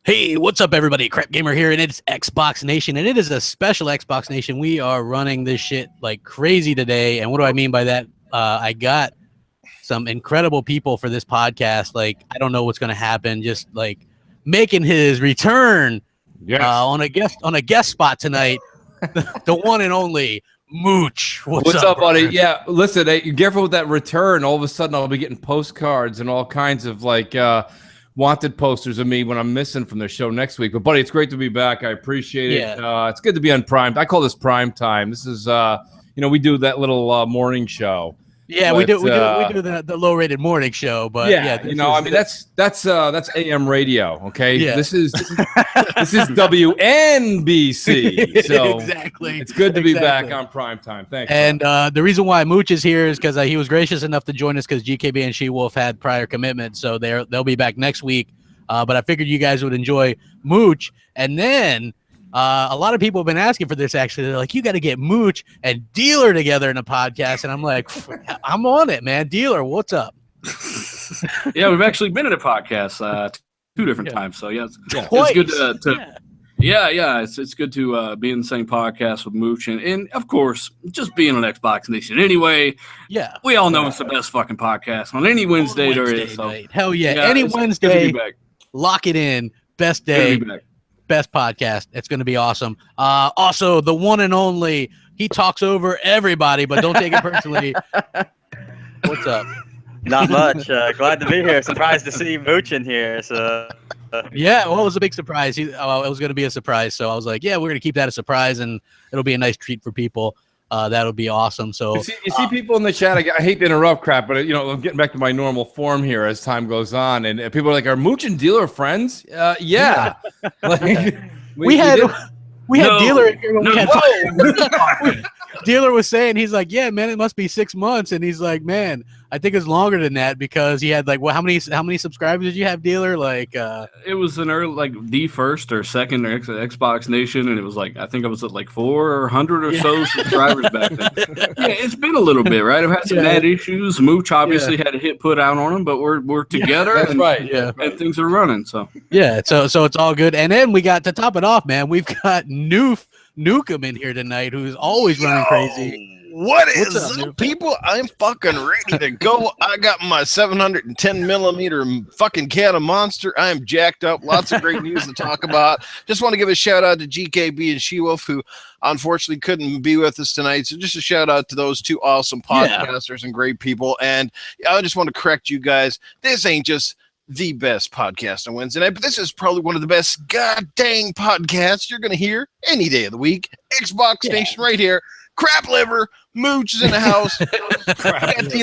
Hey, what's up, everybody? Crapgamer here, and it's Xbox Nation, and it is a special Xbox Nation. We are running this shit like crazy today, and what do I mean by that? I got some incredible people for this podcast. Like, I don't know what's going to happen. Just like making his return on a guest spot tonight. The one and only Mooch. What's up, buddy? Yeah, listen, hey, you're careful with that return. All of a sudden, I'll be getting postcards and all kinds of like wanted posters of me when I'm missing from the show next week. But buddy, it's great to be back. I appreciate it. It's good to be on prime. I call this prime time. This is we do that little morning show. Yeah, we do the low-rated morning show, but that's AM radio, okay? Yeah. This is WNBC. So exactly. It's good to be back on prime time. Thanks. And the reason why Mooch is here is because he was gracious enough to join us because GKB and She-Wolf had prior commitments, so they'll be back next week. But I figured you guys would enjoy Mooch, and then a lot of people have been asking for this. Actually, they're like, "You got to get Mooch and Dealer together in a podcast," and I'm like, "I'm on it, man. Dealer, what's up?" Yeah, we've actually been in a podcast two different times. So it's good it's good to be in the same podcast with Mooch and of course just being on Xbox Nation anyway. Yeah, we all know it's the best fucking podcast on any Wednesday there is. So hell yeah, any Wednesday, lock it in. Best day. Best podcast. It's going to be awesome. Also, the one and only, he talks over everybody, but don't take it personally. What's up? Not much. Glad to be here. Surprised to see Mooch in here. So, yeah, well, it was a big surprise. It was going to be a surprise, so I was like, yeah, we're going to keep that a surprise, and it'll be a nice treat for people. That'll be awesome. So you see people in the chat. I hate to interrupt, crap, but I'm getting back to my normal form here as time goes on, and people are like, "Are Mooch and Dealer friends?" Yeah. Like, we had Dealer here when we had. Dealer was saying, he's like, "Yeah, man, it must be 6 months," and he's like, "Man, I think it's longer than that because he had like, well, how many subscribers did you have, Dealer?" Like, it was an early, like the first or second or Xbox Nation, and it was like I think I was at like 400 or so subscribers back then. Yeah, it's been a little bit, right? I've had some ad issues. Mooch obviously had a hit put out on him, but we're together. That's right. Yeah, and things are running. So so it's all good. And then we got to top it off, man. We've got Nukem in here tonight, who's always running crazy. What's up, people? I'm fucking ready to go. I got my 710 millimeter fucking Cannon Monster. I am jacked up. Lots of great news to talk about. Just want to give a shout out to GKB and She-Wolf, who unfortunately couldn't be with us tonight. So just a shout out to those two awesome podcasters and great people. And I just want to correct you guys. This ain't just the best podcast on Wednesday night, but this is probably one of the best goddamn podcasts you're going to hear any day of the week. Xbox Nation right here. Crap liver, Mooch is in the house.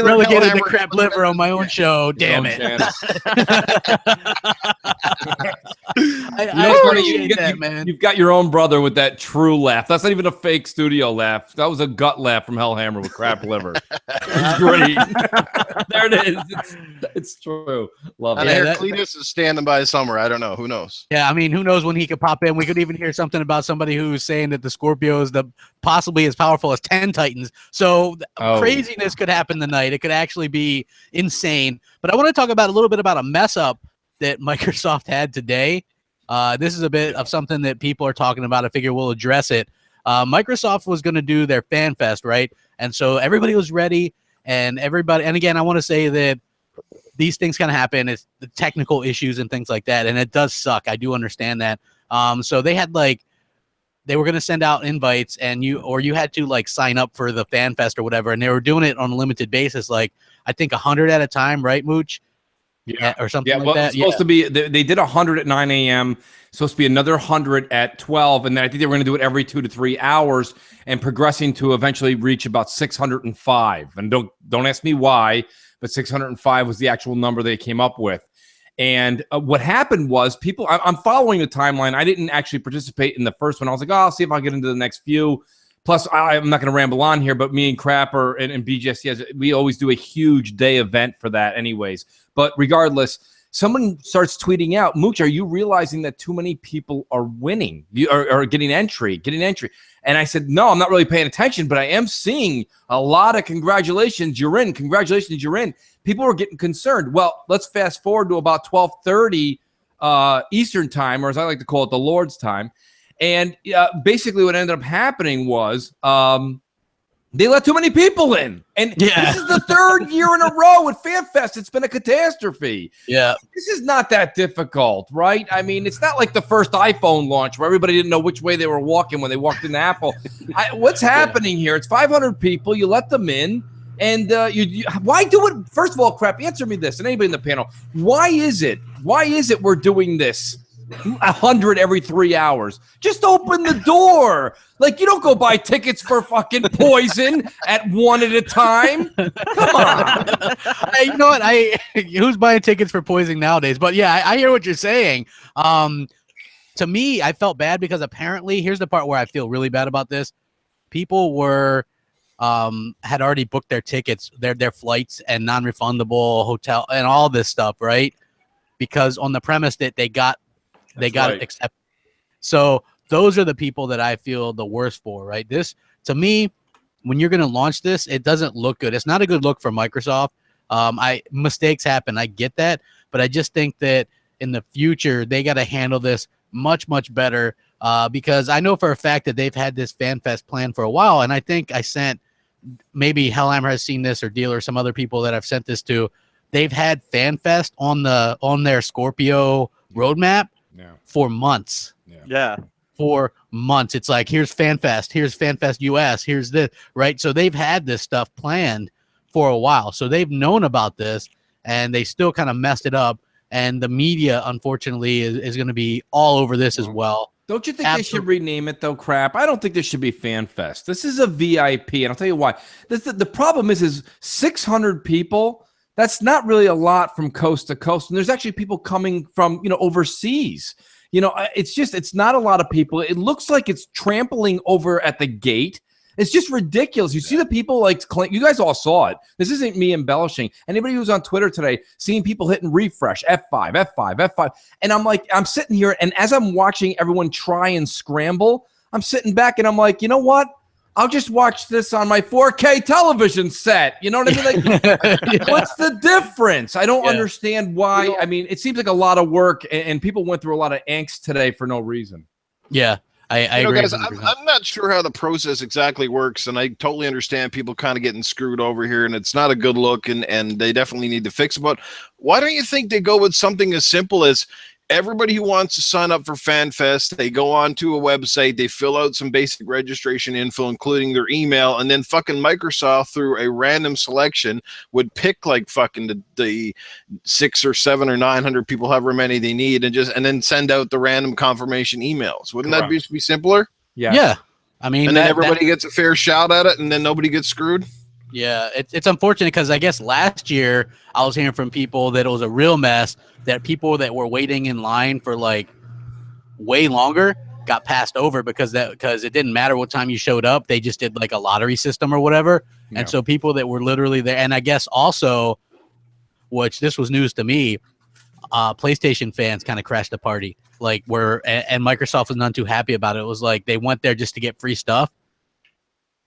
Relegated to crap liver on my own show. Damn it. I appreciate that, man. You've got your own brother with that true laugh. That's not even a fake studio laugh. That was a gut laugh from Hellhammer with crap liver. It's great. There it is. It's true. Love it. And Cletus is standing by somewhere. I don't know. Who knows? Yeah, I mean, who knows when he could pop in. We could even hear something about somebody who's saying that the Scorpio is possibly as powerful as 10 Titans. So craziness could happen tonight. It could actually be insane. But I want to talk about a little bit about a mess up that Microsoft had today. This is a bit of something that people are talking about. I figure we'll address it. Microsoft was going to do their Fan Fest, right? And so everybody was ready, and again, I want to say that these things kind of happen. It's the technical issues and things like that, and it does suck. I do understand that. So they had they were going to send out invites, and you had to like sign up for the Fan Fest or whatever, and they were doing it on a limited basis, like I think 100 at a time, right, Mooch? Yeah, or something like that. It's supposed to be. They did 100 at 9 a.m. Supposed to be another 100 at 12, and then I think they were going to do it every 2 to 3 hours, and progressing to eventually reach about 605. And don't ask me why, but 605 was the actual number they came up with. And what happened was I'm following the timeline. I didn't actually participate in the first one. I was like, I'll see if I'll get into the next few. Plus, I'm not going to ramble on here, but me and Crapper and BGSC, we always do a huge day event for that anyways. But regardless, someone starts tweeting out, Mooch, are you realizing that too many people are winning? You are getting entry. And I said, no, I'm not really paying attention, but I am seeing a lot of congratulations, you're in. People are getting concerned. Well, let's fast forward to about 12:30 Eastern time, or as I like to call it, the Lord's time. And basically what ended up happening was they let too many people in. And this is the third year in a row with FanFest. It's been a catastrophe. Yeah. This is not that difficult, right? I mean, it's not like the first iPhone launch where everybody didn't know which way they were walking when they walked into Apple. What's happening here? It's 500 people. You let them in. And why do it? First of all, Crap, answer me this, and anybody in the panel. Why is it we're doing this 100 every 3 hours? Just open the door. Like, you don't go buy tickets for fucking Poison at one at a time. Come on. You know what? Who's buying tickets for Poison nowadays? But yeah, I hear what you're saying. To me, I felt bad because apparently, here's the part where I feel really bad about this. People were had already booked their tickets, their flights and non-refundable hotel and all this stuff, right? Because on the premise that they got it accepted. So those are the people that I feel the worst for, right? This, to me, when you're going to launch this, it doesn't look good. It's not a good look for Microsoft. Mistakes happen. I get that, but I just think that in the future they got to handle this much, much better. Because I know for a fact that they've had this FanFest plan for a while, and I think I sent, maybe Hellhammer has seen this, or Deal, or some other people that I've sent this to. They've had FanFest on their Scorpio roadmap for months. Yeah. For months. It's like, here's FanFest US, here's this, right? So they've had this stuff planned for a while. So they've known about this, and they still kind of messed it up. And the media, unfortunately, is going to be all over this as well. Don't you think they should rename it, though, Crap? I don't think this should be FanFest. This is a VIP, and I'll tell you why. The problem is 600 people. That's not really a lot from coast to coast. And there's actually people coming from, overseas. It's not a lot of people. It looks like it's trampling over at the gate. It's just ridiculous. You see the people you guys all saw it. This isn't me embellishing. Anybody who's on Twitter today, seeing people hitting refresh, F5, F5, F5. And I'm sitting here, and as I'm watching everyone try and scramble, I'm sitting back and I'm like, you know what? I'll just watch this on my 4K television set. You know what I mean? Like, what's the difference? I don't understand why. It seems like a lot of work, and people went through a lot of angst today for no reason. Yeah. I agree. Guys, I'm not sure how the process exactly works, and I totally understand people kind of getting screwed over here, and it's not a good look, and they definitely need to fix it. But why don't you think they go with something as simple as everybody who wants to sign up for FanFest, they go onto a website, they fill out some basic registration info, including their email, and then fucking Microsoft, through a random selection, would pick like fucking the 600 or 700 or 900 people, however many they need, and then send out the random confirmation emails. Wouldn't that be simpler? Yeah. I mean, and then everybody gets a fair shout at it, and then nobody gets screwed. Yeah, it's unfortunate because I guess last year I was hearing from people that it was a real mess, that people that were waiting in line for like way longer got passed over because it didn't matter what time you showed up. They just did like a lottery system or whatever. Yeah. And so people that were literally there, and I guess also, which this was news to me, PlayStation fans kind of crashed the party. And Microsoft was none too happy about it. It was like they went there just to get free stuff,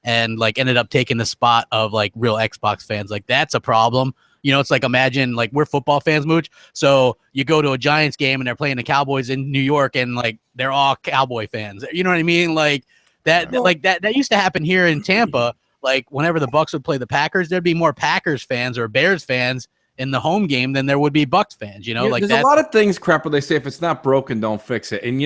and like ended up taking the spot of like real Xbox fans. Like, that's a problem. It's like, imagine, like, we're football fans, Mooch. So you go to a Giants game and they're playing the Cowboys in New York, and like they're all Cowboy fans. You know what I mean? Like that used to happen here in Tampa. Like, whenever the Bucks would play the Packers, there'd be more Packers fans or Bears fans in the home game than there would be Bucks fans. There's a lot of things, Crap, where they say if it's not broken, don't fix it. And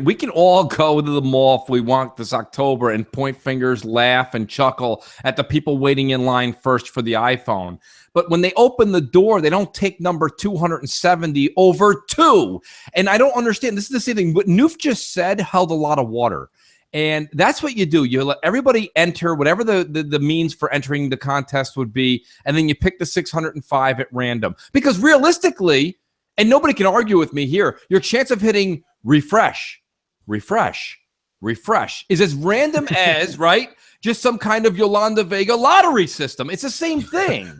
we can all go to the mall if we want this October and point fingers, laugh, and chuckle at the people waiting in line first for the iPhone. But when they open the door, they don't take number 270 over 2. And I don't understand. This is the same thing. What Noof just said held a lot of water. And that's what you do. You let everybody enter whatever the means for entering the contest would be, and then you pick the 605 at random. Because realistically, and nobody can argue with me here, your chance of hitting refresh is as random as, right, just some kind of Yolanda Vega lottery system. It's the same thing.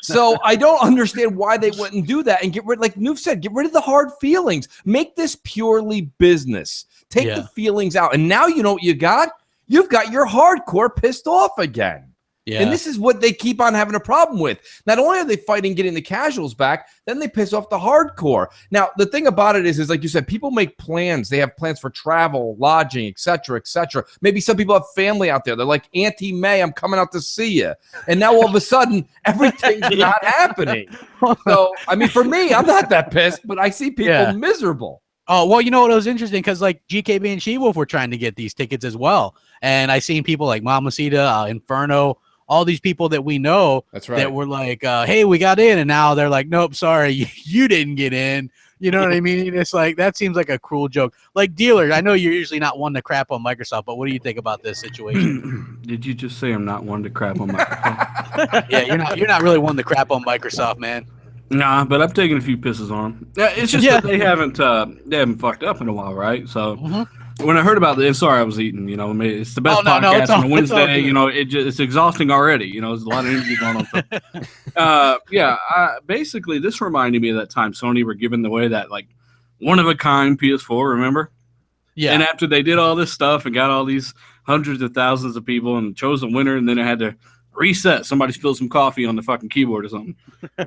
So I don't understand why they wouldn't do that and get rid, like Noof said, get rid of the hard feelings. Make this purely business. Take the feelings out. And now you know what you got? You've got your hardcore pissed off again. Yeah. And this is what they keep on having a problem with. Not only are they fighting getting the casuals back, then they piss off the hardcore. Now, the thing about it is like you said, people make plans. They have plans for travel, lodging, et cetera, et cetera. Maybe some people have family out there. They're like, Auntie May, I'm coming out to see you. And now all of a sudden, everything's not happening. So, I mean, for me, I'm not that pissed, but I see people miserable. Oh, well, you know what? It was interesting because like GKB and She-Wolf were trying to get these tickets as well. And I seen people like Mamacita, Inferno, all these people that we know that were like, hey, we got in. And now they're like, nope, sorry, you didn't get in. You know what I mean? It's like, that seems like a cruel joke. Like dealers, I know you're usually not one to crap on Microsoft, but what do you think about this situation? Did you just say I'm not one to crap on Microsoft? Yeah, you're not really one to crap on Microsoft, man. Nah, but I've taken a few pisses on them. It's just that they haven't fucked up in a while, right? So when I heard about this, sorry, I was eating. You know, it's the best podcast on a Wednesday. You know, it's exhausting already. You know, there's a lot of energy going on. Basically, this reminded me of that time Sony were giving away that like one of a kind PS4. Remember? Yeah. And after they did all this stuff and got all these hundreds of thousands of people and chose a winner, and then it had to reset. Somebody spilled some coffee on the fucking keyboard or something.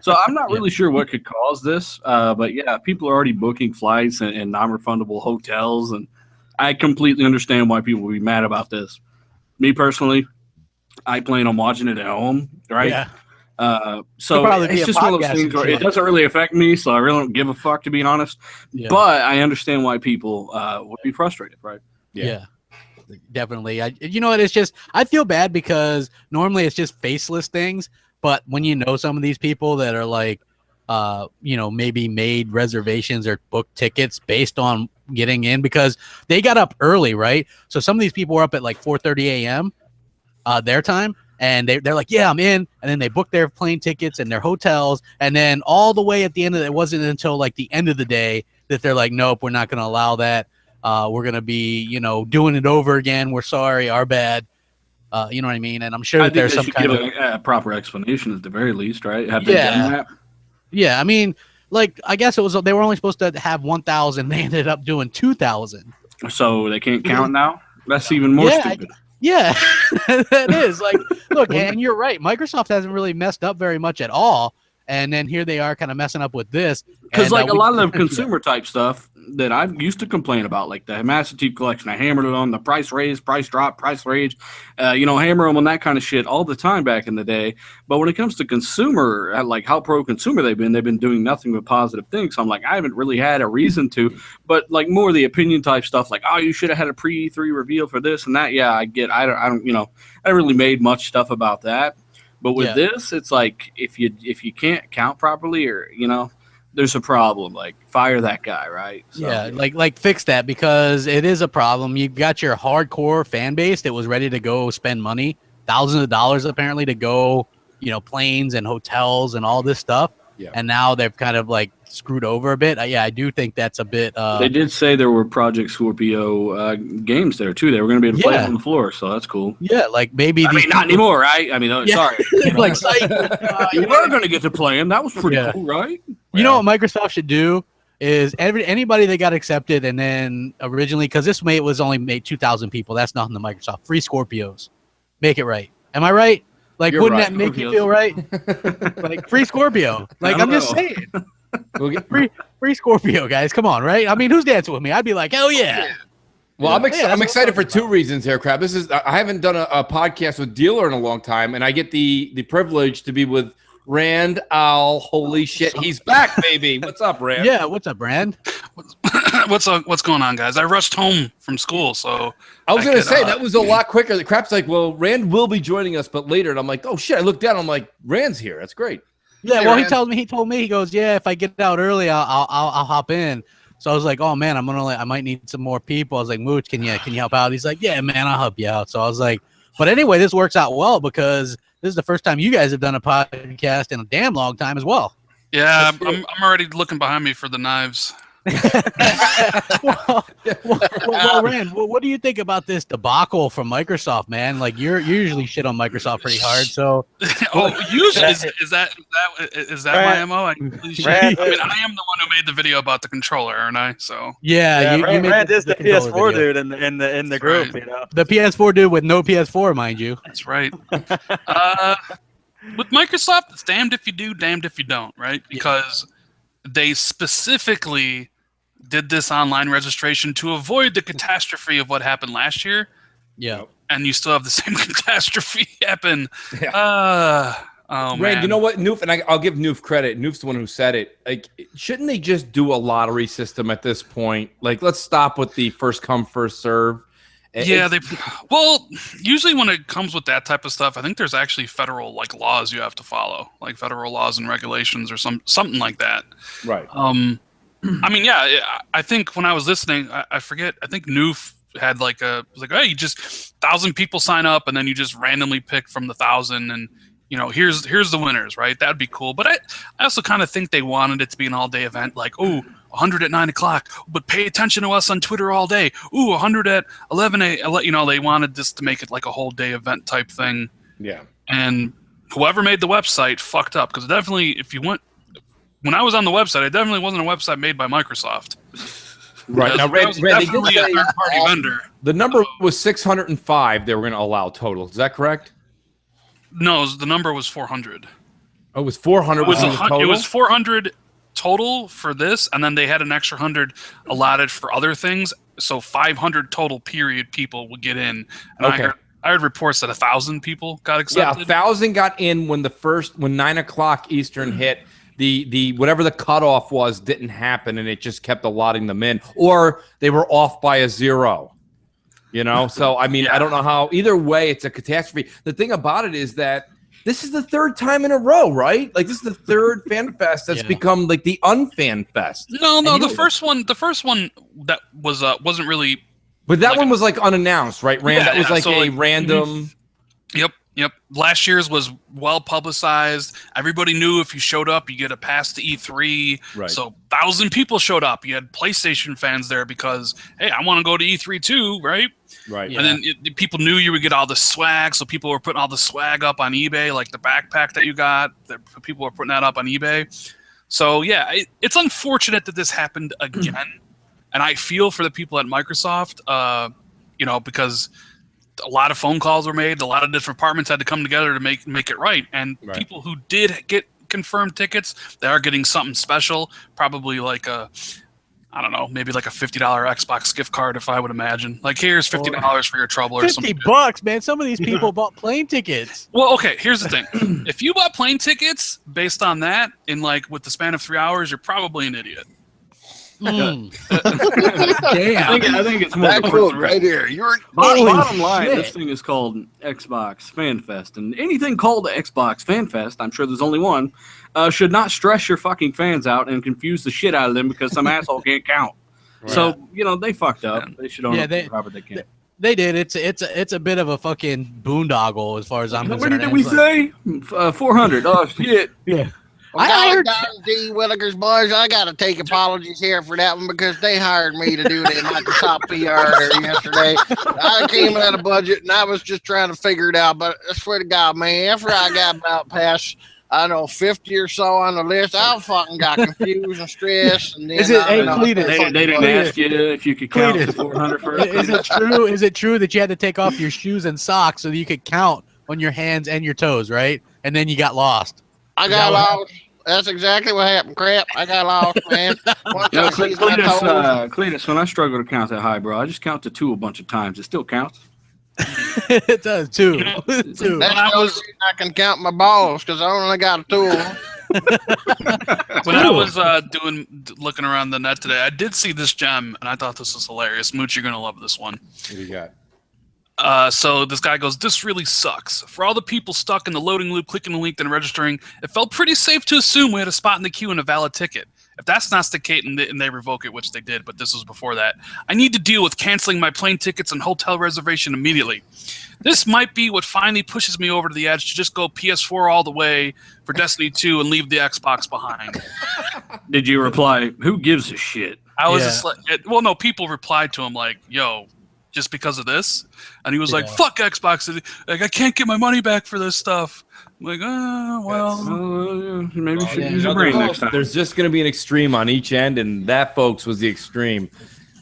So I'm not really sure what could cause this. But yeah, people are already booking flights and non-refundable hotels, and I completely understand why people would be mad about this. Me personally, I plan on watching it at home, right? Yeah. So it's just one of those things where it doesn't really affect me, so I really don't give a fuck, to be honest. Yeah. But I understand why people would be frustrated, right? Yeah. Definitely. You know what? It's just, I feel bad because normally it's just faceless things, but when you know some of these people that are like, you know, maybe made reservations or booked tickets based on getting in because they got up early, right? So some of these people were up at like 4:30 a.m. Their time, and they're like, yeah, I'm in, and then they book their plane tickets and their hotels, and then all the way at the end of it wasn't until like the end of the day that they're like, nope, we're not going to allow that. We're going to be, you know, doing it over again. We're sorry. Our bad. You know what I mean? And I'm sure that there's some kind of a proper explanation at the very least, right? Have they done that? Yeah. I mean, like, I guess it was, they were only supposed to have 1,000. They ended up doing 2,000. So they can't count now? That's even more stupid. Yeah, that is. Like, look, and you're right. Microsoft hasn't really messed up very much at all. And then here they are kind of messing up with this. Because like a lot of the consumer type stuff that I used to complain about, like the Master Chief Collection, I hammered it on the price raise, price drop, price rage, you know, hammer them on that kind of shit all the time back in the day. But when it comes to consumer, like how pro-consumer they've been doing nothing but positive things. So I'm like, I haven't really had a reason to. But like more of the opinion type stuff, like, oh, you should have had a pre-E3 reveal for this and that. Yeah, I get. I don't. You know, I really made much stuff about that. But with this, it's like if you can't count properly, or you know, there's a problem. Like fire that guy, right? So, yeah, like fix that because it is a problem. You got your hardcore fan base that was ready to go spend money, thousands of dollars apparently to go, you know, planes and hotels and all this stuff. Yeah. And now they've kind of like screwed over a bit. Yeah, I do think that's a bit. They did say there were Project Scorpio games there too. They were going to be able to play on the floor, so that's cool. Yeah, like maybe. I mean, not anymore, right? I mean, sorry. You know, like you were going to get to play them. That was pretty cool, right? You know what Microsoft should do is anybody that got accepted and then originally, because this was only made 2,000 people. That's nothing to Microsoft. Free Scorpios, make it right. Am I right? Like, wouldn't that make you feel right? Like, free Scorpio. Like, I'm just saying. We'll get free Scorpio, guys. Come on, right? I mean, who's dancing with me? I'd be like, hell yeah. Well, I'm excited for two reasons here, Crap. I haven't done a podcast with Dealer in a long time, and I get the privilege to be with Rand Owl. Holy shit, he's back, baby. What's up, Rand? Yeah, what's up, Rand? What's going on, guys? I rushed home from school, so I was going to say that was a lot quicker. The Crap's like, well, Rand will be joining us, but later. And I'm like, oh shit! I looked down. I'm like, Rand's here. That's great. Yeah. Well, he told me, he goes, yeah, if I get out early, I'll hop in. So I was like, oh man, I might need some more people. I was like, Mooch, can you help out? He's like, yeah, man, I'll help you out. So I was like, but anyway, this works out well because this is the first time you guys have done a podcast in a damn long time as well. Yeah, I'm already looking behind me for the knives. well, Rand, what do you think about this debacle from Microsoft, man? Like you usually shit on Microsoft pretty hard, so. Usually is that my MO? I mean, I am the one who made the video about the controller, aren't I? So yeah, Rand is the PS4 video. dude in the group, right. you know. The PS4 dude with no PS4, mind you. that's right. With Microsoft, it's damned if you do, damned if you don't, right? Because they specifically did this online registration to avoid the catastrophe of what happened last year. Yeah. And you still have the same catastrophe happen. Yeah. Oh, Rand, man. you know what, Noof, and I'll give Noof credit. Noof's the one who said it. Like, shouldn't they just do a lottery system at this point? Like, let's stop with the first come, first serve. Yeah, well, usually when it comes with that type of stuff, I think there's actually federal laws you have to follow, like federal laws and regulations or something like that. Right. I mean, yeah, I think when I was listening, I forget. I think Noof had hey, you just 1,000 people sign up, and then you just randomly pick from the 1,000, and here's the winners, right? That'd be cool. But I also kind of think they wanted it to be an all day event, like 100 at 9 o'clock, but pay attention to us on Twitter all day. 100 at 11 a.m. They wanted this to make it like a whole day event type thing. Yeah. And whoever made the website fucked up, because definitely, when I was on the website, it definitely wasn't a website made by Microsoft. Right. Now, Rand, definitely a third-party vendor. The number was 605 they were going to allow total. Is that correct? No, the number was 400. Oh, it was 400. It was 400 total for this, and then they had an extra 100 allotted for other things. So 500 total period people would get in. And okay. I heard reports that 1,000 people got accepted. Yeah, 1,000 got in when 9 o'clock Eastern hit. The whatever the cutoff was didn't happen, and it just kept allotting them in, or they were off by a 0. So I mean, yeah. I don't know how. Either way, it's a catastrophe. The thing about it is that this is the third time in a row, right? Like, this is the third fan fest that's become like the unfan fest. No, the first one that was wasn't really. But that one was like unannounced, right? That was like a random. Yep. Last year's was well publicized. Everybody knew if you showed up, you get a pass to E3. Right. So 1,000 people showed up. You had PlayStation fans there because, hey, I want to go to E3 too, right? Right. Yeah. And then people knew you would get all the swag, so people were putting all the swag up on eBay, like the backpack that you got. People were putting that up on eBay. So yeah, it's unfortunate that this happened again, and I feel for the people at Microsoft, because a lot of phone calls were made. A lot of different departments had to come together to make it right. And people who did get confirmed tickets, they are getting something special. Probably like maybe like a $50 Xbox gift card, if I would imagine. Like, here's $50 for your trouble or something. $50, man. Some of these people bought plane tickets. Well, okay, here's the thing. If you bought plane tickets based on that in with the span of 3 hours, you're probably an idiot. Damn. I think it's more that quote right here. Bottom line, this thing is called Xbox Fan Fest, and anything called the Xbox Fan Fest, I'm sure there's only one, should not stress your fucking fans out and confuse the shit out of them because some asshole can't count. Right. So they fucked up. They should own Robert they can. They did. It's a bit of a fucking boondoggle as far as I'm concerned. What did we say? 400. Oh shit. Yeah. I heard D. Willikers, boys. I got to take apologies here for that one because they hired me to do the Microsoft PR yesterday. I came out of budget and I was just trying to figure it out. But I swear to God, man, after I got about past, 50 or so on the list, I fucking got confused and stressed. And then they didn't ask you if you could count to 400 first. Is it true that you had to take off your shoes and socks so that you could count on your hands and your toes, right? And then you got lost. I got lost. That's exactly what happened, crap. I got lost, man. Cletus, when I struggle to count that high, bro, I just count to 2 a bunch of times. It still counts. It does, 2. 2. That's the only reason I can count my balls, because I only got 2 of them. When I was looking around the net today, I did see this gem, and I thought this was hilarious. Mooch, you're going to love this one. What do you got? So this guy goes, "This really sucks. For all the people stuck in the loading loop, clicking the link and registering, it felt pretty safe to assume we had a spot in the queue and a valid ticket. If that's not the case and they revoke it, which they did, but this was before that, I need to deal with canceling my plane tickets and hotel reservation immediately. This might be what finally pushes me over to the edge to just go PS4 all the way for Destiny 2 and leave the Xbox behind." Did you reply, "Who gives a shit"? I was just like, well, no, people replied to him like, "Yo, just because of this," and he was like, "Fuck Xbox! Like, I can't get my money back for this stuff." I'm like, maybe you should use your brain next time. There's just going to be an extreme on each end, and that, folks, was the extreme.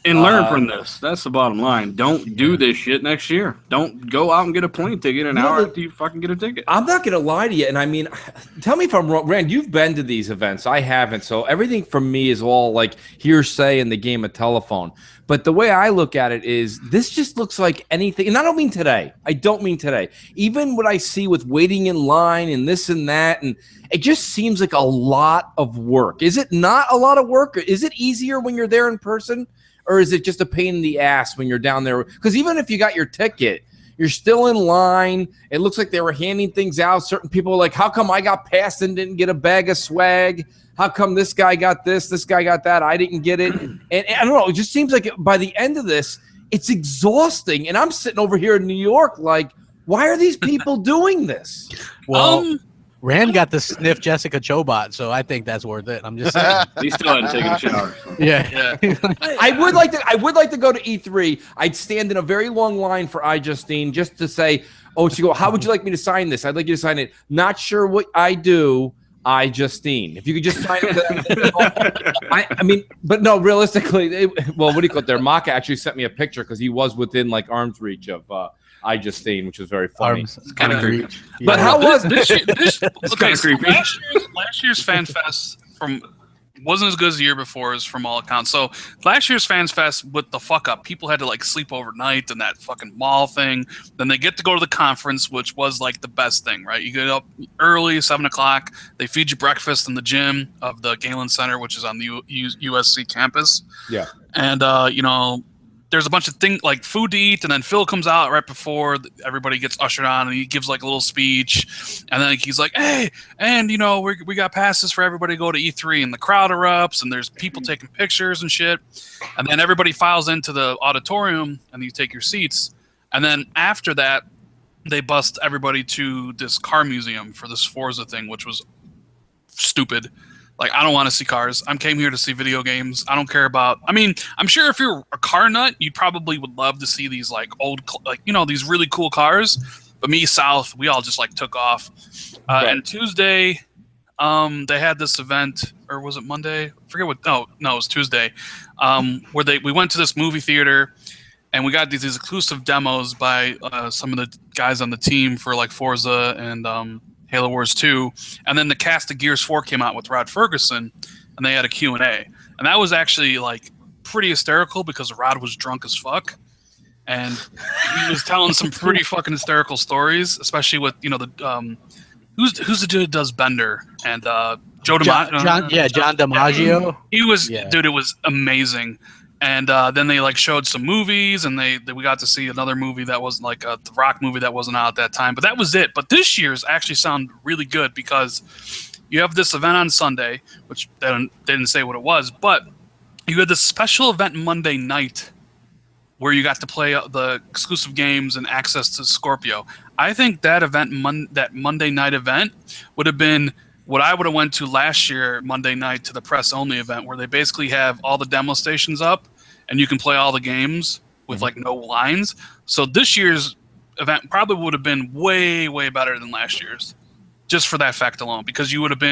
And learn from this. That's the bottom line. Don't do this shit next year. Don't go out and get a plane ticket an hour after you fucking get a ticket. I'm not going to lie to you. And I mean, tell me if I'm wrong. Rand, you've been to these events. I haven't. So everything from me is all like hearsay in the game of telephone. But the way I look at it is this just looks like anything. And I don't mean today. Even what I see with waiting in line and this and that. And it just seems like a lot of work. Is it not a lot of work? Or is it easier when you're there in person? Or is it just a pain in the ass when you're down there? Because even if you got your ticket, you're still in line. It looks like they were handing things out. Certain people are like, how come I got passed and didn't get a bag of swag? How come this guy got this guy got that? I didn't get it. And I don't know. It just seems like by the end of this, it's exhausting. And I'm sitting over here in New York like, why are these people doing this? Well, Rand got to sniff Jessica Chobot, so I think that's worth it. I'm just saying. He still hadn't taken a shower. So. Yeah. I would like to go to E3. I'd stand in a very long line for iJustine just to say, oh, she go, how would you like me to sign this? I'd like you to sign it. Not sure what I do. iJustine. If you could just sign it. I mean, but no, realistically, what do you call it there? Maka actually sent me a picture because he was within like arm's reach of iJustine, which was very funny. Kind of creepy. But how was this kind of creepy. Last year's Fan Fest wasn't as good as the year before, as from all accounts. So last year's Fans Fest with the fuck up, people had to like sleep overnight and that fucking mall thing. Then they get to go to the conference, which was like the best thing, right? You get up early, 7 o'clock. They feed you breakfast in the gym of the Galen Center, which is on the USC campus. Yeah. And there's a bunch of things like food to eat, and then Phil comes out right before everybody gets ushered on, and he gives like a little speech, and then he's like, "Hey, and we got passes for everybody to go to E3," and the crowd erupts, and there's people taking pictures and shit, and then everybody files into the auditorium, and you take your seats, and then after that, they bust everybody to this car museum for this Forza thing, which was stupid. Like, I don't want to see cars. I came here to see video games. I don't care about. I mean, I'm sure if you're a car nut, you probably would love to see these like old, like these really cool cars. But me, South, we all just like took off. And Tuesday, they had this event, or was it Monday? I forget what. No, it was Tuesday. Where we went to this movie theater, and we got these exclusive demos by some of the guys on the team for like Forza and Halo Wars 2, and then the cast of Gears 4 came out with Rod Ferguson, and they had a Q&A. And that was actually like pretty hysterical because Rod was drunk as fuck, and he was telling some pretty fucking hysterical stories, especially with the who's the dude that does Bender and Joe DiMaggio. John DiMaggio. He was dude. It was amazing. And then they like showed some movies, and we got to see another movie that wasn't like the Rock movie that wasn't out at that time. But that was it. But this year's actually sound really good because you have this event on Sunday, which they didn't say what it was, but you had this special event Monday night where you got to play the exclusive games and access to Scorpio. I think that event, that Monday night event, would have been what I would have went to last year Monday night to the press only event, where they basically have all the demo stations up and you can play all the games with like no lines. So this year's event probably would have been way, way better than last year's, just for that fact alone, because you would have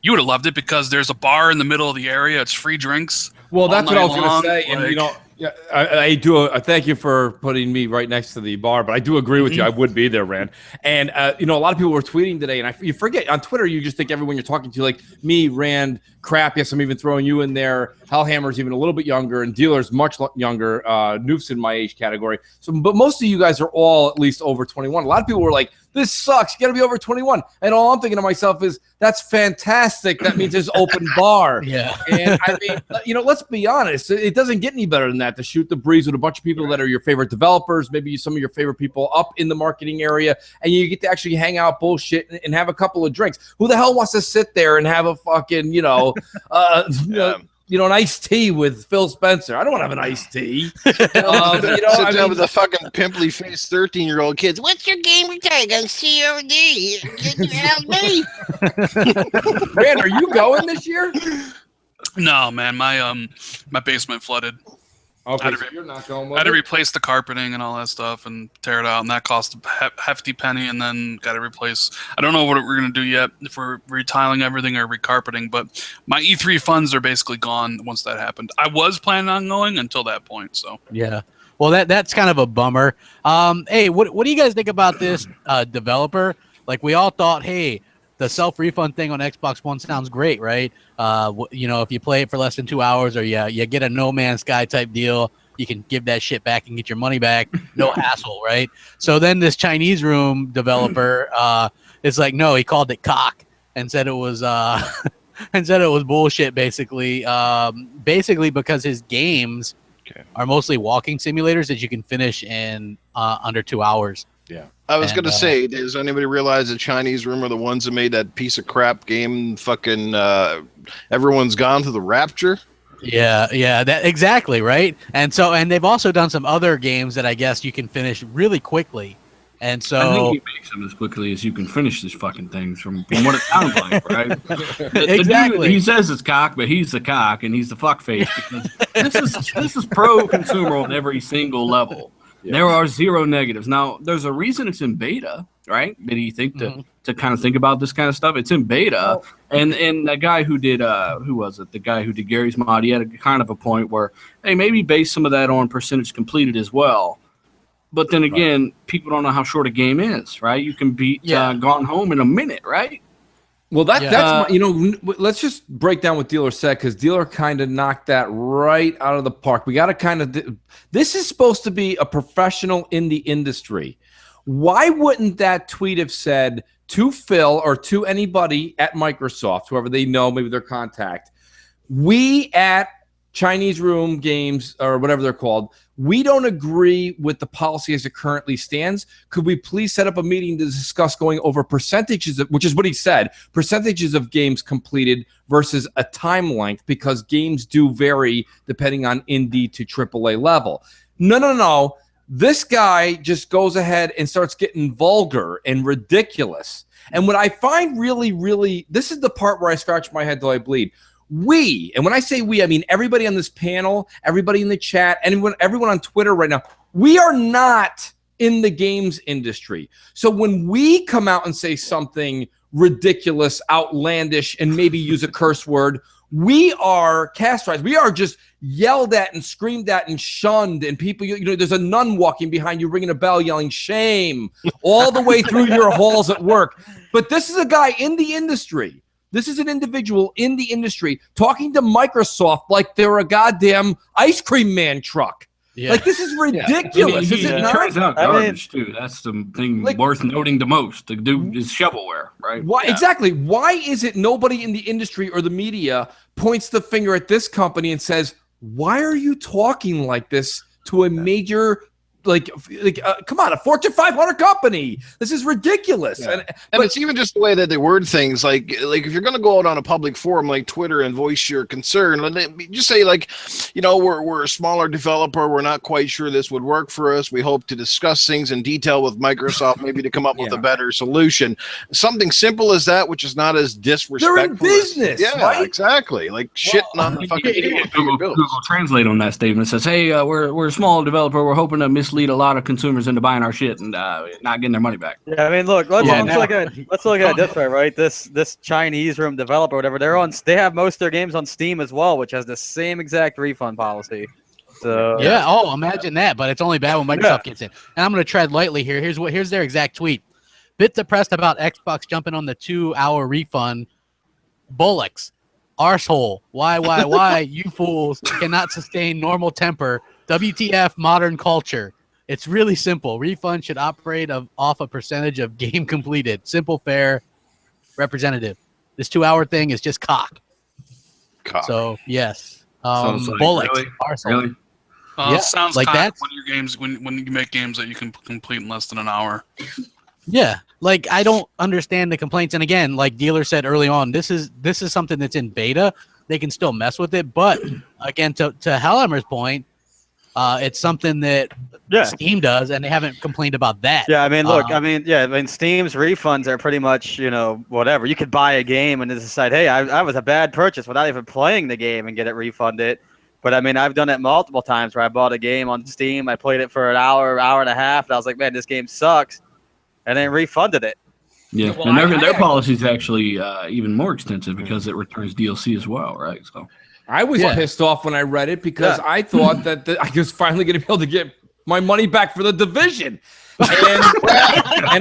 loved it because there's a bar in the middle of the area. It's free drinks. Well, that's what I was going to say. Like, and yeah, I do. Thank you for putting me right next to the bar, but I do agree with you. I would be there, Rand. And a lot of people were tweeting today, and you forget on Twitter. You just think everyone you're talking to, like me, Rand, Crap. Yes, I'm even throwing you in there. Hellhammer's even a little bit younger, and Dealer's much younger. Noof's in my age category. So, but most of you guys are all at least over 21. A lot of people were like, "This sucks. You got to be over 21." And all I'm thinking to myself is, "That's fantastic. That means there's open bar." Yeah. And I mean, let's be honest. It doesn't get any better than that to shoot the breeze with a bunch of people that are your favorite developers, maybe some of your favorite people up in the marketing area, and you get to actually hang out, bullshit, and have a couple of drinks. Who the hell wants to sit there and have a fucking, an iced tea with Phil Spencer? I don't want to have an iced tea. Sit down with the fucking pimply faced 13-year-old kids. What's your gamer tag on COD? Can you help me? Man, are you going this year? No, man, my basement flooded. Okay, so you're not going with I had to it? replace the carpeting and all that stuff and tear it out, and that cost a hefty penny. And then got to replace. I don't know what we're gonna do yet, if we're retiling everything or recarpeting. But my E3 funds are basically gone once that happened. I was planning on going until that point. So yeah. Well, that's kind of a bummer. Hey, what do you guys think about this developer? Like, we all thought, hey, the self-refund thing on Xbox One sounds great, right? If you play it for less than 2 hours, or you get a No Man's Sky type deal, you can give that shit back and get your money back, no hassle, right? So then this Chinese room developer is like, no, he called it cock and said it was bullshit, basically. Basically because his games are mostly walking simulators that you can finish in under 2 hours. Yeah. I was going to say, does anybody realize the Chinese room are the ones that made that piece of crap game fucking Everyone's Gone to the Rapture? Yeah, that exactly, right? And they've also done some other games that I guess you can finish really quickly. And so I think he makes them as quickly as you can finish these fucking things from what it sounds like, right? The dude, he says it's cock, but he's the cock and he's the fuckface, because this is pro consumer on every single level. Yeah. There are zero negatives. Now, there's a reason it's in beta, right? Did you think to kind of think about this kind of stuff? It's in beta, and the guy who did who was it? The guy who did Gary's mod, he had a kind of a point where, hey, maybe base some of that on percentage completed as well. But then again, people don't know how short a game is, right? You can beat Gone Home in a minute, right? Well, that's let's just break down what Dealer said, because Dealer kind of knocked that right out of the park. We got to kind of this is supposed to be a professional in the industry. Why wouldn't that tweet have said to Phil or to anybody at Microsoft, whoever they know, maybe their contact, we at Chinese Room Games or whatever they're called, we don't agree with the policy as it currently stands. Could we please set up a meeting to discuss going over percentages, which is what he said, percentages of games completed versus a time length, because games do vary depending on indie to AAA level. No. This guy just goes ahead and starts getting vulgar and ridiculous. And what I find really, really, this is the part where I scratch my head till I bleed. We, and when I say we, I mean everybody on this panel, everybody in the chat, everyone on Twitter right now, we are not in the games industry. So when we come out and say something ridiculous, outlandish, and maybe use a curse word, we are castrated. We are just yelled at and screamed at and shunned, and people, there's a nun walking behind you ringing a bell yelling shame all the way through your halls at work. But this is a guy in the industry. This is an individual in the industry talking to Microsoft like they're a goddamn ice cream man truck. Yeah. Like, this is ridiculous. Is it not? Turns out garbage, too. That's the thing worth noting the most. The dude is shovelware, right? Why exactly? Why is it nobody in the industry or the media points the finger at this company and says, why are you talking like this to a major come on, a Fortune 500 company? This is ridiculous. Yeah. But it's even just the way that they word things. Like if you're going to go out on a public forum like Twitter and voice your concern, just say we're a smaller developer. We're not quite sure this would work for us. We hope to discuss things in detail with Microsoft, maybe to come up with a better solution. Something simple as that, which is not as disrespectful. They're in business. Right? Exactly. Like shitting on the fucking Google Translate on that statement. It says, hey, we're a small developer. We're hoping to mislead a lot of consumers into buying our shit and not getting their money back. Yeah, I mean, look, let's look at it this way, right? This Chinese room developer, whatever, they have most of their games on Steam as well, which has the same exact refund policy. So imagine that, but it's only bad when Microsoft gets in. And I'm going to tread lightly here. Here's their exact tweet. Bit depressed about Xbox jumping on the 2-hour refund. Bullocks. Arsehole. Why? You fools cannot sustain normal temper. WTF modern culture. It's really simple. Refund should operate off a percentage of game completed. Simple, fair, representative. This 2-hour thing is just cock. So, yes. Bullocks. Really? Sounds like that. When you make games that you can complete in less than an hour. Yeah. Like, I don't understand the complaints. And again, like Dealer said early on, this is something that's in beta. They can still mess with it. But, again, to Hellhammer's point, It's something that Steam does, and they haven't complained about that. Yeah, I mean, look, Steam's refunds are pretty much, whatever. You could buy a game and decide, hey, I was a bad purchase without even playing the game and get it refunded. But I mean, I've done it multiple times where I bought a game on Steam, I played it for an hour and a half, and I was like, man, this game sucks, and then refunded it. Yeah, well, and their policy is actually even more extensive because it returns DLC as well, right? So I was pissed off when I read it because I thought that I was finally going to be able to get my money back for The Division. But then in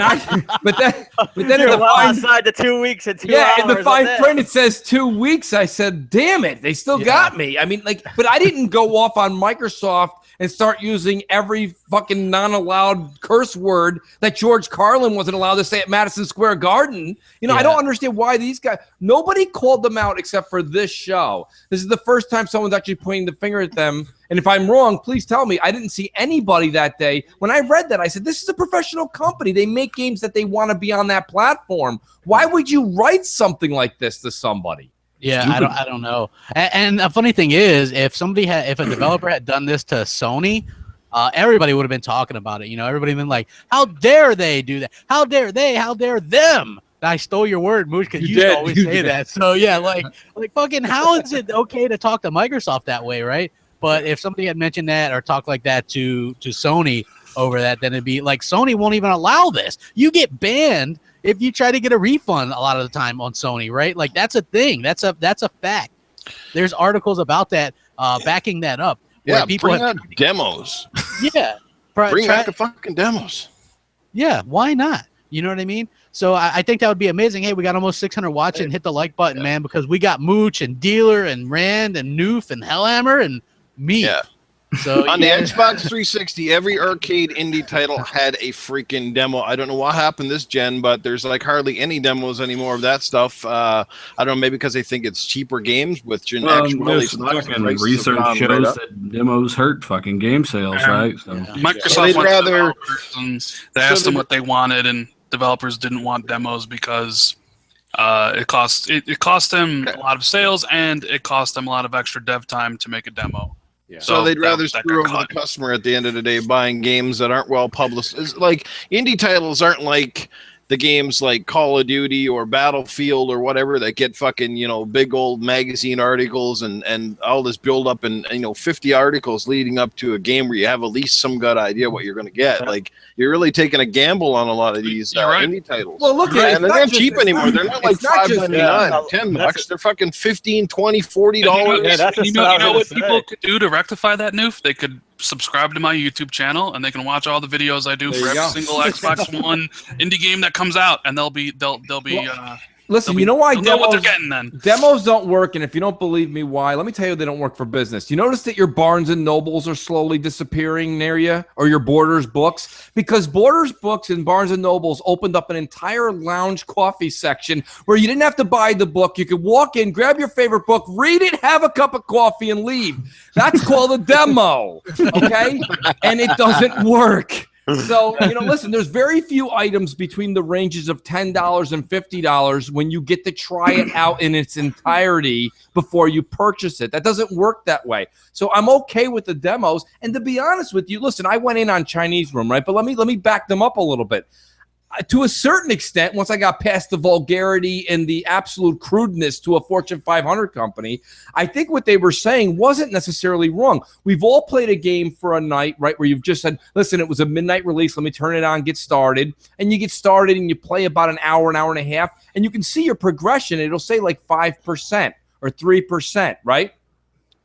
the outside the 2 weeks and 2 hours. in the fine print it says 2 weeks. I said, damn it, they still got me. I mean, but I didn't go off on Microsoft and start using every fucking non-allowed curse word that George Carlin wasn't allowed to say at Madison Square Garden. I don't understand why these guys, nobody called them out except for this show. This is the first time someone's actually pointing the finger at them. And if I'm wrong, please tell me. I didn't see anybody that day. When I read that, I said, this is a professional company. They make games that they want to be on that platform. Why would you write something like this to somebody? Yeah, I don't know. And the funny thing is, if a developer had done this to Sony, everybody would have been talking about it. Everybody been like, how dare they do that? How dare they? How dare them? I stole your word, Mooch, because you always say that. So yeah, like fucking, how is it okay to talk to Microsoft that way, right? But if somebody had mentioned that or talked like that to Sony over that, then it'd be like, Sony won't even allow this. You get banned if you try to get a refund a lot of the time on Sony, right? Like, that's a thing. That's a fact. There's articles about that backing that up. Yeah, bring out demos. Yeah. Bring out the fucking demos. Yeah, why not? You know what I mean? So I think that would be amazing. Hey, we got almost 600 watching. Hit the like button, man, because we got Mooch and Dealer and Rand and Noof and Hellhammer and me. Yeah. So on the Xbox 360, every arcade indie title had a freaking demo. I don't know what happened this gen, but there's like hardly any demos anymore of that stuff. I don't know, maybe because they think it's cheaper games with actual release. Research shows that demos hurt fucking game sales, right? So Microsoft went to developers and they asked them what they wanted, and developers didn't want demos because it cost them a lot of sales and it cost them a lot of extra dev time to make a demo. Yeah. So they'd rather screw over the customer at the end of the day buying games that aren't well publicized. Like, indie titles aren't like the games like Call of Duty or Battlefield or whatever that get fucking, big old magazine articles and all this build up and 50 articles leading up to a game where you have at least some good idea what you're going to get. Like, you're really taking a gamble on a lot of these indie titles. Well, look, and they're not cheap anymore. They're not like $5.99, $10. They're fucking $15, $20, $40. You know what people could do to rectify that, Noof? They could subscribe to my YouTube channel and they can watch all the videos I do for every single Xbox One indie game that comes out, and they'll be listen, you know why know what they're getting then. Demos don't work, and if you don't believe me why, let me tell you they don't work for business. You notice that your Barnes and Nobles are slowly disappearing near you, or your Borders books? Because Borders books and Barnes and Nobles opened up an entire lounge coffee section where you didn't have to buy the book. You could walk in, grab your favorite book, read it, have a cup of coffee, and leave. That's called a demo, okay? And it doesn't work. So, listen, there's very few items between the ranges of $10 and $50 when you get to try it out in its entirety before you purchase it. That doesn't work that way. So I'm okay with the demos. And to be honest with you, listen, I went in on Chinese Room, right? But let me back them up a little bit. To a certain extent, once I got past the vulgarity and the absolute crudeness to a Fortune 500 company, I think what they were saying wasn't necessarily wrong. We've all played a game for a night, right, where you've just said, listen, it was a midnight release. Let me turn it on, get started. And you get started and you play about an hour and a half, and you can see your progression. It'll say like 5% or 3%, right?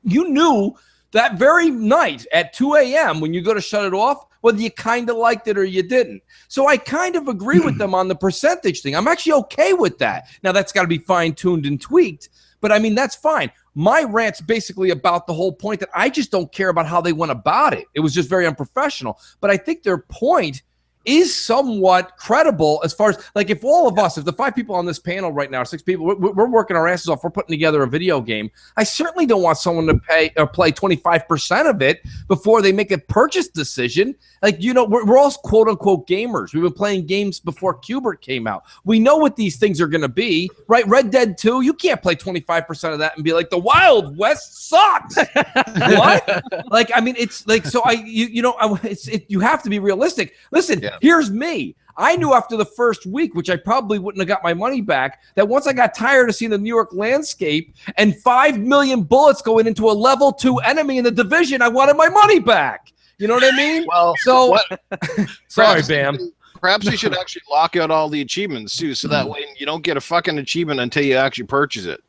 You knew that very night at 2 a.m. when you go to shut it off, whether you kind of liked it or you didn't. So I kind of agree with them on the percentage thing. I'm actually okay with that. Now, that's got to be fine-tuned and tweaked, but I mean, that's fine. My rant's basically about the whole point that I just don't care about how they went about it. It was just very unprofessional. But I think their point is somewhat credible as far as like if all of us, if the 5 people on this panel right now, 6 people, we're working our asses off, we're putting together a video game. I certainly don't want someone to pay or play 25% of it before they make a purchase decision. Like, you know, we're all quote unquote gamers. We've been playing games before Qbert came out. We know what these things are going to be, right? Red Dead 2, you can't play 25% of that and be like, the Wild West sucks. What? Like, I mean, it's like, so you have to be realistic. Listen, here's me. I knew after the first week, which I probably wouldn't have got my money back, that once I got tired of seeing the New York landscape and 5 million bullets going into a level 2 enemy in the division, I wanted my money back. You know what I mean? Well, so sorry, Bam. Perhaps we should actually lock out all the achievements too, so that way you don't get a fucking achievement until you actually purchase it.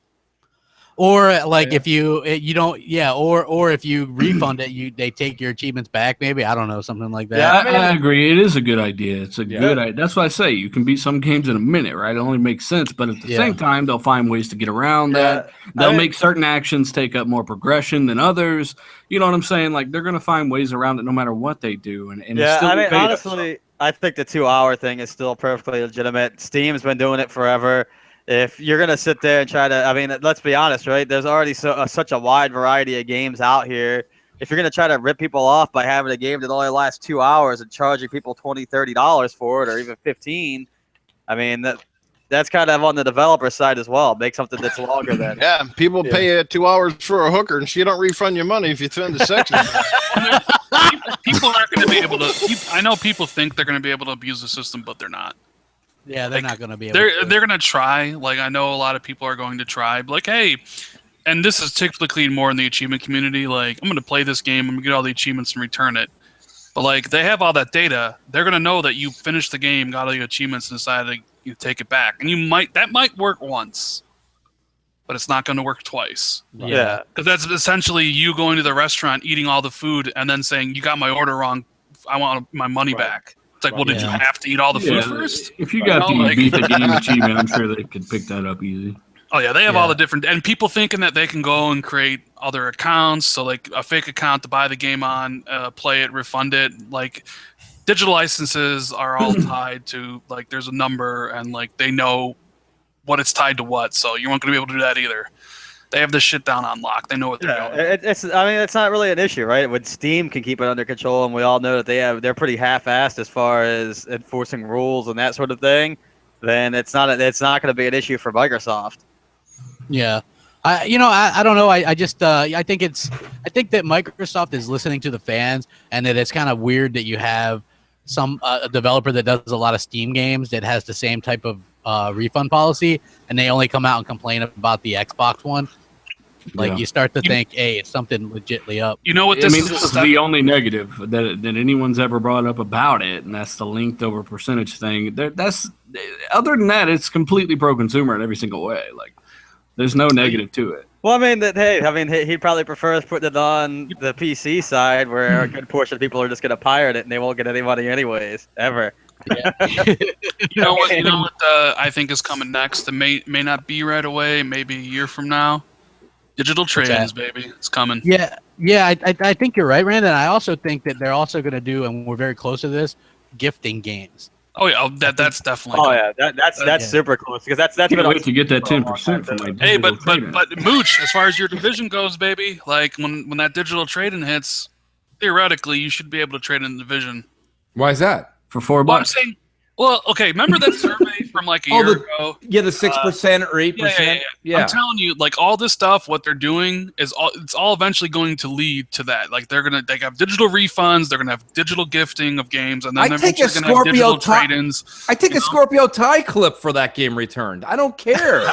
Or like if you don't, or if you refund it, they take your achievements back. Maybe, I don't know, something like that. Yeah, I agree. It is a good idea. It's a good idea. That's why I say you can beat some games in a minute, right? It only makes sense, but at the same time, they'll find ways to get around that. They'll make certain actions take up more progression than others. You know what I'm saying? Like they're gonna find ways around it no matter what they do. And it's still honestly, I think the 2-hour thing is still perfectly legitimate. Steam's been doing it forever. If you're going to sit there and try to, I mean, let's be honest, right? There's already such a wide variety of games out here. If you're going to try to rip people off by having a game that only lasts 2 hours and charging people $20, $30 for it, or even $15, I mean, that's kind of on the developer side as well. Make something that's longer than. Yeah, people pay 2 hours for a hooker, and she don't refund your money if you spend the section. People aren't going to be able to. I know people think they're going to be able to abuse the system, but they're not. Yeah, they're not going to be able to. They're going to try. Like, I know a lot of people are going to try. Like, hey, and this is typically more in the achievement community. Like, I'm going to play this game. I'm going to get all the achievements and return it. But, like, they have all that data. They're going to know that you finished the game, got all the achievements, and decided to take it back. And that might work once, but it's not going to work twice. Yeah. Because that's essentially you going to the restaurant, eating all the food, and then saying, you got my order wrong. I want my money back. It's like, well, did you have to eat all the food first? If you got the beat the game achievement, I'm sure they could pick that up easy. Oh, yeah, they have all the different... And people thinking that they can go and create other accounts, so like a fake account to buy the game on, play it, refund it. Like, digital licenses are all tied to, like, there's a number, and, like, they know what it's tied to what, so you weren't going to be able to do that either. They have this shit down on lock. They know what they're doing. It's not really an issue, right? When Steam can keep it under control, and we all know that they're pretty half-assed as far as enforcing rules and that sort of thing, then it's not going to be an issue for Microsoft. Yeah. I don't know. I think that Microsoft is listening to the fans, and that it's kind of weird that you have a developer that does a lot of Steam games that has the same type of refund policy, and they only come out and complain about the Xbox one. Like, you start to think, hey, it's something legitly up. You know what? This is the only negative that anyone's ever brought up about it, and that's the linked over percentage thing. Other than that, it's completely pro-consumer in every single way. Like, there's no negative to it. Well, he'd probably prefer us putting it on the PC side, where a good portion of people are just going to pirate it, and they won't get any money anyways, ever. Yeah. You know what I think is coming next? It may not be right away, maybe a year from now. Digital trade-ins, baby. It's coming. Yeah, I think you're right, Rand, and I also think that they're also going to do, and we're very close to this, gifting games. Oh yeah, that's definitely. Oh yeah, that's super close, because that's been wait to get that 10% from my. Hey, but Mooch, as far as your division goes, baby, like when that digital trade-in hits, theoretically you should be able to trade in the division. Why is that? For $4. Well, I'm saying, okay, remember that survey from like a year ago? Yeah, the 6% or 8%. Yeah. I'm telling you, like, all this stuff, what they're doing it's all eventually going to lead to that. Like, they have digital refunds, they're gonna have digital gifting of games, and then they're gonna have digital trade-ins. I take a Scorpio tie clip for that game returned. I don't care.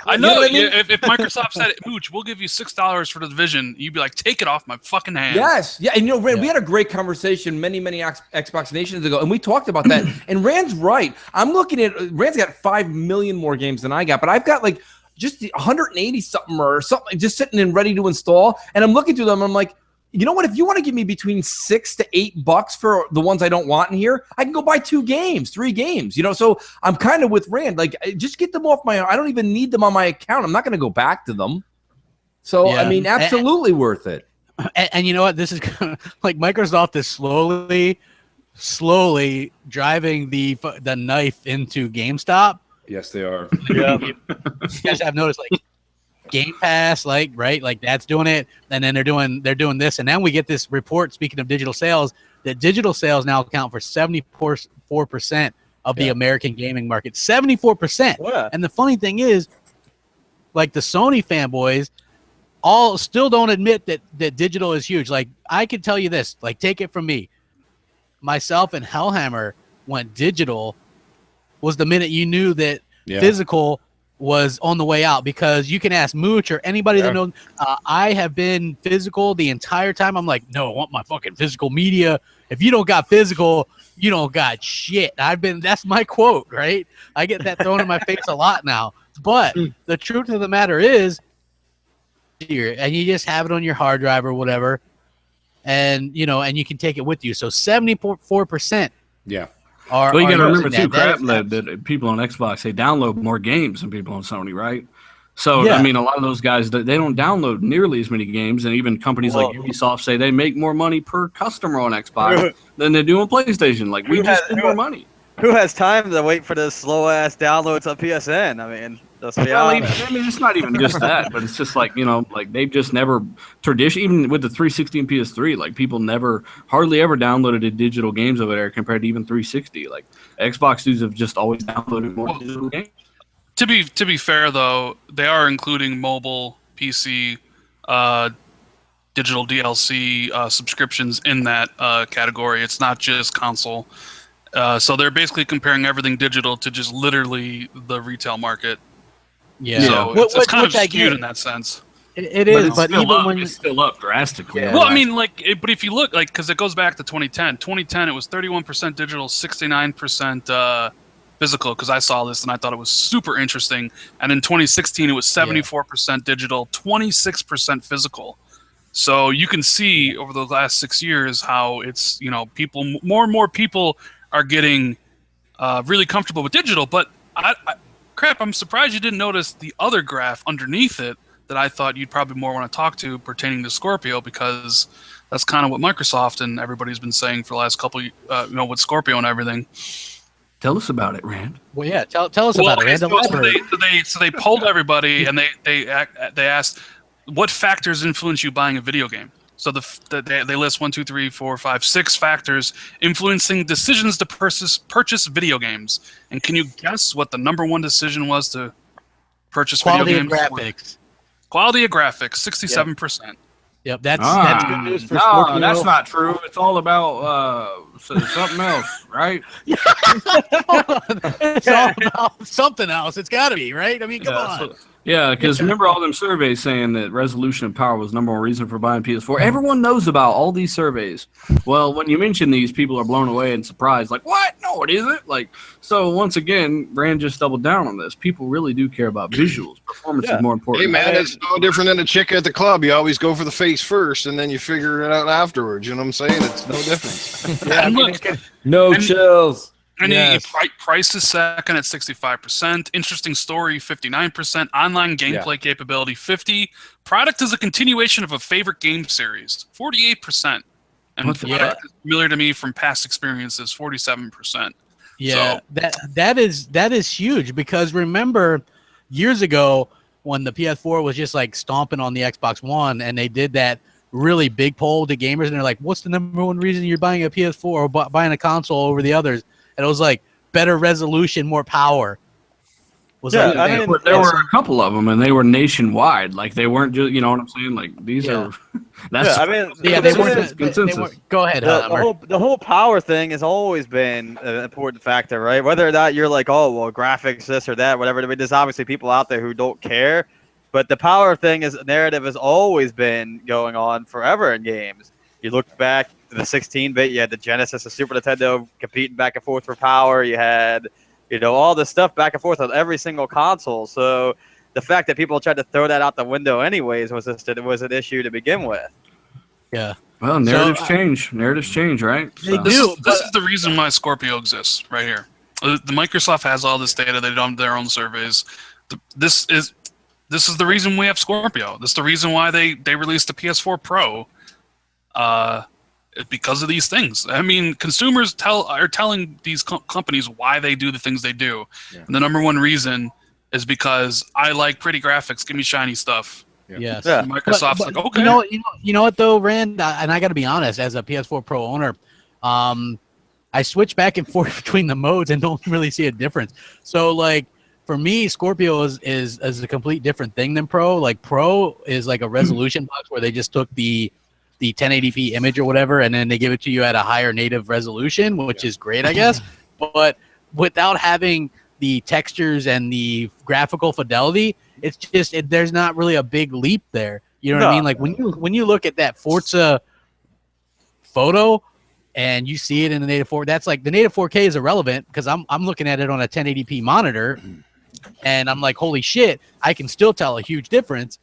I know. If Microsoft said, Mooch, we'll give you $6 for the division, you'd be like, take it off my fucking hand. Yes. Yeah. And Rand, we had a great conversation many Xbox Nations ago, and we talked about that. And Rand's right. I'm looking at Rand's got 5 million more games than I got, but I've got like just 180 something or something just sitting and ready to install. And I'm looking through them. And I'm like, you know what? If you want to give me between $6 to $8 for the ones I don't want in here, I can go buy 3 games. So I'm kind of with Rand. Like, just get them off I don't even need them on my account. I'm not going to go back to them. So I mean, absolutely worth it. And you know what? This is like Microsoft is slowly slowly driving the knife into GameStop. Yes, they are. Yeah. You guys have noticed, like Game Pass, like right, like that's doing it, and then they're doing this, and then we get this report. Speaking of digital sales, that digital sales now account for 74% of the American gaming market. 74%. Yeah. And the funny thing is, like the Sony fanboys, all still don't admit that digital is huge. Like I can tell you this, like take it from me, myself and Hellhammer went digital was the minute you knew that physical was on the way out, because you can ask Mooch or anybody that knows. I have been physical the entire time. I'm like, no, I want my fucking physical media. If you don't got physical, you don't got shit. That's my quote, right? I get that thrown in my face a lot now. But the truth of the matter is, and you just have it on your hard drive or whatever, and and you can take it with you. So 74%. Yeah. Well, you got to remember too, Crap that people on Xbox, they download more games than people on Sony, right? So I mean, a lot of those guys, they don't download nearly as many games, and even companies like Ubisoft say they make more money per customer on Xbox than they do on PlayStation. Like we just spend more money. Who has time to wait for the slow ass downloads on PSN? I mean, let's be honest. I mean, it's not even just that, but it's just like like they've just never even with the 360 and PS3, like people hardly ever downloaded digital games over there compared to even 360. Like Xbox dudes have just always downloaded more digital games. To be fair though, they are including mobile, PC, digital DLC subscriptions in that category. It's not just console. So they're basically comparing everything digital to just literally the retail market. Yeah. So it's kind of skewed in that sense. It is, but even when it's still up drastically. Yeah. Well, I mean, but if you look, because it goes back to 2010. 2010, it was 31% digital, 69% physical. Because I saw this and I thought it was super interesting. And in 2016, it was 74% digital, 26% physical. So you can see over the last 6 years how it's people, more and more people are getting really comfortable with digital. But I'm surprised you didn't notice the other graph underneath it that I thought you'd probably more want to talk to pertaining to Scorpio, because that's kind of what Microsoft and everybody's been saying for the last couple, with Scorpio and everything. Tell us about it, Rand. Well, yeah, tell us about it, Rand. So they polled everybody and they asked what factors influence you buying a video game. So they list 1, 2, 3, 4, 5, 6 factors influencing decisions to purchase video games. And can you guess what the number one decision was to purchase video games? Quality of graphics. Quality of graphics, 67%. Yep, that's good news for Scorpio. No, that's not true. It's all about something else, right? It's all about something else. It's got to be, right? I mean, come on. Yeah, because remember all them surveys saying that resolution and power was the number one reason for buying PS4. Everyone knows about all these surveys. Well, when you mention these, people are blown away and surprised. Like, what? No, it isn't. Like, so once again, Rand just doubled down on this. People really do care about visuals. Performance is more important. Hey, man, it's no different than a chick at the club. You always go for the face first, and then you figure it out afterwards. You know what I'm saying? It's no difference. No chills. And price is second at 65%. Interesting story, 59%. Online gameplay capability, 50%. Product is a continuation of a favorite game series, 48%. And product is familiar to me from past experiences, 47%. Yeah, so, that is huge, because remember years ago when the PS4 was just like stomping on the Xbox One, and they did that really big poll to gamers, and they're like, what's the number one reason you're buying a PS4 or buying a console over the others? And it was like better resolution, more power. There were a couple of them, and they were nationwide. Like they weren't just, you know what I'm saying? Like these are. That's. They weren't consensus. Go ahead. The whole power thing has always been an important factor, right? Whether or not you're like, oh well, graphics, this or that, whatever. I mean, there's obviously people out there who don't care, but the power thing narrative has always been going on forever in games. You look back to the 16-bit, you had the Genesis, the Super Nintendo competing back and forth for power. You had, all this stuff back and forth on every single console. So the fact that people tried to throw that out the window anyways was an issue to begin with. Yeah. Well, narratives change. Narratives change, right? They do. This is the reason why Scorpio exists, right here. The Microsoft has all this data. They've done their own surveys. This is the reason we have Scorpio. This is the reason why they released the PS4 Pro. because of these things. I mean, consumers are telling these companies why they do the things they do. Yeah. And the number one reason is because I like pretty graphics. Give me shiny stuff. Yeah. Yes. Yeah. Microsoft's like, okay. You know what though, Rand? And I got to be honest, as a PS4 Pro owner, I switch back and forth between the modes and don't really see a difference. So like for me, Scorpio is a complete different thing than Pro. Like Pro is like a resolution box where they just took the 1080p image or whatever, and then they give it to you at a higher native resolution, which is great, I guess. But without having the textures and the graphical fidelity, it's just there's not really a big leap there. You know what I mean? Like when you look at that Forza photo and you see it in the native 4, that's like the native 4K is irrelevant because I'm looking at it on a 1080p monitor, and I'm like, holy shit, I can still tell a huge difference.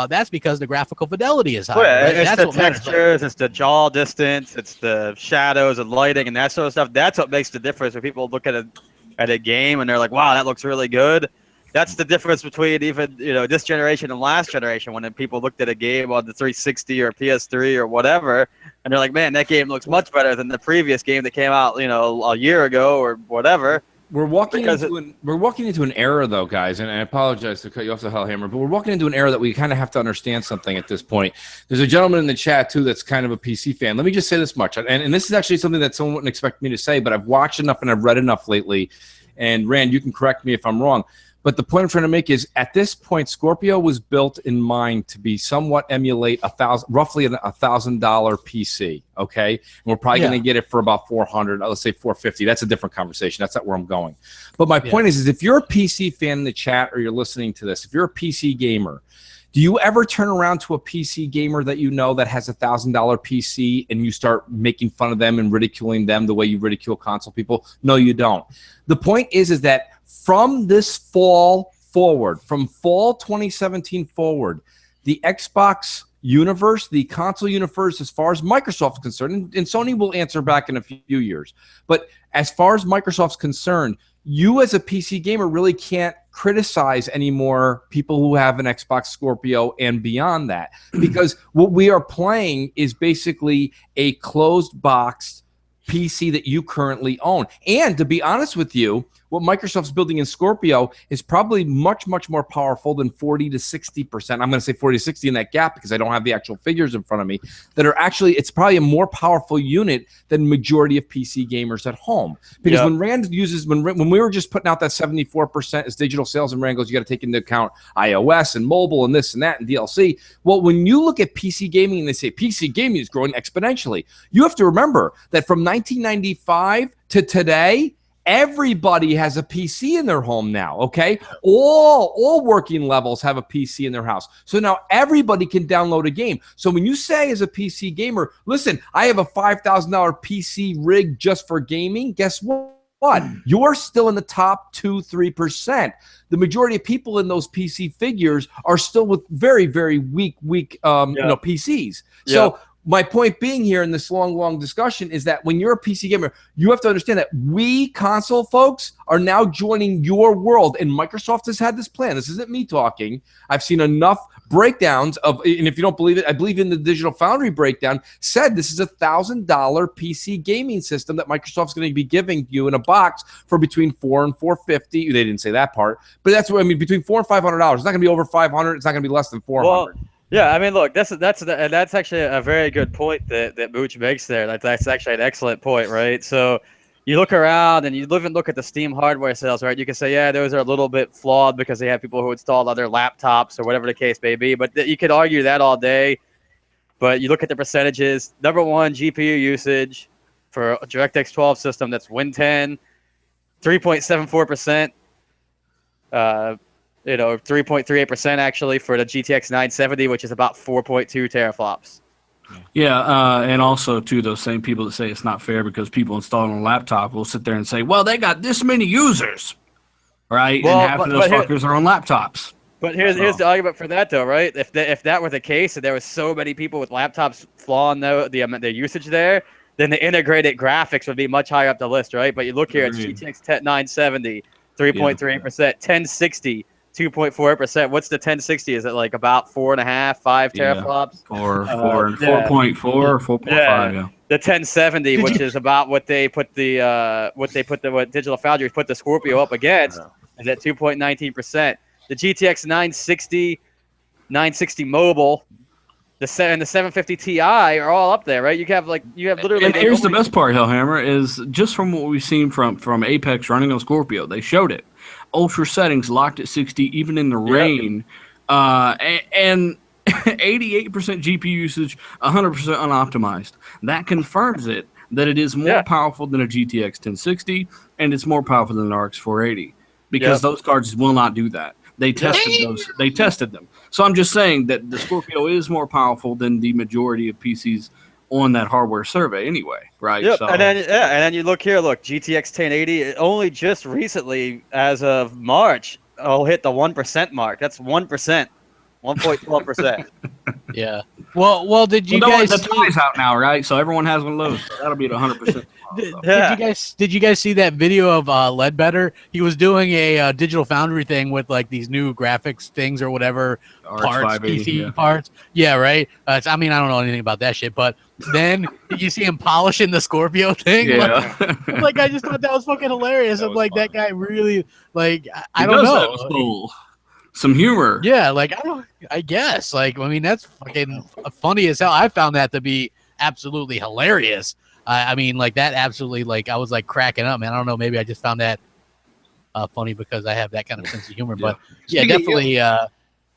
That's because the graphical fidelity is high. Right? It's the textures, it's the jaw distance, it's the shadows and lighting and that sort of stuff. That's what makes the difference when people look at a game and they're like, wow, that looks really good. That's the difference between even this generation and last generation, when people looked at a game on the 360 or PS3 or whatever, and they're like, man, that game looks much better than the previous game that came out a year ago or whatever. We're walking into an era, though, guys, and I apologize to cut you off the Hellhammer, but we're walking into an era that we kind of have to understand something at this point. There's a gentleman in the chat, too, that's kind of a PC fan. Let me just say this much, and this is actually something that someone wouldn't expect me to say, but I've watched enough and I've read enough lately, and Rand, you can correct me if I'm wrong, but the point I'm trying to make is, at this point, Scorpio was built in mind to be somewhat emulate roughly a $1,000 PC, okay? And we're probably going to get it for about $400, let's say $450. That's a different conversation. That's not where I'm going. But my point is if you're a PC fan in the chat or you're listening to this, if you're a PC gamer, do you ever turn around to a PC gamer that you know that has a $1,000 PC and you start making fun of them and ridiculing them the way you ridicule console people? No, you don't. The point is that from this fall forward, from fall 2017 forward, the Xbox universe, the console universe, as far as Microsoft is concerned, and Sony will answer back in a few years, but as far as Microsoft's concerned, you as a PC gamer really can't criticize anymore people who have an Xbox Scorpio and beyond that, because what we are playing is basically a closed box PC that you currently own. And to be honest with you, what Microsoft's building in Scorpio is probably much, much more powerful than 40 to 60%. I'm going to say 40 to 60 in that gap because I don't have the actual figures in front of me, that are actually, it's probably a more powerful unit than majority of PC gamers at home. Because when Rand uses, when we were just putting out that 74% as digital sales, and Rand goes, you got to take into account iOS and mobile and this and that and DLC. Well, when you look at PC gaming and they say PC gaming is growing exponentially, you have to remember that from 1995 to today, everybody has a PC in their home now, okay? All working levels have a PC in their house. So now everybody can download a game. So when you say as a PC gamer, listen, I have a $5,000 PC rig just for gaming, guess what? You're still in the top 2-3%. The majority of people in those PC figures are still with very, very weak PCs. So my point being here in this long discussion is that when you're a PC gamer, you have to understand that we console folks are now joining your world, and Microsoft has had this plan. This isn't me talking. I've seen enough breakdowns of, and if you don't believe it, I believe in the Digital Foundry breakdown, said this is a $1,000 PC gaming system that Microsoft's going to be giving you in a box for between $400 and $450. They didn't say that part, but that's what I mean, between $400 and $500. It's not going to be over $500. It's not going to be less than $400. Well, yeah, I mean, look, that's actually a very good point that Mooch makes there. That's actually an excellent point, right? So you look around and you look at the Steam hardware sales, right? You can say, yeah, those are a little bit flawed because they have people who installed other laptops or whatever the case may be. But you could argue that all day. But you look at the percentages. Number one, GPU usage for a DirectX 12 system, that's Win 10, 3.74%. 3.38% actually for the GTX 970, which is about 4.2 teraflops. Yeah, and also, too, those same people that say it's not fair because people installing on a laptop will sit there and say, well, they got this many users, right? Well, and half of those fuckers are on laptops. But here's the argument for that, though, right? If that were the case and there was so many people with laptops flawing the usage there, then the integrated graphics would be much higher up the list, right? But you look here, it's GTX 970, 3.38%, 1060, 2.4%. What's the 1060? Is it like about 4.5, 5 teraflops? 4.4, 4.5. Yeah. The 1070, which is about what Digital Foundry put the Scorpio up against, is at 2.19%. The GTX 960 mobile, the 750 Ti are all up there, right? You have literally. And here's the best part, Hellhammer, is just from what we've seen from Apex running on Scorpio, they showed it. Ultra settings locked at 60, even in the rain, and 88% GPU usage, 100% unoptimized. That confirms it that it is more powerful than a GTX 1060, and it's more powerful than an RX 480 because those cards will not do that. They tested those. They tested them. So I'm just saying that the Scorpio is more powerful than the majority of PCs on that hardware survey anyway, right? Yep. So, and then you look here, GTX 1080, it only just recently, as of March, hit the 1% mark. That's 1%. 1.12%. Yeah. Well, did you guys? The tie's out now, right? So everyone has one of those. So that'll be at 100%. Did you guys see that video of Ledbetter? He was doing a Digital Foundry thing with like these new graphics things or whatever parts, PC parts. Yeah, right. I don't know anything about that shit, but then you see him polishing the Scorpio thing. Yeah. Like I just thought that was fucking hilarious. I'm like, that guy really I don't know. Cool. Some humor. Yeah, I guess. That's fucking funny as hell. I found that to be absolutely hilarious. That absolutely, I was cracking up, man. I don't know, maybe I just found that funny because I have that kind of sense of humor. But yeah, definitely.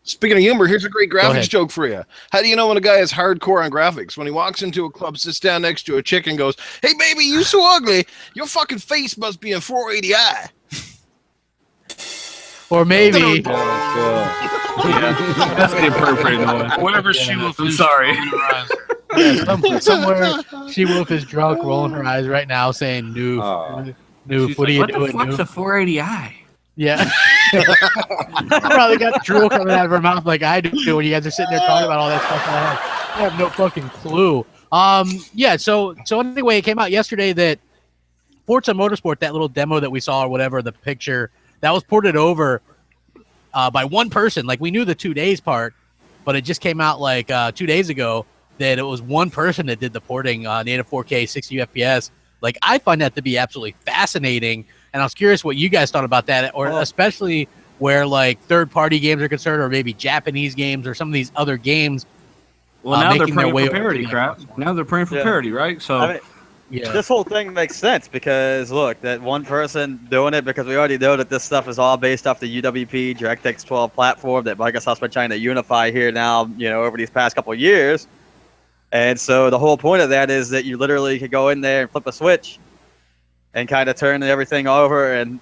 Speaking of humor, here's a great graphics joke for you. How do you know when a guy is hardcore on graphics? When he walks into a club, sits down next to a chick and goes, "Hey, baby, you so ugly. Your fucking face must be in 480i." Or maybe. That's the appropriate noise. Wherever she was. I'm sorry. Somewhere She-Wolf is drunk, rolling her eyes right now, saying, "Noof, Noof, what are you doing, Noof? What's a 480i?" Yeah. Probably got drool coming out of her mouth like I do when you guys are sitting there talking about all that stuff. I have no fucking clue. Yeah. So anyway, it came out yesterday that Forza Motorsport, that little demo that we saw or whatever, the picture that was ported over by one person. We knew the 2 days part, but it just came out 2 days ago that it was one person that did the porting native 4K 60 FPS. I find that to be absolutely fascinating, and I was curious what you guys thought about that, or especially where third-party games are concerned, or maybe Japanese games, or some of these other games. Well, now they're praying for parity, crap. Now they're praying for parity, right? So. This whole thing makes sense because, look, that one person doing it, because we already know that this stuff is all based off the UWP DirectX 12 platform that Microsoft's been trying to unify here now, over these past couple of years. And so the whole point of that is that you literally could go in there and flip a switch and kind of turn everything over and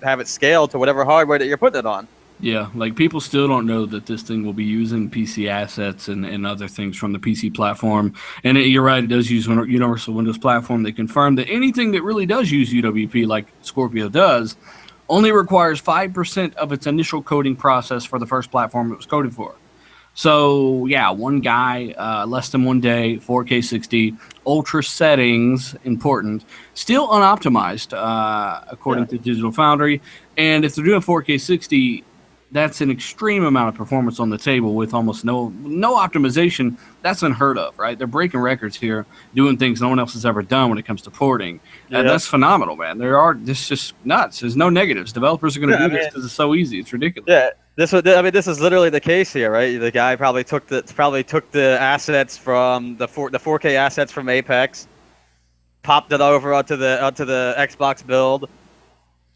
have it scaled to whatever hardware that you're putting it on. Yeah, people still don't know that this thing will be using PC assets and other things from the PC platform. And you're right, it does use Universal Windows Platform. They confirmed that anything that really does use UWP, like Scorpio does, only requires 5% of its initial coding process for the first platform it was coded for. So, yeah, one guy, less than 1 day, 4K 60, ultra settings, important, still unoptimized, according to Digital Foundry. And if they're doing 4K 60, that's an extreme amount of performance on the table with almost no optimization. That's unheard of, right? They're breaking records here, doing things no one else has ever done when it comes to porting. And that's phenomenal, man. This is just nuts. There's no negatives. Developers are going to do this because it's so easy. It's ridiculous. Yeah, this is literally the case here, right? The guy probably took the assets from the 4K assets from Apex, popped it over onto the Xbox build.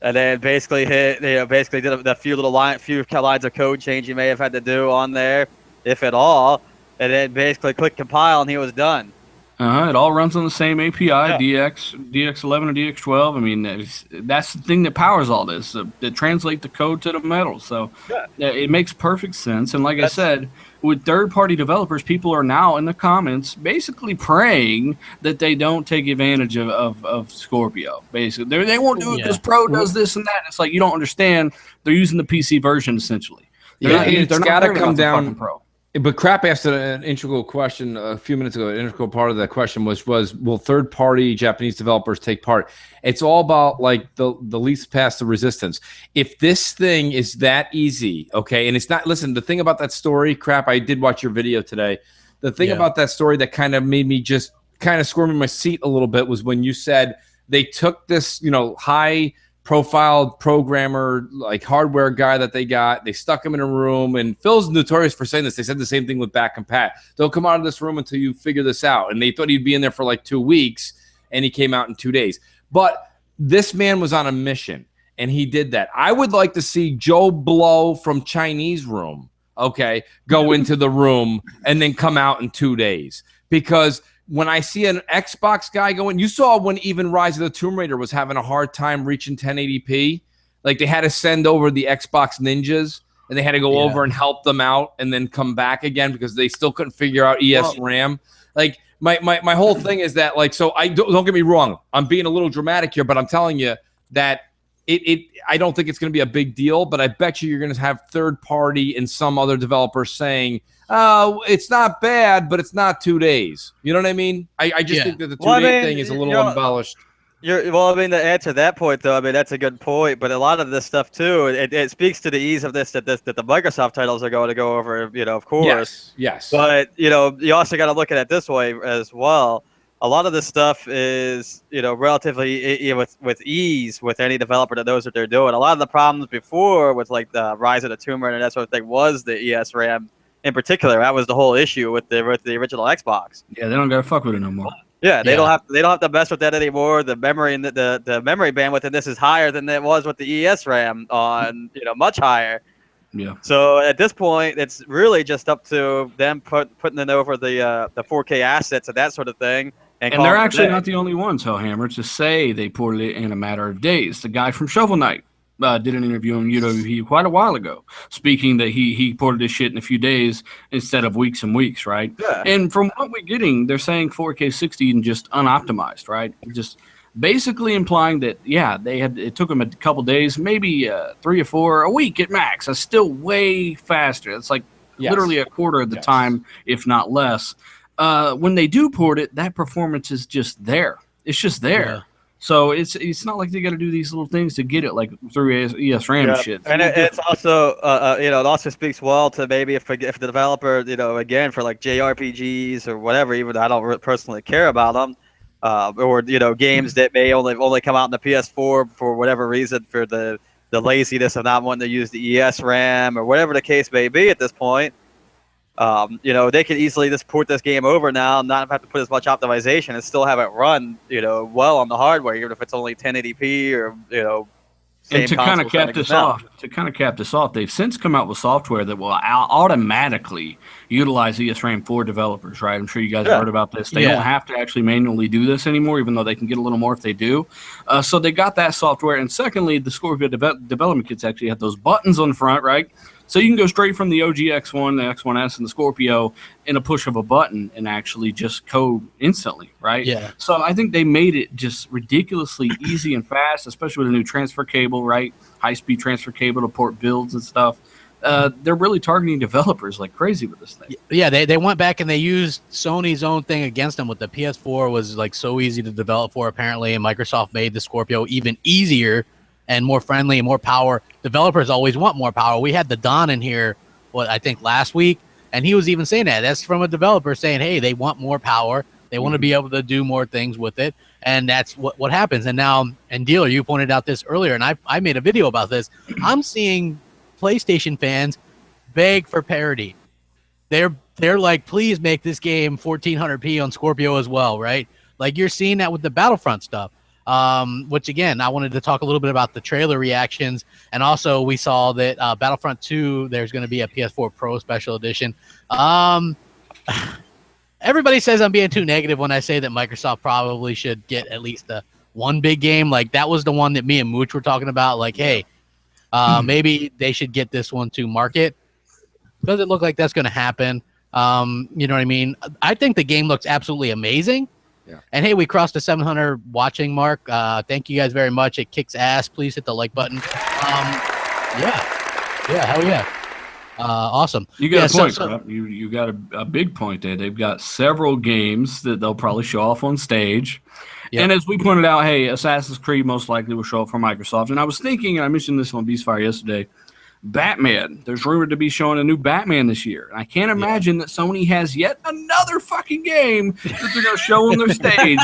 And then basically did a few lines of code change you may have had to do on there, if at all, and then basically click compile, and he was done. It all runs on the same API, DX11 or DX12. That's the thing that powers all this, that translate the code to the metal. So it makes perfect sense. And I said, with third-party developers, people are now in the comments basically praying that they don't take advantage of Scorpio. Basically, they won't do it because Pro does this and that. It's you don't understand. They're using the PC version essentially. It's got to come down. Pro. But Crap asked an integral question a few minutes ago. An integral part of that question was will third-party Japanese developers take part? It's all about like the least past the resistance. If this thing is that easy, okay, and it's not. Listen, the thing about that story, Crap, I did watch your video today. The thing about that story that kind of made me just kind of squirm in my seat a little bit was when you said they took this, high profile programmer, like hardware guy that they got, they stuck him in a room, and Phil's notorious for saying this. They said the same thing with Back and Pat. Don't come out of this room until you figure this out. And they thought he'd be in there for like 2 weeks, and he came out in 2 days. But this man was on a mission, and he did that. I would like to see Joe Blow from Chinese Room, okay, go into the room and then come out in 2 days. Because when I see an Xbox guy going, you saw when even Rise of the Tomb Raider was having a hard time reaching 1080p. Like they had to send over the Xbox ninjas and they had to go over and help them out and then come back again because they still couldn't figure out ESRAM. Like my whole thing is that, like, so I don't get me wrong. I'm being a little dramatic here, but I'm telling you that I don't think it's going to be a big deal, but I bet you're going to have third party and some other developer saying, oh, it's not bad, but it's not 2 days. You know what I mean? I just think that the 2 day thing is a little embellished. To answer that point, though, I mean, that's a good point. But a lot of this stuff, too, it speaks to the ease of this that the Microsoft titles are going to go over, of course. Yes. But, you also got to look at it this way as well. A lot of this stuff is, relatively with ease with any developer that knows what they're doing. A lot of the problems before with, like, the Rise of the Tomb Raider and that sort of thing was the ESRAM in particular. That was the whole issue with the original Xbox. Yeah, they don't gotta fuck with it no more. Yeah, they don't have to mess with that anymore. The memory and the memory bandwidth in this is higher than it was with the ESRAM on, much higher. Yeah. So at this point, it's really just up to them putting it over the 4K assets and that sort of thing. And they're actually not the only ones, Hellhammer, to say they ported it in a matter of days. The guy from Shovel Knight did an interview on UWP quite a while ago, speaking that he ported this shit in a few days instead of weeks and weeks, right? Yeah. And from what we're getting, they're saying 4K 60 and just unoptimized, right? Just basically implying that, it took them a couple days, maybe 3 or 4, a week at max. That's still way faster. It's like literally a quarter of the time, if not less. When they do port it, that performance is just there. It's just there. Yeah. So it's not like they got to do these little things to get it, like through ESRAM shit. And it's also, it also speaks well to maybe if the developer, again, for like JRPGs or whatever, even though I don't personally care about them, or, games that may only come out in the PS4 for whatever reason, for the laziness of not wanting to use the ESRAM or whatever the case may be at this point. They could easily just port this game over now and not have to put as much optimization and still have it run, well on the hardware, even if it's only 1080p or, and to kind of cap this off, they've since come out with software that will automatically utilize ESRAM for developers, right? I'm sure you guys have heard about this. They don't have to actually manually do this anymore, even though they can get a little more if they do. So they got that software. And secondly, the Scorpio development kits actually have those buttons on the front, right? So you can go straight from the OG X1, the X1S, and the Scorpio in a push of a button and actually just code instantly, right? Yeah. So I think they made it just ridiculously easy and fast, especially with a new transfer cable, right? High-speed transfer cable to port builds and stuff. They're really targeting developers like crazy with this thing. Yeah, they went back and they used Sony's own thing against them with the PS4 was like so easy to develop for apparently, and Microsoft made the Scorpio even easier and more friendly and more power. Developers always want more power. We had the Don in here, I think last week, and he was even saying that. That's from a developer saying, hey, they want more power. They want to be able to do more things with it, and that's what happens. And now, and Dealer, you pointed out this earlier, and I made a video about this. I'm seeing PlayStation fans beg for parity. They're like, please make this game 1400p on Scorpio as well, right? Like you're seeing that with the Battlefront stuff. Which again, I wanted to talk a little bit about the trailer reactions, and also we saw that Battlefront 2, there's going to be a PS4 Pro Special Edition. Everybody says I'm being too negative when I say that Microsoft probably should get at least one big game. Like that was the one that me and Mooch were talking about. Like, hey, maybe they should get this one to market. Doesn't look like that's going to happen. You know what I mean? I think the game looks absolutely amazing. Yeah. And hey, we crossed the 700 watching mark. Thank you guys very much. It kicks ass. Please hit the like button. Yeah, hell yeah. Awesome. You got a point, so Crap. You got a big point there. They've got several games that they'll probably show off on stage. Yep. And as we pointed out, hey, Assassin's Creed most likely will show up for Microsoft. And I was thinking, and I mentioned this on Beastfire yesterday, Batman. There's rumored to be showing a new Batman this year. I can't imagine that Sony has yet another fucking game that they're going to show on their stage,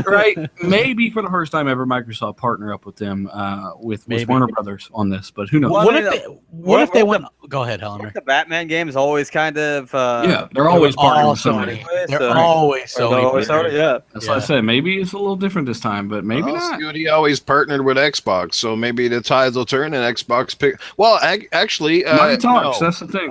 right? Maybe for the first time ever, Microsoft partner up with them, with Warner Brothers on this, but who knows? What if they went? Go ahead, Helmer. The Batman games always kind of yeah, they're always partnering with Sony. Sony. They're always Sony. Yeah, that's what I said. Maybe it's a little different this time, but maybe not. He always partnered with Xbox, so maybe the tides will turn and Xbox pick. Well, actually, Money talks. That's the thing.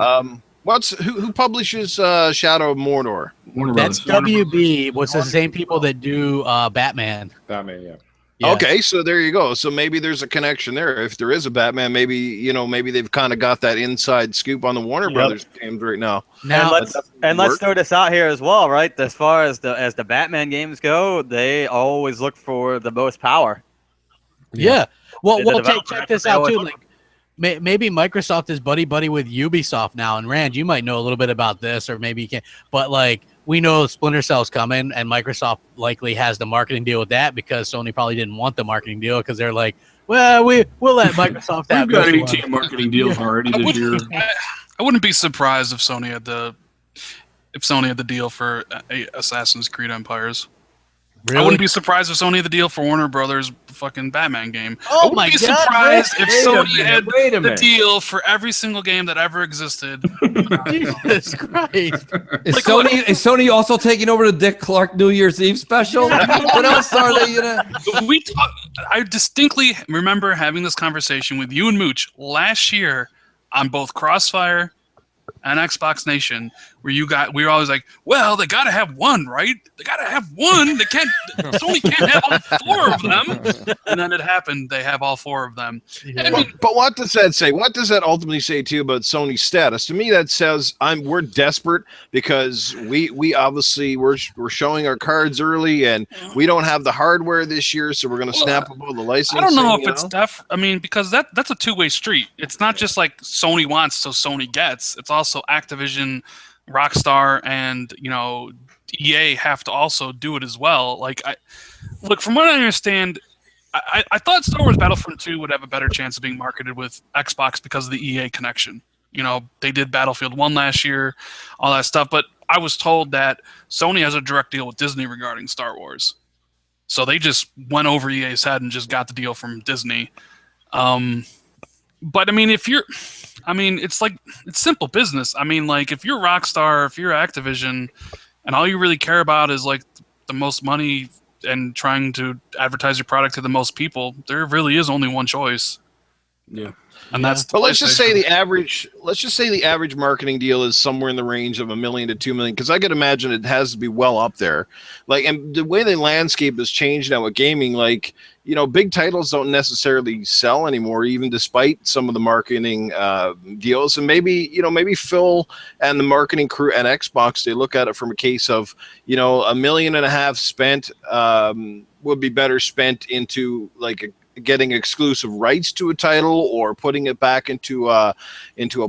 Who publishes Shadow of Mordor? Warner That's Brothers. WB. What's the same people that do Batman? Batman, yeah. Yeah. Okay, so there you go. So maybe there's a connection there. If there is a Batman, maybe they've kind of got that inside scoop on the Warner Brothers games right now. Now, let's throw this out here as well, right? As far as the Batman games go, they always look for the most power. Yeah. Well, The check this out too. Like, maybe Microsoft is buddy with Ubisoft now. And Rand, you might know a little bit about this, or maybe you can't. But like, we know Splinter Cell's coming, and Microsoft likely has the marketing deal with that because Sony probably didn't want the marketing deal because they're like, well, we'll let Microsoft have We've got this 18 marketing deals already this year. I wouldn't be surprised if Sony had the deal for Assassin's Creed Empires. Really? I wouldn't be surprised if Sony had the deal for Warner Brothers' fucking Batman game. Oh I wouldn't my be God, surprised if Sony had wait a the minute. deal for every single game that ever existed. Jesus Christ. Is Sony also taking over the Dick Clark New Year's Eve special? What else are they I distinctly remember having this conversation with you and Mooch last year on both Crossfire and Xbox Nation, where we were always like, well, they got to have one, right? They got to have one. Sony can't have all four of them. And then it happened. They have all four of them. Yeah. But what does that say? What does that ultimately say to you about Sony's status? To me, that says we're desperate because we obviously we're showing our cards early and we don't have the hardware this year, so we're going to snap up all the licensing. I don't know if it's because that's a two-way street. It's not just like Sony wants, so Sony gets. It's also Activision, Rockstar, and EA have to also do it as well. Look, from what I understand, I thought Star Wars Battlefront 2 would have a better chance of being marketed with Xbox because of the EA connection. They did Battlefield 1 last year, all that stuff, but I was told that Sony has a direct deal with Disney regarding Star Wars. So they just went over EA's head and just got the deal from Disney. But it's simple business. If you're Rockstar, if you're Activision, and all you really care about is like the most money and trying to advertise your product to the most people, there really is only one choice. Yeah. And that's But let's just say the average marketing deal is somewhere in the range of $1 million to $2 million, because I could imagine it has to be well up there. And the way the landscape has changed now with gaming, big titles don't necessarily sell anymore, even despite some of the marketing deals. And maybe Phil and the marketing crew at Xbox, they look at it from a case of, $1.5 million spent would be better spent into getting exclusive rights to a title, or putting it back into a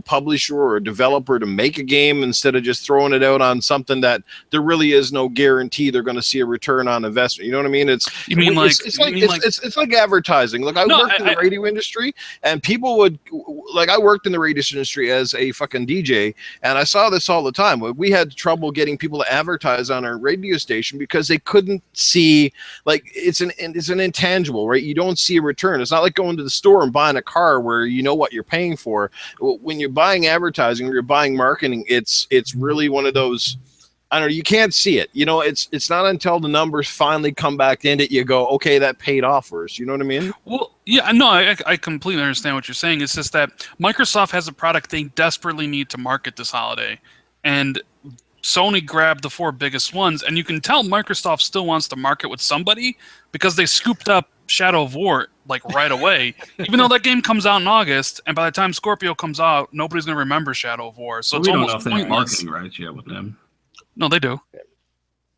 publisher or a developer to make a game, instead of just throwing it out on something that there really is no guarantee they're going to see a return on investment. You know what I mean? It's like advertising. Look, I worked in the radio industry, and people would I worked in the radio industry as a fucking DJ, and I saw this all the time. We had trouble getting people to advertise on our radio station because they couldn't see, it's an intangible, right? You don't see a return. It's not like going to the store and buying a car where you know what you're paying for. When you're buying advertising or you're buying marketing, it's really one of those, I don't know, you can't see it. It's not until the numbers finally come back in that you go, okay, that paid off for us. You know what I mean? Well, yeah, no, I completely understand what you're saying. It's just that Microsoft has a product they desperately need to market this holiday, and Sony grabbed the four biggest ones, and you can tell Microsoft still wants to market with somebody because they scooped up Shadow of War right away, even though that game comes out in August, and by the time Scorpio comes out, nobody's going to remember Shadow of War. So we don't know if they have marketing rights yet with them. No, they do.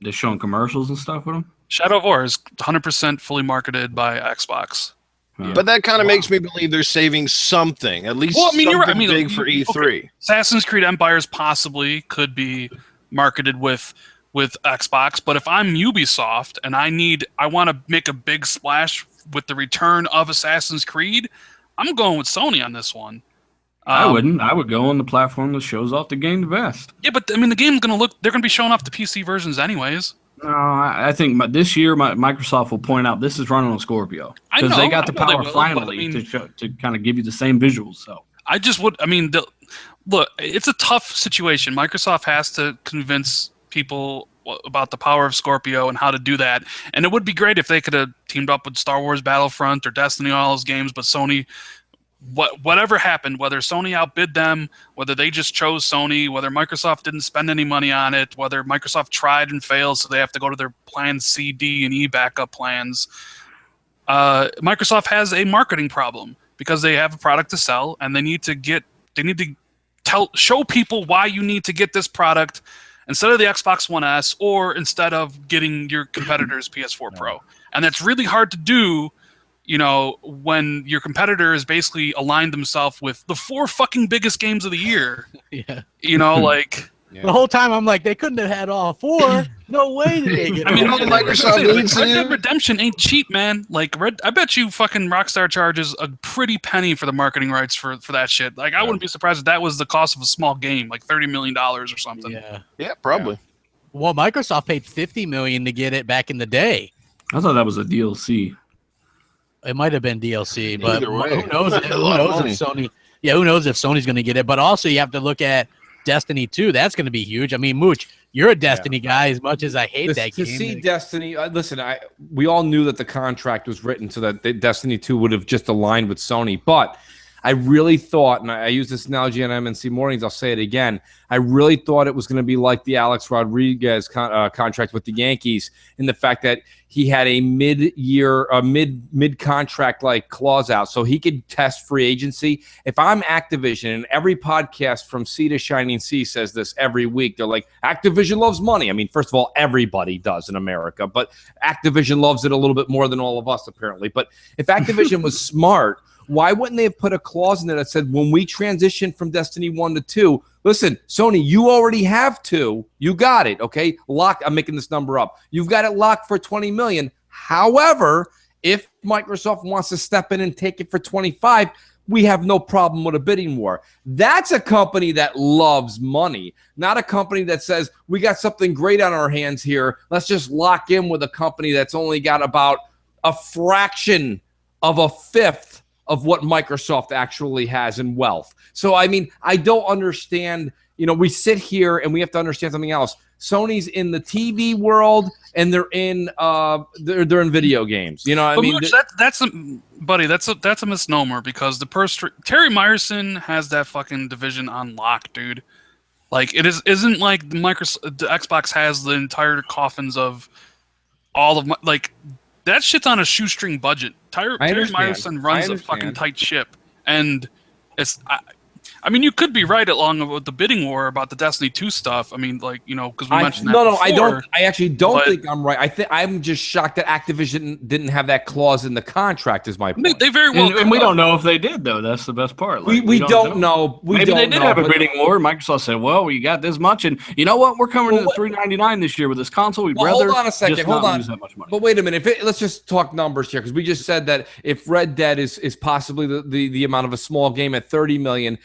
They're showing commercials and stuff with them? Shadow of War is 100% fully marketed by Xbox. But that kind of makes me believe they're saving something, at least something big for E3. Okay. Assassin's Creed Empires possibly could be marketed with Xbox, but if I'm Ubisoft and I want to make a big splash with the return of Assassin's Creed, I'm going with Sony on this one. I wouldn't. I would go on the platform that shows off the game the best. Yeah, but I mean, the game's they're going to be showing off the PC versions anyways. No, I think this year Microsoft will point out this is running on Scorpio because they got the power finally to kind of give you the same visuals. So I just would. I mean, look, it's a tough situation. Microsoft has to convince people about the power of Scorpio and how to do that. And it would be great if they could have teamed up with Star Wars Battlefront or Destiny, all those games. But Sony, whatever happened, whether Sony outbid them, whether they just chose Sony, whether Microsoft didn't spend any money on it, whether Microsoft tried and failed, so they have to go to their plan C, D, and E backup plans. Microsoft has a marketing problem because they have a product to sell, and they need to show people why you need to get this product instead of the Xbox One S or instead of getting your competitor's PS4 Pro. And that's really hard to do, when your competitor has basically aligned themselves with the 4 fucking biggest games of the year. Yeah. The whole time I'm like, they couldn't have had all 4. No way did they get. I mean, Microsoft Red Dead Redemption ain't cheap, man. Like I bet you fucking Rockstar charges a pretty penny for the marketing rights for that shit. Like I wouldn't be surprised if that was the cost of a small game, like $30 million or something. Yeah, probably. Yeah. Well, Microsoft paid $50 million to get it back in the day. I thought that was a DLC. It might have been DLC, but Either way. who knows? Who knows if Sony? Yeah, who knows if Sony's going to get it? But also, you have to look at Destiny 2. That's going to be huge. I mean, Mooch, you're a Destiny guy. As much as I hate that game, to see Destiny. Listen, we all knew that the contract was written so that Destiny 2 would have just aligned with Sony, but I really thought, and I use this analogy on MNC Mornings, I'll say it again, I really thought it was going to be like the Alex Rodriguez contract with the Yankees in the fact that he had a mid-contract like clause out so he could test free agency. If I'm Activision, and every podcast from Sea to Shining Sea says this every week, they're like, Activision loves money. I mean, first of all, everybody does in America, but Activision loves it a little bit more than all of us, apparently. But if Activision was smart, why wouldn't they have put a clause in there that said when we transition from Destiny 1 to 2, listen, Sony, you already have 2. You got it, okay? Locked. I'm making this number up. You've got it locked for $20 million. However, if Microsoft wants to step in and take it for 25, we have no problem with a bidding war. That's a company that loves money, not a company that says, we got something great on our hands here. Let's just lock in with a company that's only got about a fraction of a fifth of what Microsoft actually has in wealth. So, I mean, I don't understand. We sit here and we have to understand something else. Sony's in the TV world and they're in video games. I mean, that's a misnomer because Terry Myerson has that fucking division on lock, dude. Like isn't like the Xbox has the entire coffins of all of that shit's on a shoestring budget. Terry Myerson runs a fucking tight ship, and it's. I mean, you could be right along with the bidding war about the Destiny 2 stuff. I mean, because we mentioned that. No, I don't. I actually don't think I'm right. I'm just shocked that Activision didn't have that clause in the contract. Is my point. They very well. And we don't know if they did though. That's the best part. We don't know. Maybe they did have a bidding war. Microsoft said, "Well, we got this much, and you know what? We're coming to $399 this year with this console. We'd rather hold on a second. Just hold not on. use that much money." But wait a minute. Let's just talk numbers here because we just said that if Red Dead is possibly the amount of a small game at $30 million,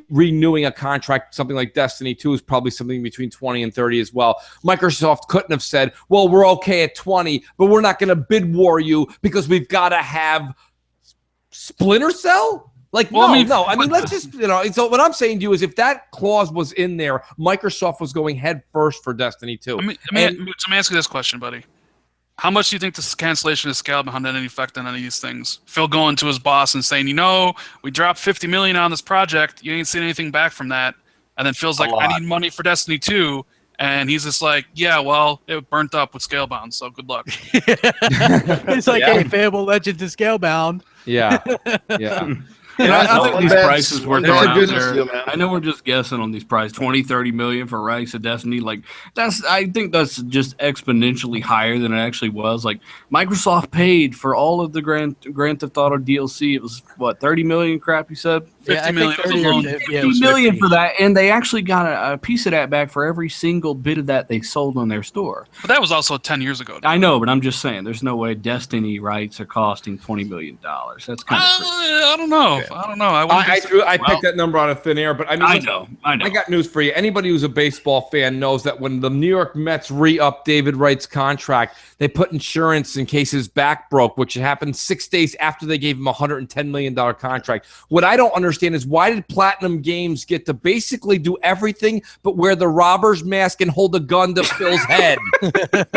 renewing a contract, something like Destiny 2 is probably something between 20 and 30 as well. Microsoft couldn't have said, well, we're okay at 20, but we're not going to bid war you because we've got to have Splinter Cell? No. I mean, let's just, so what I'm saying to you is if that clause was in there, Microsoft was going head first for Destiny 2. Let me ask you this question, buddy. How much do you think this cancellation of Scalebound had any effect on any of these things? Phil going to his boss and saying, we dropped $50 million on this project. You ain't seen anything back from that. And then Phil's like, I need money for Destiny 2. And he's just like, yeah, well, it burnt up with Scalebound, so good luck. It's like, hey, Fable Legends is Scalebound. Yeah. And I think these prices we're That's throwing a out good there. deal, man. I know we're just guessing on these prices. 20, 30 million for Rice of Destiny. Like I think that's just exponentially higher than it actually was. Like Microsoft paid for all of the Grand Theft Auto DLC. It was what, 30 million crap you said? 50 million was alone. 50 million for that, and they actually got a piece of that back for every single bit of that they sold on their store. But that was also 10 years ago. I know, but I'm just saying, there's no way Destiny rights are costing $20 million. That's kind of crazy. I don't know. I don't know. I picked that number out of thin air, but I mean, I know. I got news for you. Anybody who's a baseball fan knows that when the New York Mets re-upped David Wright's contract, they put insurance in case his back broke, which happened 6 days after they gave him a $110 million contract. What I don't understand is why did Platinum Games get to basically do everything but wear the robber's mask and hold a gun to Phil's head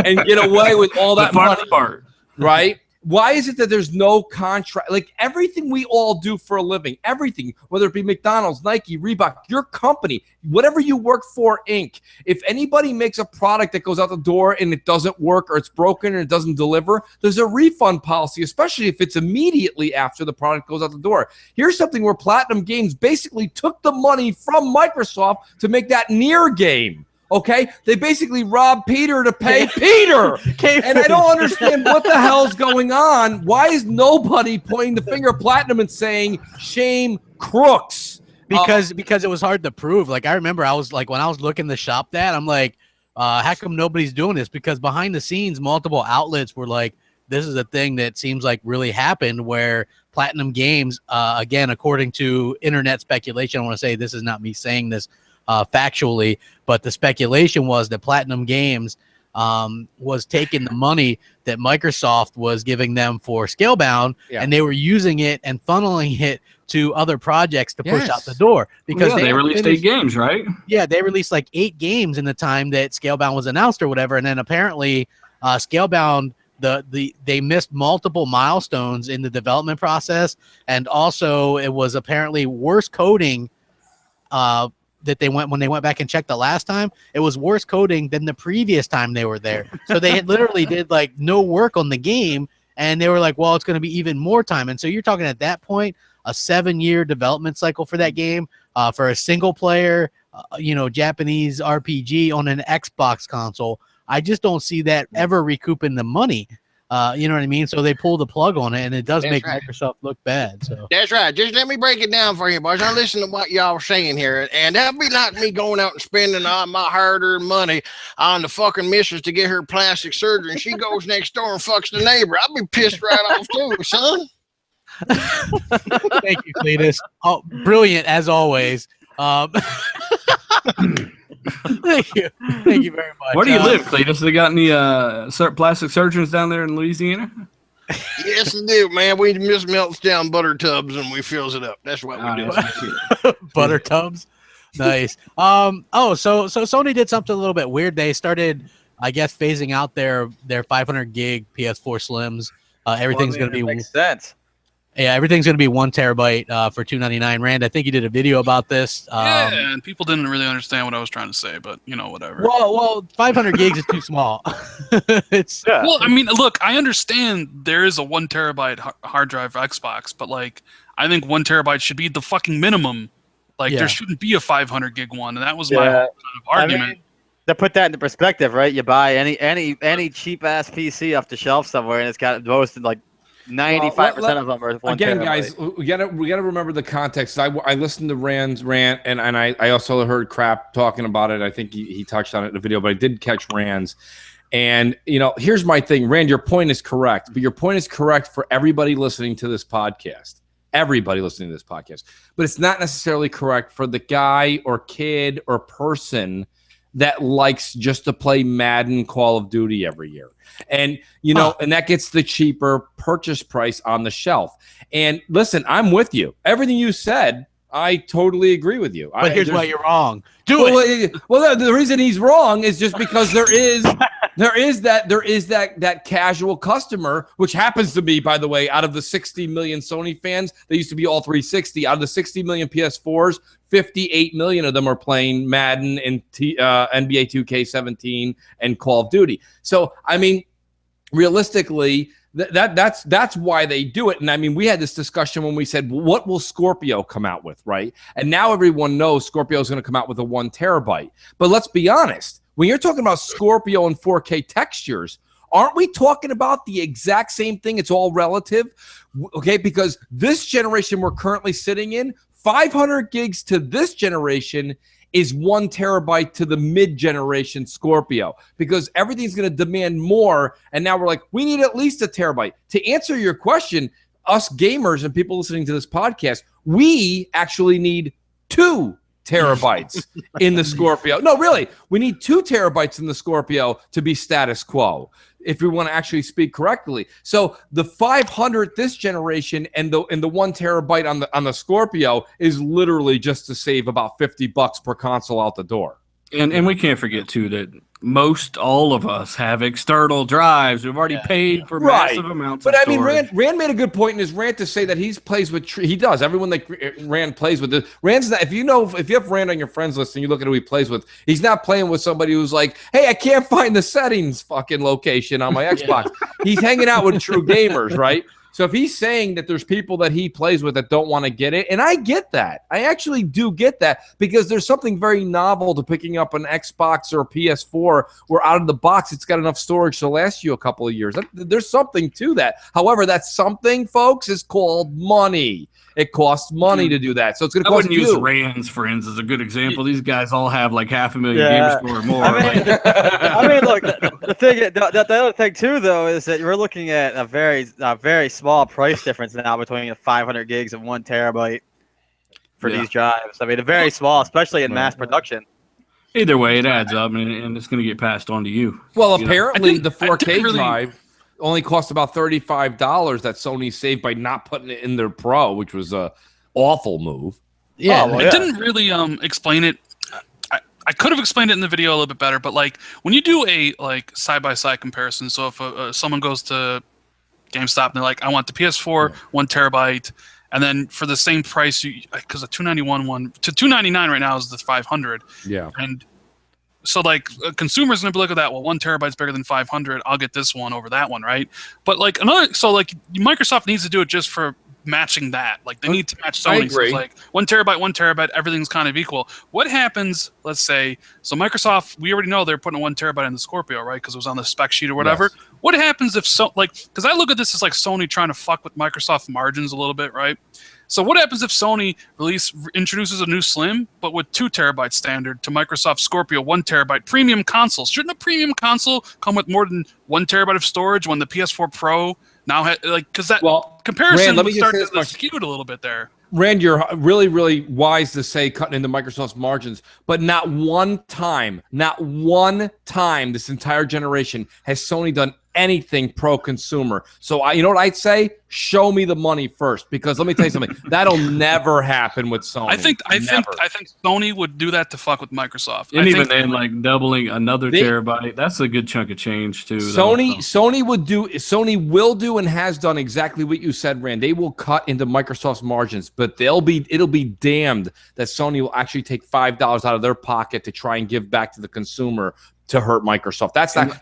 and get away with all that money? Part. Right? Why is it that there's no contract? Like everything we all do for a living, everything, whether it be McDonald's, Nike, Reebok, your company, whatever you work for, Inc. If anybody makes a product that goes out the door and it doesn't work or it's broken and it doesn't deliver, there's a refund policy, especially if it's immediately after the product goes out the door. Here's something where Platinum Games basically took the money from Microsoft to make that Nier game. Okay, they basically robbed Peter to pay Peter, and I don't understand what the hell's going on. Why is nobody pointing the finger at Platinum and saying shame crooks? Because it was hard to prove. Like I remember, I was like when I was looking to shop that, I'm like, how come nobody's doing this? Because behind the scenes, multiple outlets were like, this is a thing that seems like really happened where Platinum Games, again, according to internet speculation, I want to say this is not me saying this factually, but the speculation was that Platinum Games was taking the money that Microsoft was giving them for Scalebound, and they were using it and funneling it to other projects to push out the door because they released 8 games, right? Yeah, they released like 8 games in the time that Scalebound was announced or whatever, and then apparently Scalebound they missed multiple milestones in the development process, and also it was apparently worse coding that they went when they went back and checked the last time. It was worse coding than the previous time they were there. So they had literally did like no work on the game, and they were like, well, it's going to be even more time. And so you're talking at that point a 7-year development cycle for that game, for a single player Japanese RPG on an Xbox console. I just don't see that ever recouping the money. You know what I mean? So they pull the plug on it, and it does make Microsoft look bad. So that's right. Just let me break it down for you, boys. Now listen to what y'all are saying here, and that'd be like me going out and spending all my hard-earned money on the fucking missus to get her plastic surgery, and she goes next door and fucks the neighbor. I'll be pissed right off too, son. Thank you, Cletus. Oh, brilliant as always. Thank you very much. Where do you live, Cletus? They got any plastic surgeons down there in Louisiana? Yes, they do, man. We just melts down butter tubs and we fills it up. That's what we do. Butter tubs, nice. So Sony did something a little bit weird. They started, I guess, phasing out their 500 gig PS4 Slims. Everything's going to be makes sense. Yeah, everything's going to be 1 terabyte for $299. Rand, I think you did a video about this. Yeah, and people didn't really understand what I was trying to say, but whatever. Well, 500 gigs is too small. Well, I mean, look, I understand there is a 1 terabyte hard drive for Xbox, but like, I think 1 terabyte should be the fucking minimum. Like, there shouldn't be a 500 gig one, and that was my whole kind of argument. I mean, to put that into perspective, right? You buy any cheap ass PC off the shelf somewhere, and it's got most like 95% of them are 1 again, terabyte. guys. We gotta remember the context. I listened to Rand's rant, and I also heard Crap talking about it. I think he touched on it in the video, but I did catch Rand's. And here's my thing, Rand. Your point is correct, but your point is correct for everybody listening to this podcast. Everybody listening to this podcast, but it's not necessarily correct for the guy or kid or person that likes just to play Madden, Call of Duty every year. And, and that gets the cheaper purchase price on the shelf. And listen, I'm with you. Everything you said, I totally agree with you. But here's why you're wrong. Well, the reason he's wrong is just because there is that casual customer, which happens to be, by the way, out of the 60 million Sony fans, they used to be all 360. Out of the 60 million PS4s, 58 million of them are playing Madden and NBA 2K17 and Call of Duty. So, I mean, realistically, That's why they do it. And I mean, we had this discussion when we said, well, what will Scorpio come out with, right? And now everyone knows Scorpio is going to come out with a 1 terabyte. But let's be honest, when you're talking about Scorpio and 4K textures, aren't we talking about the exact same thing? It's all relative, okay? Because this generation we're currently sitting in, 500 gigs to this generation is 1 terabyte to the mid-generation Scorpio, because everything's going to demand more. And now we're like, we need at least a terabyte. To answer your question, us gamers and people listening to this podcast, we actually need 2 terabytes in the Scorpio. No, really, we need 2 terabytes in the Scorpio to be status quo, if we want to actually speak correctly. So the 500 this generation and the 1 terabyte on the Scorpio is literally just to save about $50 per console out the door. And we can't forget too that all of us have external drives. We've already paid for massive amounts. But of I mean, storage. Rand made a good point in his rant to say that he plays with. He does. Everyone that Rand plays with. Rand's not. If you have Rand on your friends list and you look at who he plays with, he's not playing with somebody who's like, hey, I can't find the settings fucking location on my Xbox. He's hanging out with true gamers, right? So if he's saying that there's people that he plays with that don't want to get it, and I get that. I actually do get that, because there's something very novel to picking up an Xbox or a PS4 where out of the box it's got enough storage to last you a couple of years. There's something to that. However, that something, folks, is called money. It costs money to do that. So it's going to cost you. I wouldn't use Rand's friends as a good example. These guys all have like 500,000 gamer score or more. I mean, look, the other thing too, though, is that we're looking at a very small price difference now between 500 gigs and 1 terabyte for these drives. I mean, very small, especially in mass production. Either way, it adds up, and it's going to get passed on to you. Well, apparently the 4K drive only cost about $35 that Sony saved by not putting it in their Pro, which was a awful move. Yeah, it didn't really explain it. I could have explained it in the video a little bit better, but like when you do a like side-by-side comparison, so if someone goes to GameStop and they're like, I want the PS4 1 terabyte, and then for the same price, because the $291 one to $299 right now is the 500. Yeah, and so like a consumer's gonna be looking at that. Well, 1 terabyte's bigger than 500. I'll get this one over that one, right? But like Microsoft needs to do it just for matching that. Like they need to match Sony. So it's like 1 terabyte, everything's kind of equal. What happens? Let's say so Microsoft. We already know they're putting a 1 terabyte in the Scorpio, right? Because it was on the spec sheet or whatever. Yes. What happens if because I look at this as like Sony trying to fuck with Microsoft margins a little bit, right? So what happens if Sony introduces a new Slim, but with 2 terabyte standard to Microsoft Scorpio 1 terabyte premium consoles? Shouldn't a premium console come with more than 1 terabyte of storage when the PS4 Pro now has because that comparison would start to skewed a little bit there. Rand, you're really, really wise to say cutting into Microsoft's margins, but not one time this entire generation has Sony done anything pro-consumer. So you know what I'd say? Show me the money first, because let me tell you something. That'll never happen with Sony. I think Sony would do that to fuck with Microsoft. And even then, like doubling another terabyte, that's a good chunk of change too. Sony will do and has done exactly what you said, Rand. They will cut into Microsoft's margins, but it'll be damned that Sony will actually take $5 out of their pocket to try and give back to the consumer to hurt Microsoft.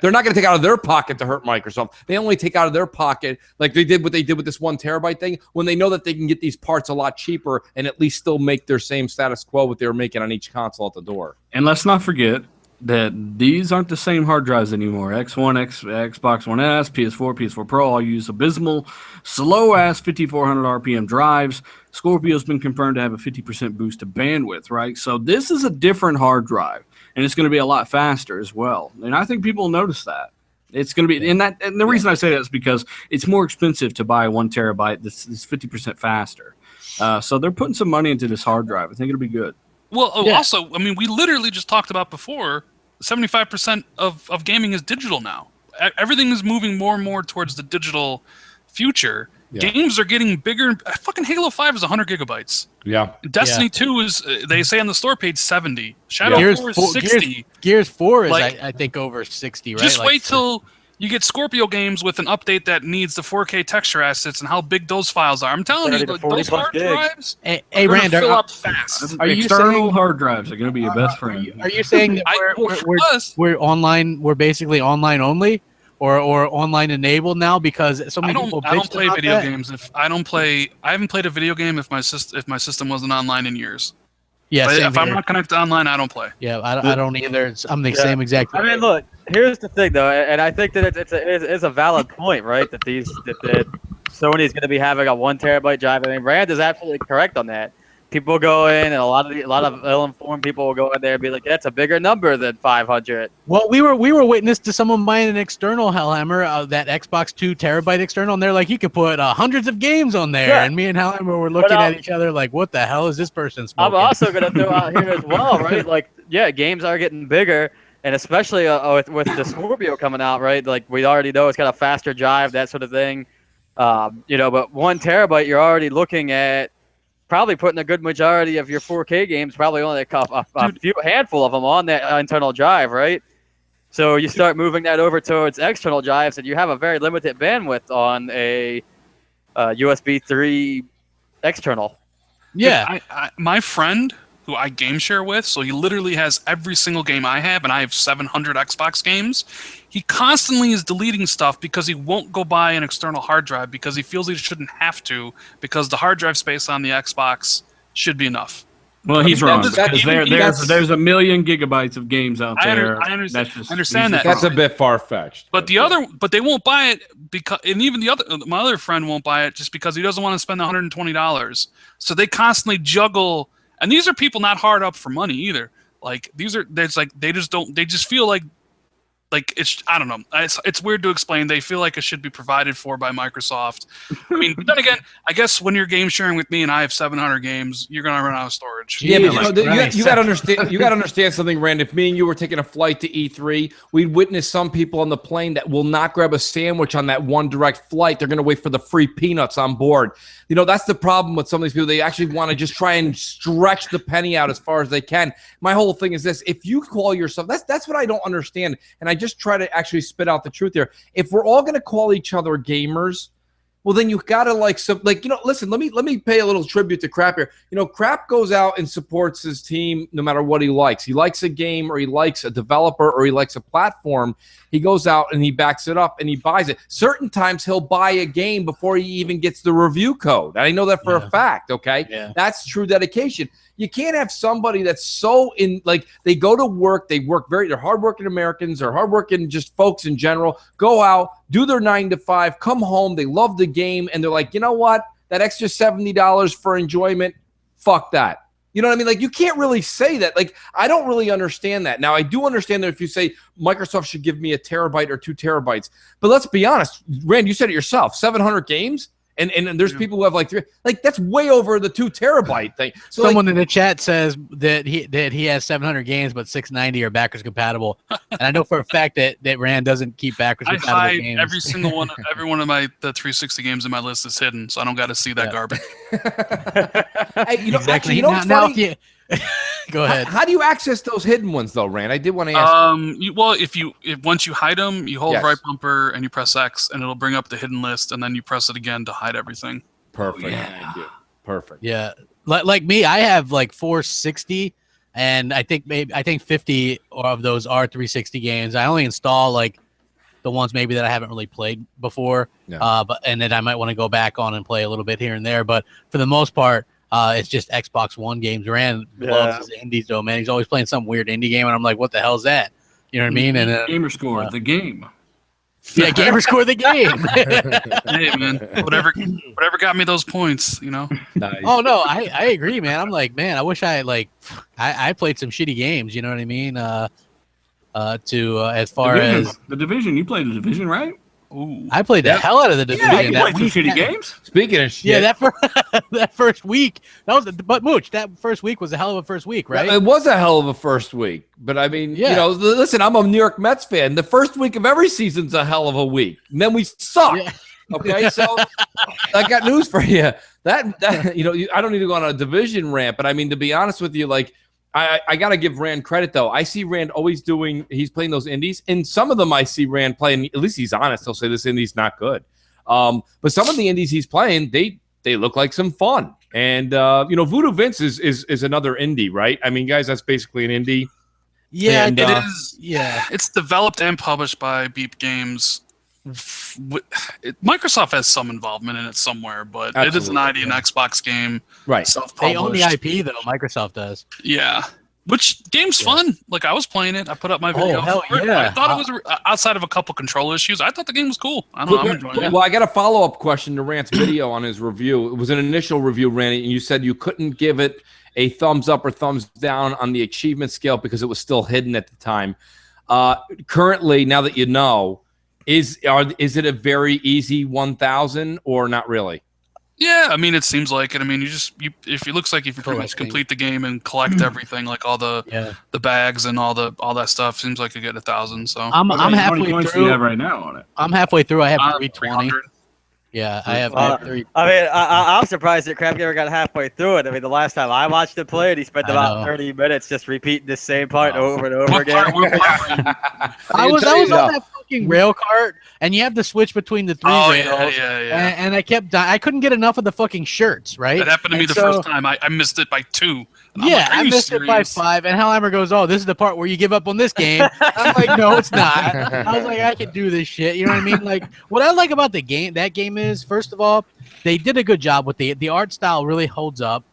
They're not going to take out of their pocket to hurt Microsoft. They only take out of their pocket, like they did what they did with this 1 terabyte thing, when they know that they can get these parts a lot cheaper and at least still make their same status quo what they were making on each console at the door. And let's not forget that these aren't the same hard drives anymore. X1, Xbox One S, PS4, PS4 Pro all use abysmal, slow-ass 5,400 RPM drives. Scorpio's been confirmed to have a 50% boost to bandwidth, right? So this is a different hard drive, and it's going to be a lot faster as well. And I think people will notice that. It's going to be, and the reason I say that is because it's more expensive to buy 1 terabyte that's 50% faster. So they're putting some money into this hard drive. I think it'll be good. Well, also, I mean, we literally just talked about before, 75% of gaming is digital now. Everything is moving more and more towards the digital future. Yeah. Games are getting bigger. Fucking Halo 5 is 100 gigabytes. Yeah. Destiny 2 is, they say on the store page, 70. Shadow 4 is 60. Gears 4 is, I think, over 60, right? Just wait till you get Scorpio games with an update that needs the 4K texture assets and how big those files are. I'm telling you, those hard drives are Rand, fill up fast. Are you external hard drives are going to be your best friend. Are you saying that we're online? We're basically online only, or online enabled now because so many people. I don't play video games. I haven't played a video game if my system wasn't online in years. Yeah, if I'm not connected online, I don't play. Yeah, I don't either. I'm the same exact. I mean, look, here's the thing though, and I think that it's a valid point, right? That Sony's going to be having a 1 terabyte drive. I mean, Rand is absolutely correct on that. People go in, and a lot of ill-informed people will go in there and be like, "That's a bigger number than 500." Well, we were witness to someone buying an external Hellhammer, that Xbox 2 terabyte external, and they're like, "You could put hundreds of games on there." Yeah. And me and Hellhammer were looking at each other like, "What the hell is this person smoking?" I'm also going to throw out here as well, right? Like, yeah, games are getting bigger, and especially with the Scorpio coming out, right? Like, we already know it's got a faster drive, that sort of thing. But 1 terabyte, you're already looking at probably putting a good majority of your 4K games, probably only a handful of them on that internal drive, right? So you start moving that over towards external drives, and you have a very limited bandwidth on a USB 3 external. Yeah, my friend who I game share with, so he literally has every single game I have, and I have 700 Xbox games. He constantly is deleting stuff because he won't go buy an external hard drive because he feels he shouldn't have to because the hard drive space on the Xbox should be enough. Well, he's wrong because there's a million gigabytes of games out there. I understand that. That's a bit far-fetched. But they won't buy it because, and even my other friend won't buy it just because he doesn't want to spend $120. So they constantly juggle, and these are people not hard up for money either. Like they just feel like it's, I don't know. It's weird to explain. They feel like it should be provided for by Microsoft. I mean, but then again, I guess when you're game sharing with me and I have 700 games, you're gonna run out of storage. Yeah, but you got to understand. You got to understand something, Rand. If me and you were taking a flight to E3, we'd witness some people on the plane that will not grab a sandwich on that one direct flight. They're going to wait for the free peanuts on board. You know, that's the problem with some of these people. They actually want to just try and stretch the penny out as far as they can. My whole thing is this: if you call yourself, that's what I don't understand, and I just try to actually spit out the truth here. If we're all going to call each other gamers, well, then you got to listen, let me pay a little tribute to Crap here. You know, Crap goes out and supports his team no matter what he likes. He likes a game, or he likes a developer, or he likes a platform. He goes out and he backs it up and he buys it. Certain times he'll buy a game before he even gets the review code. I know that for a fact, okay? Yeah. That's true dedication. You can't have somebody that's so they go to work, they're hardworking Americans or hardworking just folks in general, go out, do their 9 to 5, come home, they love the game, and they're like, you know what? That extra $70 for enjoyment, fuck that. You know what I mean? Like, you can't really say that. Like, I don't really understand that. Now, I do understand that if you say Microsoft should give me a terabyte or 2 terabytes, but let's be honest, Rand, you said it yourself, 700 games? And there's people who have like 3, that's way over the 2 terabyte thing. So someone in the chat says that he has 700 games, but 690 are backwards compatible. And I know for a fact that Rand doesn't keep backwards compatible games. Every single one, every one of the 360 games in my list is hidden, so I don't got to see that garbage. Exactly. You know what's funny? Go ahead. How do you access those hidden ones, though, Rand? I did want to ask. Once you hide them, you hold right bumper and you press X, and it'll bring up the hidden list, and then you press it again to hide everything. Perfect. Thank you. Perfect. Yeah, like me, I have like 460, and I think 50 of those are 360 games. I only install like the ones maybe that I haven't really played before, but then I might want to go back on and play a little bit here and there. But for the most part, it's just Xbox One games. Rand loves his indies, though, man. He's always playing some weird indie game, and I'm like, what the hell is that? You know what I mean? And Gamer Score, the game. Yeah, Gamer Score, the game. Hey, man, whatever got me those points, you know? Nice. Oh, no, I agree, man. I'm like, man, I wish I played some shitty games, you know what I mean? As far as the Division, you played the Division, right? Ooh. I played the hell out of the Division. Yeah, you played some shitty games. Speaking of shit, yeah, that first week, but Mooch, that first week was a hell of a first week, right? It was a hell of a first week, but I mean, you know, listen, I'm a New York Mets fan. The first week of every season's a hell of a week, and then we suck. Yeah. Okay, so I got news for you. That you know, I don't need to go on a Division rant, but I mean, to be honest with you, like. I got to give Rand credit, though. I see Rand always he's playing those indies. And some of them I see Rand playing, at least he's honest. He'll say this indie's not good. But some of the indies he's playing, they look like some fun. And, you know, Voodoo Vince is another indie, right? I mean, guys, that's basically an indie. Yeah, and, it is. Yeah. It's developed and published by Beep Games. Microsoft has some involvement in it somewhere, but Absolutely, it is an ID and Xbox game, right? They own the self-published. IP though. Microsoft does. Yeah. Which game's fun? Like I was playing it. I put up my video. hell for it. yeah. I thought it was outside of a couple control issues. I thought the game was cool. I don't know. I'm enjoying it. Well, I got a follow-up question to Rant's video on his review. It was an initial review, Randy, and you said you couldn't give it a thumbs up or thumbs down on the achievement scale because it was still hidden at the time. Currently, now that you know, is it a very easy 1,000 or not really? Yeah, I mean, it seems like it. I mean, if it looks like if you pretty much complete the game and collect everything, like all the bags and all that stuff, seems like you get 1,000. So I'm halfway How many points do you through. have right now on it? I'm halfway through. I have 320. 300. Yeah, I have 3. I mean, I'm surprised that Crapgamer got halfway through it. I mean, the last time I watched him play it, he spent about 30 minutes just repeating the same part over and over again. I was on that fucking rail cart, and you have to switch between the 3 rails. Yeah. And I kept dying. I couldn't get enough of the fucking shirts, right? That happened to me the first time. I missed it by 2. And I'm like, I missed it by 5. And Hellhammer goes, "Oh, this is the part where you give up on this game." I'm like, "No, it's not." I was like, "I can do this shit." You know what I mean? Like, what I like about that game is, first of all, they did a good job with the art style. Really holds up.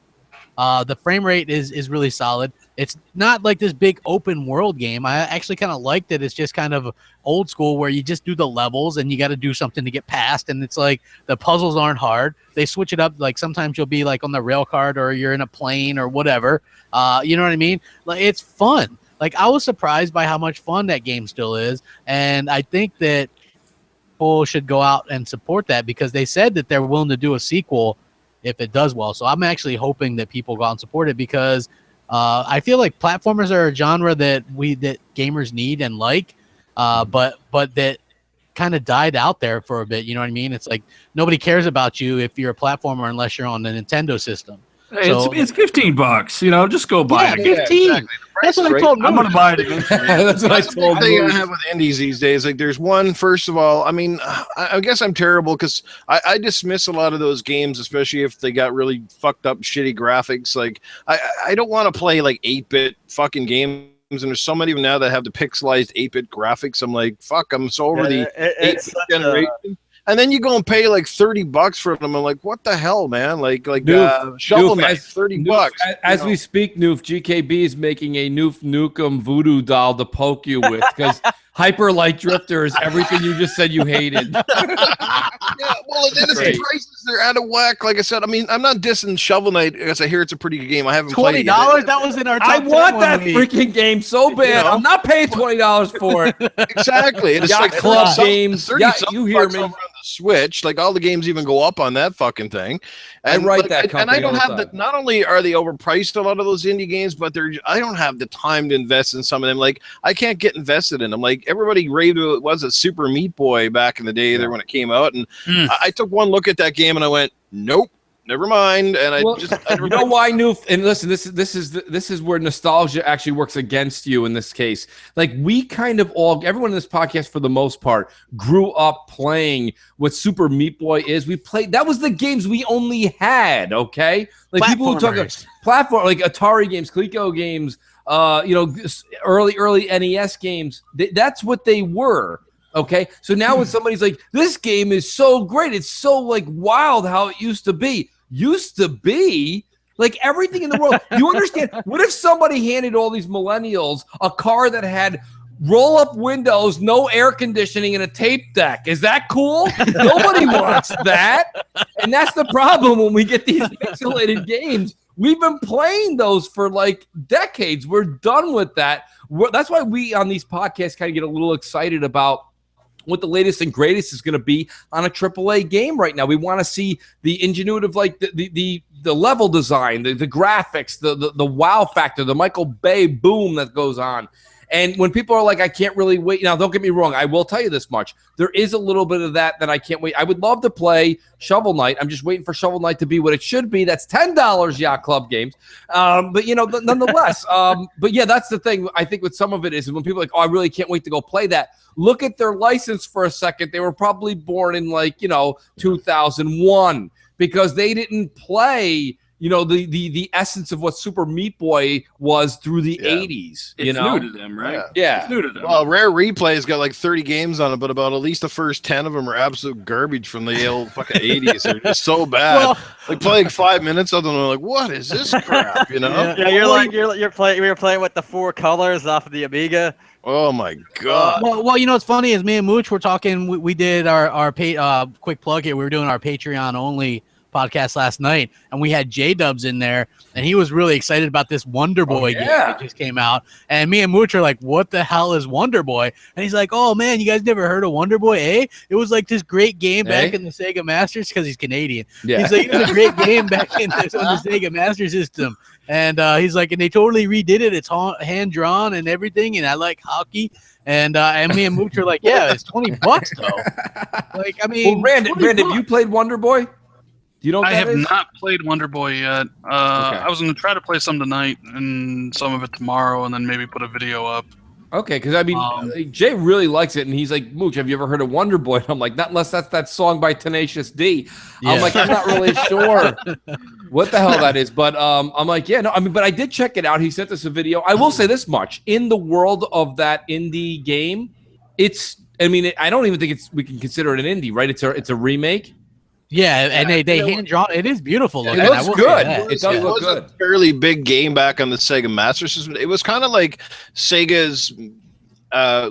The frame rate is really solid. It's not like this big open world game. I actually kind of liked it. It's just kind of old school where you just do the levels and you got to do something to get past. And it's like the puzzles aren't hard. They switch it up. Like sometimes you'll be like on the rail cart or you're in a plane or whatever. You know what I mean? Like it's fun. Like I was surprised by how much fun that game still is. And I think that people should go out and support that because they said that they're willing to do a sequel if it does well. So I'm actually hoping that people go out and support it because I feel like platformers are a genre that gamers need and like, but that kind of died out there for a bit. You know what I mean? It's like nobody cares about you if you're a platformer unless you're on the Nintendo system. Hey, it's $15. You know, just go buy it. 15. Exactly. That's what I told I'm gonna buy it eventually. That's what I That's the told thing you. I have with indies these days. Like, there's one. First of all, I mean, I guess I'm terrible because I dismiss a lot of those games, especially if they got really fucked up, shitty graphics. Like, I don't want to play like 8-bit fucking games. And there's so many of them now that have the pixelized 8-bit graphics. I'm like, fuck, I'm so over the 8-bit generation. And then you go and pay like $30 for them. I'm like, what the hell, man? Shovel Knight, $30. As we speak, Noof, GKB is making a Noof Nukem voodoo doll to poke you with because Hyper Light Drifter is everything you just said you hated. Yeah, well, and then it's the prices, they're out of whack. Like I said, I mean, I'm not dissing Shovel Knight because I hear it's a pretty good game. I haven't played it $20? yet. That was in our top I 10 want that one week. freaking game so bad. You know? I'm not paying $20 for it. Exactly. And it's Yacht like Club 30 games. 30 Yeah, something you hear bucks me. over on the Switch. Like all the games even go up on that fucking thing. And I write like, that and company I don't all have the the. time. Not only are they overpriced, a lot of those indie games, but I don't have the time to invest in some of them. Like I can't get invested in them. Like everybody raved it was a Super Meat Boy back in the day there when it came out, and I took one look at that game and I went, nope. Never mind, and I you know why, Noof? And listen, this is where nostalgia actually works against you in this case. Like we kind of everyone in this podcast for the most part grew up playing what Super Meat Boy is. We played that was the games we only had. Okay, like people who talk about platform like Atari games, Coleco games, early NES games. That's what they were. Okay, so now when somebody's like, this game is so great, it's so like wild how it used to be. Used to be like everything in the world. You understand? What if somebody handed all these millennials a car that had roll-up windows, no air conditioning, and a tape deck? Is that cool? Nobody wants that. And that's the problem when we get these pixelated games. We've been playing those for like decades. We're done with that. That's why we on these podcasts kind of get a little excited about what the latest and greatest is going to be on a AAA game right now. We want to see the ingenuity of like the level design, the graphics, the wow factor, the Michael Bay boom that goes on. And when people are like, I can't really wait. Now, don't get me wrong. I will tell you this much. There is a little bit of that I can't wait. I would love to play Shovel Knight. I'm just waiting for Shovel Knight to be what it should be. That's $10 Yacht Club games. But, nonetheless. But, yeah, that's the thing. I think with some of it is when people are like, oh, I really can't wait to go play that. Look at their license for a second. They were probably born in 2001 because they didn't play the essence of what Super Meat Boy was through the 80s. It's new to them, right? Yeah. It's new to them. Well, Rare Replay's got like 30 games on it, but about at least the first 10 of them are absolute garbage from the old fucking 80s. They're just so bad. Well, like playing 5 minutes of them, I'm like, what is this crap? You know? Yeah, you're playing. We were playing with the 4 colors off of the Amiga. Oh my god. Well, you know what's funny is me and Mooch were talking. We did our quick plug here. We were doing our Patreon only podcast last night, and we had J-Dubs in there, and he was really excited about this Wonder Boy game that just came out. And me and Mooch are like, what the hell is Wonder Boy? And he's like, oh man, you guys never heard of Wonder Boy, eh? It was like this great game back in the Sega Masters, because he's Canadian. Yeah. He's like, it was a great game back in on the Sega Master System. And he's like, and they totally redid it. It's hand drawn and everything, and I like hockey. And me and Mooch are like, yeah, it's $20 though. Like, I mean, Well, Brandon, have you played Wonder Boy? Do you know what I that have is? not played Wonder Boy yet. I was going to try to play some tonight and some of it tomorrow, and then maybe put a video up. Okay, because I mean, Jay really likes it, and he's like, Mooch, have you ever heard of Wonder Boy? And I'm like, not unless that's that song by Tenacious D. I'm like, I'm not really sure what the hell that is, but I'm like, yeah, no, I mean, but I did check it out. He sent us a video. I will say this much: in the world of that indie game, I mean, I don't even think we can consider it an indie, right? It's a remake. yeah, and they hand drawn. It is beautiful looking. It I looks will good. say that. It does look was good. a fairly big game back on the Sega Master System. It was kind of like Sega's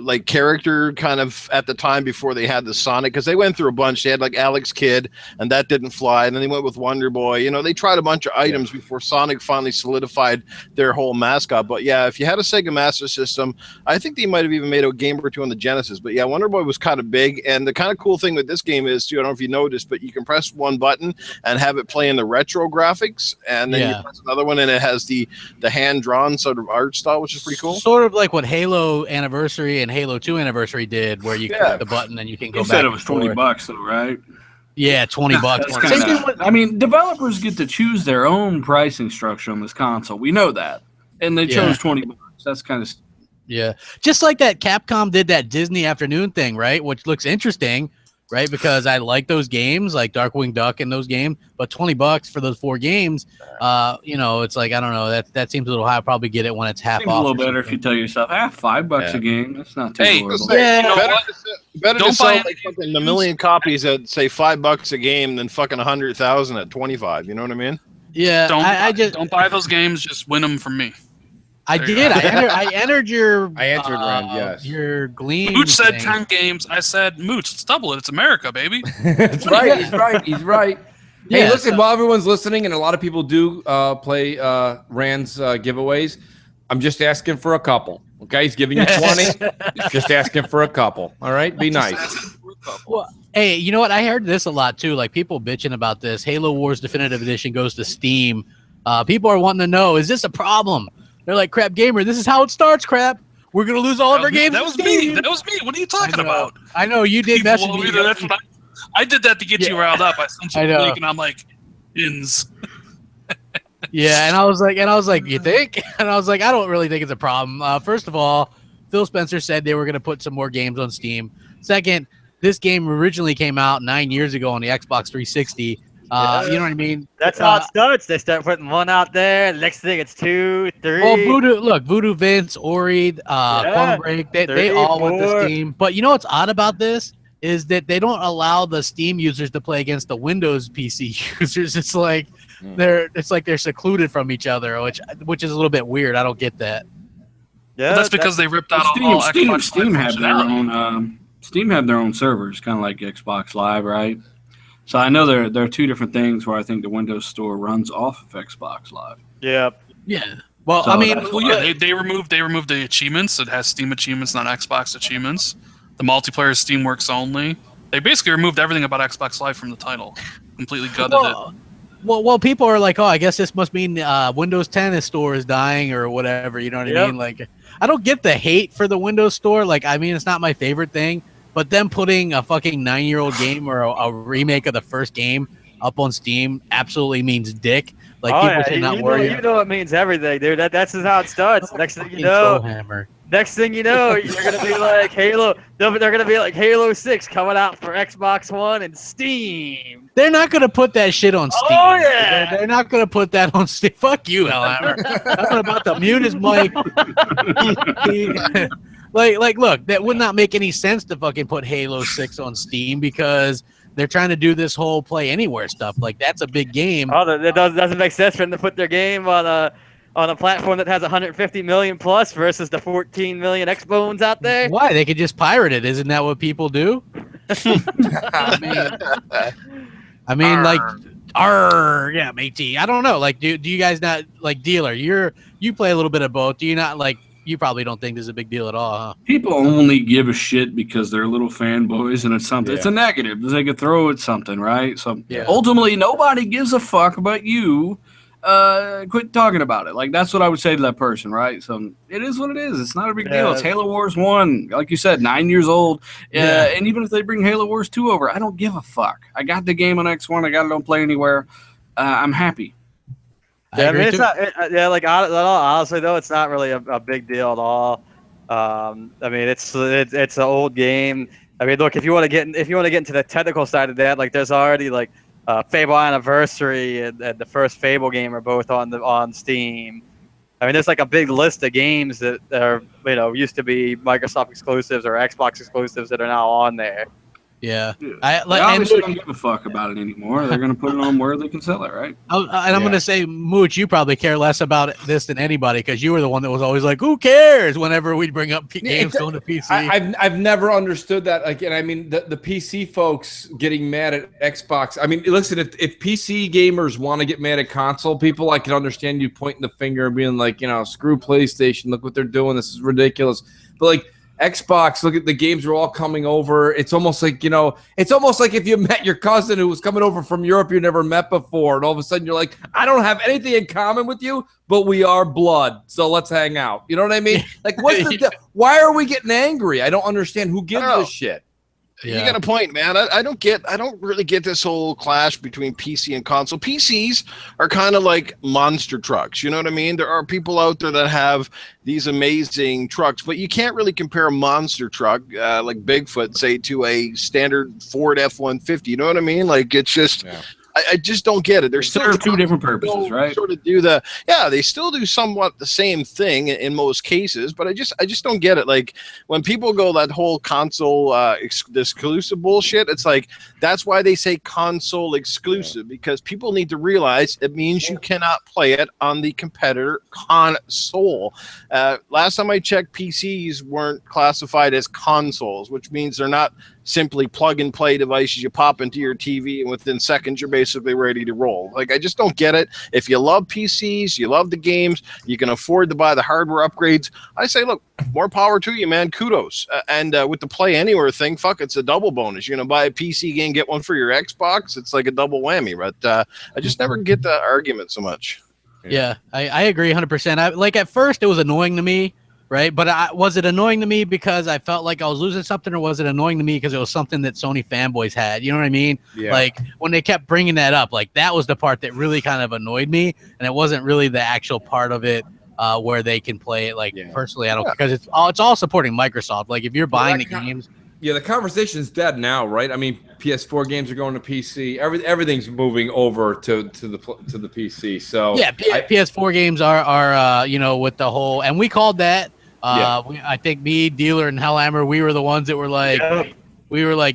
like character kind of at the time before they had the Sonic, because they went through a bunch. They had like Alex Kidd, and that didn't fly. And then they went with Wonder Boy. You know, they tried a bunch of items before Sonic finally solidified their whole mascot. But yeah, if you had a Sega Master System, I think they might have even made a game or two on the Genesis. But yeah, Wonder Boy was kind of big. And the kind of cool thing with this game is, too, I don't know if you noticed, but you can press one button and have it play in the retro graphics, and then you press another one and it has the hand-drawn sort of art style, which is pretty cool. Sort of like what Halo Anniversary and Halo 2 Anniversary did, where you click the button and you can go back. You said it was $20 though, right? Yeah, $20. I mean, developers get to choose their own pricing structure on this console. We know that, and they chose $20. That's kind of just like that. Capcom did that Disney Afternoon thing, right? Which looks interesting, right? Because I like those games, like Darkwing Duck and those games. But $20 for those 4 games, you know, it's like, I don't know. That seems a little high. I'll probably get it when it's half seems off. a little better if you tell yourself, $5 a game. That's not too horrible. You know what? Better Don't to sell buy like fucking a million copies at say $5 a game than fucking 100,000 at 25. You know what I mean? Yeah, don't buy those games. Just win them from me. I did. I entered your. I entered Rand, yes. Your Gleam. Mooch said thing. 10 games. I said, Mooch, let's double it. It's America, baby. That's right. He's right. He's right. Hey, Yeah, listen, while everyone's listening, and a lot of people do play Rand's giveaways, I'm just asking for a couple. Okay, he's giving you 20. Just asking for a couple. All right, be nice. Well, hey, you know what? I heard this a lot too. Like people bitching about this. Halo Wars Definitive Edition goes to Steam. People are wanting to know: is this a problem? They're like, "Crap Gamer, this is how it starts. Crap, we're gonna lose all of our games." That was me. That was me. What are you talking about? I know you did message me. That's what I did that to get you riled up. I sent you the link, and I'm like, "Ins." Yeah, and I was like, you think? And I was like, I don't really think it's a problem. First of all, Phil Spencer said they were going to put some more games on Steam. Second, this game originally came out 9 years ago on the Xbox 360. You know what I mean? That's how it starts. They start putting one out there. The next thing, it's 2, 3. Well, Voodoo Vince, Ori, Quantum Break, they all went to Steam. But you know what's odd about this is that they don't allow the Steam users to play against the Windows PC users. It's like they're secluded from each other, which is a little bit weird. I don't get that. Yeah, well, that's because they ripped out all Xbox. Steam have their own. Steam have their own servers, kind of like Xbox Live, right? So I know there are 2 different things where I think the Windows Store runs off of Xbox Live. Yeah. Well, So I mean, they removed the achievements. It has Steam achievements, not Xbox achievements. The multiplayer is Steamworks only. They basically removed everything about Xbox Live from the title. Completely gutted it. Well, people are like, oh, I guess this must mean Windows 10 store is dying or whatever. You know what I mean? Like, I don't get the hate for the Windows Store. Like, I mean, it's not my favorite thing. But them putting a fucking 9-year-old game or a remake of the first game up on Steam absolutely means dick. Like Oh, people yeah, should not worry. You know it means everything, dude. That's just how it starts. Next thing you Control know, hammer. next thing you know, you're gonna be like Halo. They're gonna be like Halo 6 coming out for Xbox One and Steam. They're not gonna put that shit on Steam. Oh yeah. They're not gonna put that on Steam. Fuck you, Hellhammer. I'm about to mute his mic. like, look, that would not make any sense to fucking put Halo 6 on Steam because they're trying to do this whole Play Anywhere stuff. Like, that's a big game. Oh, that doesn't make sense for them to put their game on a platform that has 150 million plus versus the 14 million Xbones out there. Why? They could just pirate it. Isn't that what people do? I mean, like, yeah, matey. I don't know. Like, do you guys not like Dealer? You play a little bit of both. Do you not like? You probably don't think this is a big deal at all, huh? People only give a shit because they're little fanboys and it's something. Yeah. It's a negative. They could throw at something, right? So ultimately, nobody gives a fuck about you. Quit talking about it. Like, that's what I would say to that person, right? So it is what it is. It's not a big deal. It's Halo Wars 1. Like you said, 9 years old. And even if they bring Halo Wars 2 over, I don't give a fuck. I got the game on X1. I got it on Play Anywhere. I'm happy. Yeah, I mean, it's not. Like honestly though, it's not really a big deal at all. I mean, it's an old game. I mean, look, if you want to get into the technical side of that, like there's already like Fable Anniversary and the first Fable game are both on Steam. I mean, there's like a big list of games that are used to be Microsoft exclusives or Xbox exclusives that are now on there. Yeah, they obviously don't give a fuck about it anymore. They're gonna put it on where they can sell it, right? I'm gonna say, Mooch, you probably care less about this than anybody because you were the one that was always like, "Who cares?" Whenever we'd bring up games going to PC. I've never understood that. Like, and I mean, the PC folks getting mad at Xbox. I mean, listen, if PC gamers want to get mad at console people, I can understand you pointing the finger and being like, screw PlayStation. Look what they're doing. This is ridiculous. But like, Xbox, look at the games are all coming over. It's almost like, it's almost like if you met your cousin who was coming over from Europe you never met before, and all of a sudden you're like, I don't have anything in common with you, but we are blood, so let's hang out. You know what I mean? Like, what's why are we getting angry? I don't understand. Who gives a shit? You got a point, man. I don't really get this whole clash between PC and console. PCs are kind of like monster trucks. You know what I mean? There are people out there that have these amazing trucks, but you can't really compare a monster truck like Bigfoot, say, to a standard Ford F-150. You know what I mean? Like, it's just... Yeah. I just don't get it. They're serve two different purposes, right? Sort of they still do somewhat the same thing in most cases, but I just don't get it. Like, when people go that whole console exclusive bullshit, it's like that's why they say console exclusive, because people need to realize it means you cannot play it on the competitor console. Last time I checked, PCs weren't classified as consoles, which means they're not simply plug and play devices you pop into your TV and within seconds you're basically ready to roll. Like, I just don't get it. If you love PCs, you love the games, you can afford to buy the hardware upgrades, I say, look, more power to you, man. Kudos. And with the Play Anywhere thing, fuck, it's a double bonus. You're gonna buy a PC game, get one for your Xbox. It's like a double whammy. But I just never get the argument so much. Yeah, I agree 100%. Like, at first it was annoying to me. Right, but was it annoying to me because I felt like I was losing something, or was it annoying to me because it was something that Sony fanboys had? You know what I mean? Yeah. Like, when they kept bringing that up, like, that was the part that really kind of annoyed me, and it wasn't really the actual part of it where they can play it. Like, personally, I don't, because it's all supporting Microsoft. Like, if you're buying the games. Yeah, the conversation is dead now, right? I mean, PS4 games are going to PC. Everything's moving over to the PC. So yeah, PS4 games are with the whole, and we called that. I think me, Dealer, and Hellhammer, we were the ones that were like,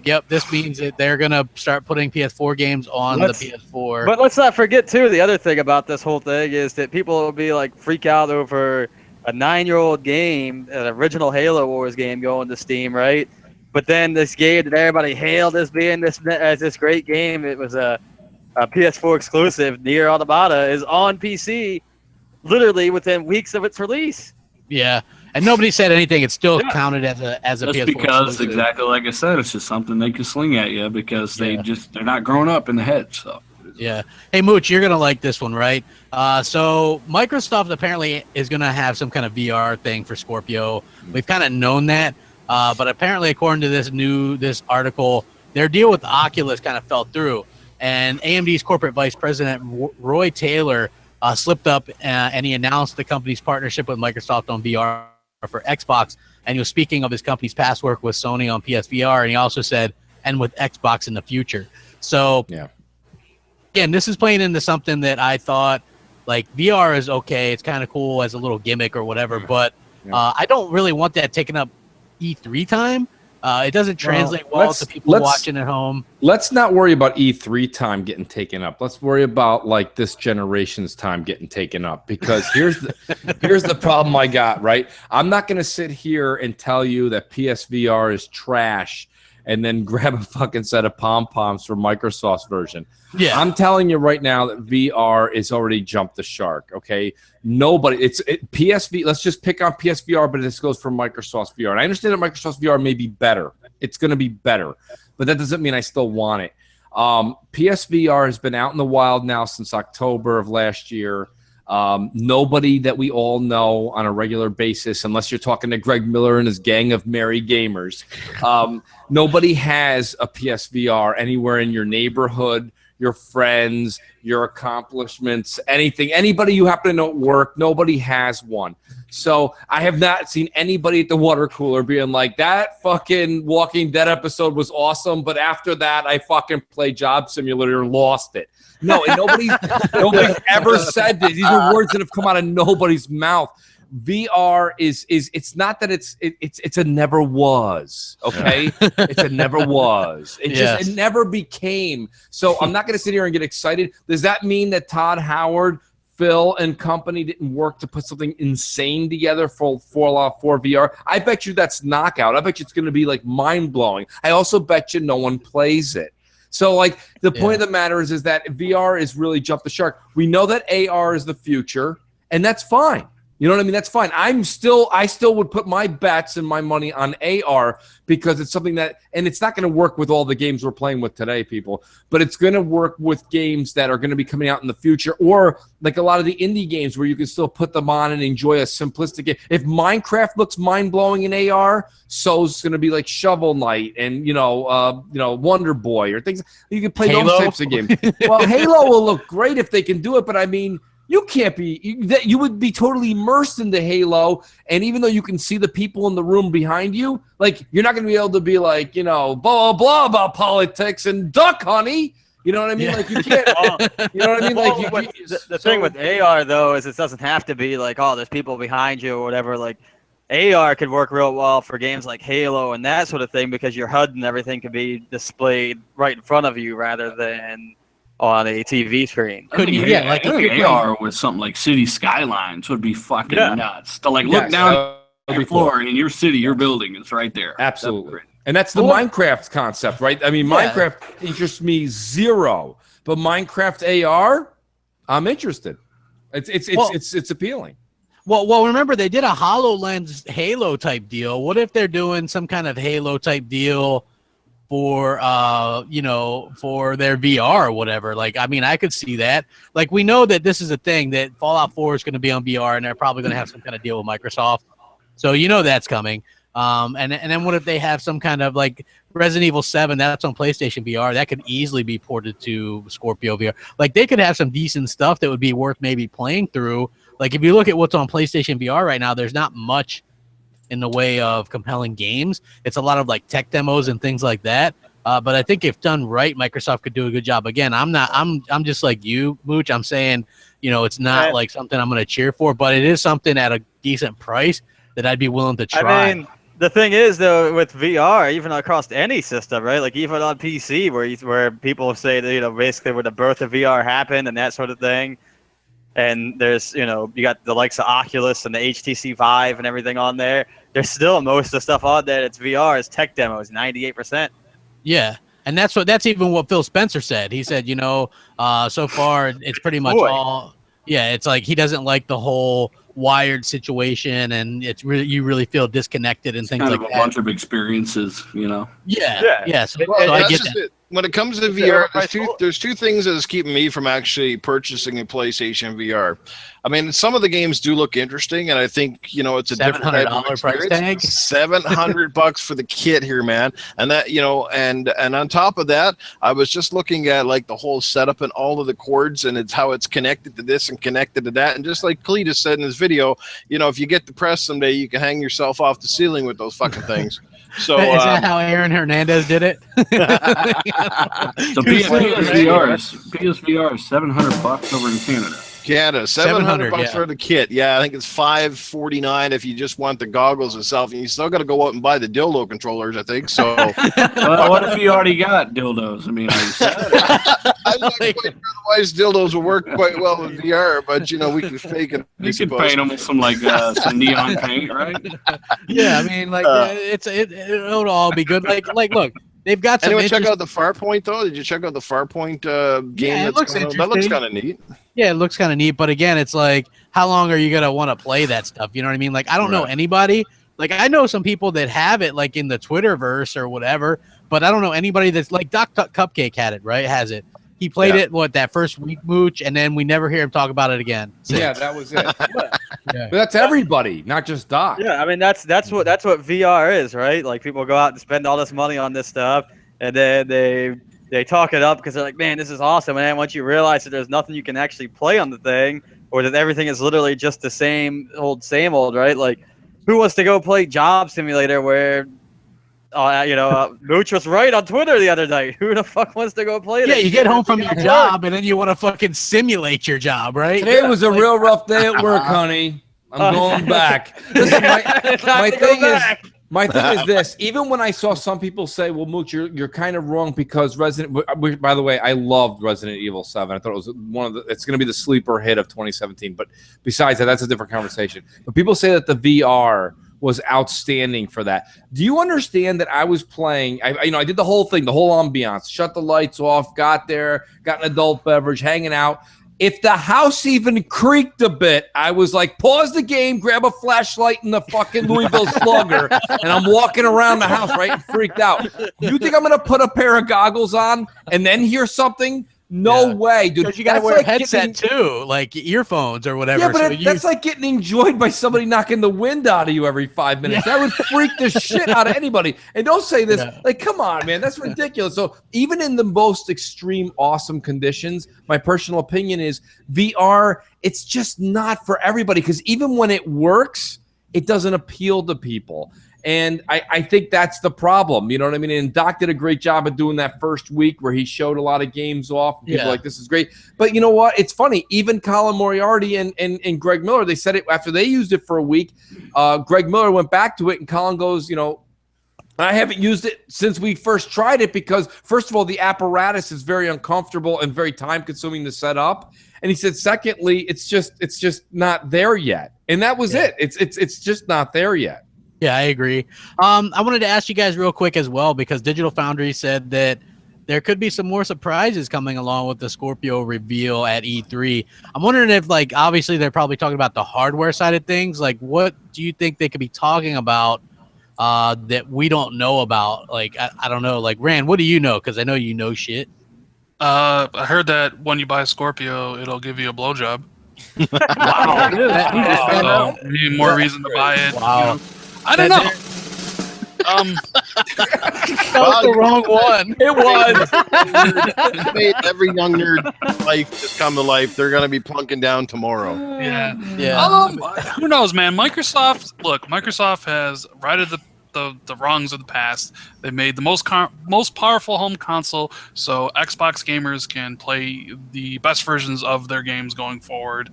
yep, this means that they're gonna start putting PS4 games on the PS4. But let's not forget too, the other thing about this whole thing is that people will be like freak out over a 9-year-old game, an original Halo Wars game going to Steam, right? But then this game that everybody hailed as being this great game, it was a PS4 exclusive, Nier Automata, is on PC literally within weeks of its release. Yeah, and nobody said anything. It's still counted as a That's PS4 because exclusive. exactly like I said, it's just something they can sling at you because they're not growing up in the head. So yeah. Hey, Mooch, you're gonna like this one, right? So Microsoft apparently is gonna have some kind of VR thing for Scorpio. We've kind of known that, but apparently, according to this article, their deal with Oculus kind of fell through, and AMD's corporate vice president Roy Taylor slipped up and he announced the company's partnership with Microsoft on VR for Xbox. And he was speaking of his company's past work with Sony on PSVR, and he also said, and with Xbox in the future. So, again, this is playing into something that I thought, like, VR is okay. It's kind of cool as a little gimmick or whatever, but I don't really want that taking up E3 time. It doesn't translate well to people watching at home. Let's not worry about E3 time getting taken up. Let's worry about like this generation's time getting taken up, because here's the problem I got, right? I'm not going to sit here and tell you that PSVR is trash and then grab a fucking set of pom-poms for Microsoft's version. Yeah. I'm telling you right now that VR is already jumped the shark, okay? PSV, let's just pick on PSVR, but this goes for Microsoft's VR. And I understand that Microsoft's VR may be better. It's going to be better, but that doesn't mean I still want it. PSVR has been out in the wild now since October of last year. Nobody that we all know on a regular basis, unless you're talking to Greg Miller and his gang of merry gamers, nobody has a PSVR anywhere in your neighborhood, your friends, your accomplishments, anything. Anybody you happen to know at work, nobody has one. So I have not seen anybody at the water cooler being like, that fucking Walking Dead episode was awesome, but after that, I fucking played Job Simulator and lost it. No, and nobody's ever said this. These are words that have come out of nobody's mouth. VR is it's not that it's a never was, okay? It's a never was. It never became. So I'm not going to sit here and get excited. Does that mean that Todd Howard, Phil, and company didn't work to put something insane together for VR? I bet you that's knockout. I bet you it's going to be like mind-blowing. I also bet you no one plays it. So, like, the point of the matter is that VR is really jumped the shark. We know that AR is the future, and that's fine. You know what I mean? That's fine. I still would put my bets and my money on AR, because it's something that, and it's not going to work with all the games we're playing with today, people, but it's going to work with games that are going to be coming out in the future, or like a lot of the indie games where you can still put them on and enjoy a simplistic game. If Minecraft looks mind-blowing in AR, so's going to be like Shovel Knight and, Wonder Boy or things. You can play Halo. Those types of games. Well, Halo will look great if they can do it, but I mean, you can't be, you would be totally immersed into Halo, and even though you can see the people in the room behind you, like, you're not going to be able to be like, blah, blah, blah about politics and duck, honey. You know what I mean? Yeah. Like, you can't, you know what I mean? Like, the thing with AR, though, is it doesn't have to be like, oh, there's people behind you or whatever. Like, AR could work real well for games like Halo and that sort of thing, because your HUD and everything could be displayed right in front of you rather than on a TV screen. Like AR with something like City Skylines would be fucking nuts. To like look down the floor in your city, your building, it's right there. Absolutely. And that's the Minecraft concept, right? I mean, Minecraft interests me zero, but Minecraft AR, I'm interested. It's appealing. Well, remember they did a HoloLens Halo type deal. What if they're doing some kind of Halo type deal for for their VR or whatever? Like, I mean, I could see that. Like, we know that this is a thing, that Fallout 4 is going to be on VR, and they're probably going to have some kind of deal with Microsoft. So that's coming. And then what if they have some kind of, like, Resident Evil 7, that's on PlayStation VR, that could easily be ported to Scorpio VR. Like, they could have some decent stuff that would be worth maybe playing through. Like, if you look at what's on PlayStation VR right now, there's not much in the way of compelling games. It's a lot of like tech demos and things like that. But I think if done right, Microsoft could do a good job. Again, I'm just like you, Mooch. I'm saying, it's not like something I'm going to cheer for, but it is something at a decent price that I'd be willing to try. I mean, the thing is, though, with VR, even across any system, right? Like, even on PC, where people say that, basically where the birth of VR happened and that sort of thing. And there's, you got the likes of Oculus and the HTC Vive and everything on there. There's still most of the stuff on there that's VR is tech demos, 98%. Yeah, and that's even what Phil Spencer said. He said, so far it's pretty much all. Yeah, it's like he doesn't like the whole wired situation, and it's really, you really feel disconnected and things like that. Kind of a bunch of experiences, Yeah. So I get that. When it comes to VR, there's two things that is keeping me from actually purchasing a PlayStation VR. I mean, some of the games do look interesting, and I think it's a different type of $700 price experience. tag. $700 for the kit here, man, and that and on top of that, I was just looking at like the whole setup and all of the cords, and it's how it's connected to this and connected to that, and just like Cletus said in his video, if you get depressed someday, you can hang yourself off the ceiling with those fucking things. So is that how Aaron Hernandez did it? So PSVR is $700 over in Canada. Canada, $700 yeah. for the kit. Yeah, I think it's $549 if you just want the goggles itself, and you still got to go out and buy the dildo controllers, I think. So, well, what if you already got dildos? I mean, I'm not quite sure the wife's dildos will work quite well with VR, but we can fake it. You could paint them with some some neon paint, right? Yeah, I mean, like it'll all be good. Like look. They've got some. Anyone check out the Farpoint though? Did you check out the Farpoint game? Yeah, it looks interesting. That looks kind of neat. Yeah, it looks kind of neat. But again, it's like, how long are you gonna want to play that stuff? You know what I mean? Like, I don't know anybody. Like, I know some people that have it, like in the Twitterverse or whatever. But I don't know anybody that's like Doc Cupcake had it, right? Has it? He played it that first week, Mooch, and then we never hear him talk about it again. Yeah, that was it. But that's everybody, not just Doc. Yeah, I mean that's what VR is, right? Like people go out and spend all this money on this stuff, and then they talk it up because they're like, man, this is awesome. And then once you realize that there's nothing you can actually play on the thing, or that everything is literally just the same old, right? Like, who wants to go play Job Simulator where Mooch was right on Twitter the other night. Who the fuck wants to go play that? Yeah, you get home from your job and then you want to fucking simulate your job, right? Today was a real rough day at work, honey. I'm going back. Listen, my thing is this. Even when I saw some people say, well, Mooch, you're kind of wrong because by the way, I loved Resident Evil 7. I thought it was it's going to be the sleeper hit of 2017. But besides that, that's a different conversation. But people say that the VR was outstanding for that. Do you understand that I was playing? I did the whole thing, the whole ambiance, shut the lights off, got there, got an adult beverage, hanging out. If the house even creaked a bit, I was like, pause the game, grab a flashlight in the fucking Louisville Slugger, and I'm walking around the house, right, and freaked out. You think I'm going to put a pair of goggles on and then hear something? No way, dude. Because you got to wear a headset too, like earphones or whatever. Yeah, but that's like getting enjoyed by somebody knocking the wind out of you every 5 minutes. That would freak the shit out of anybody. And don't say this, like, come on, man, that's ridiculous. So even in the most extreme, awesome conditions, my personal opinion is VR, it's just not for everybody. Because even when it works, it doesn't appeal to people. And I think that's the problem. You know what I mean? And Doc did a great job of doing that first week where he showed a lot of games off. People like, this is great. But you know what? It's funny. Even Colin Moriarty and Greg Miller, they said it after they used it for a week. Greg Miller went back to it, and Colin goes, I haven't used it since we first tried it because, first of all, the apparatus is very uncomfortable and very time-consuming to set up. And he said, secondly, it's just not there yet. And that was it. It's just not there yet. Yeah, I agree. I wanted to ask you guys real quick as well, because Digital Foundry said that there could be some more surprises coming along with the Scorpio reveal at E3. I'm wondering if, like, obviously they're probably talking about the hardware side of things. Like, what do you think they could be talking about that we don't know about? Like, I don't know. Like, Rand, what do you know? Because I know you know shit. I heard that when you buy a Scorpio, it'll give you a blowjob. Wow. So, maybe more reason to buy it. Wow. I don't know. That was the wrong one. It was. Made every young nerd life just come to life. They're going to be plunking down tomorrow. Yeah. Yeah. Who knows, man? Microsoft has righted the wrongs of the past. They made the most powerful home console, so Xbox gamers can play the best versions of their games going forward.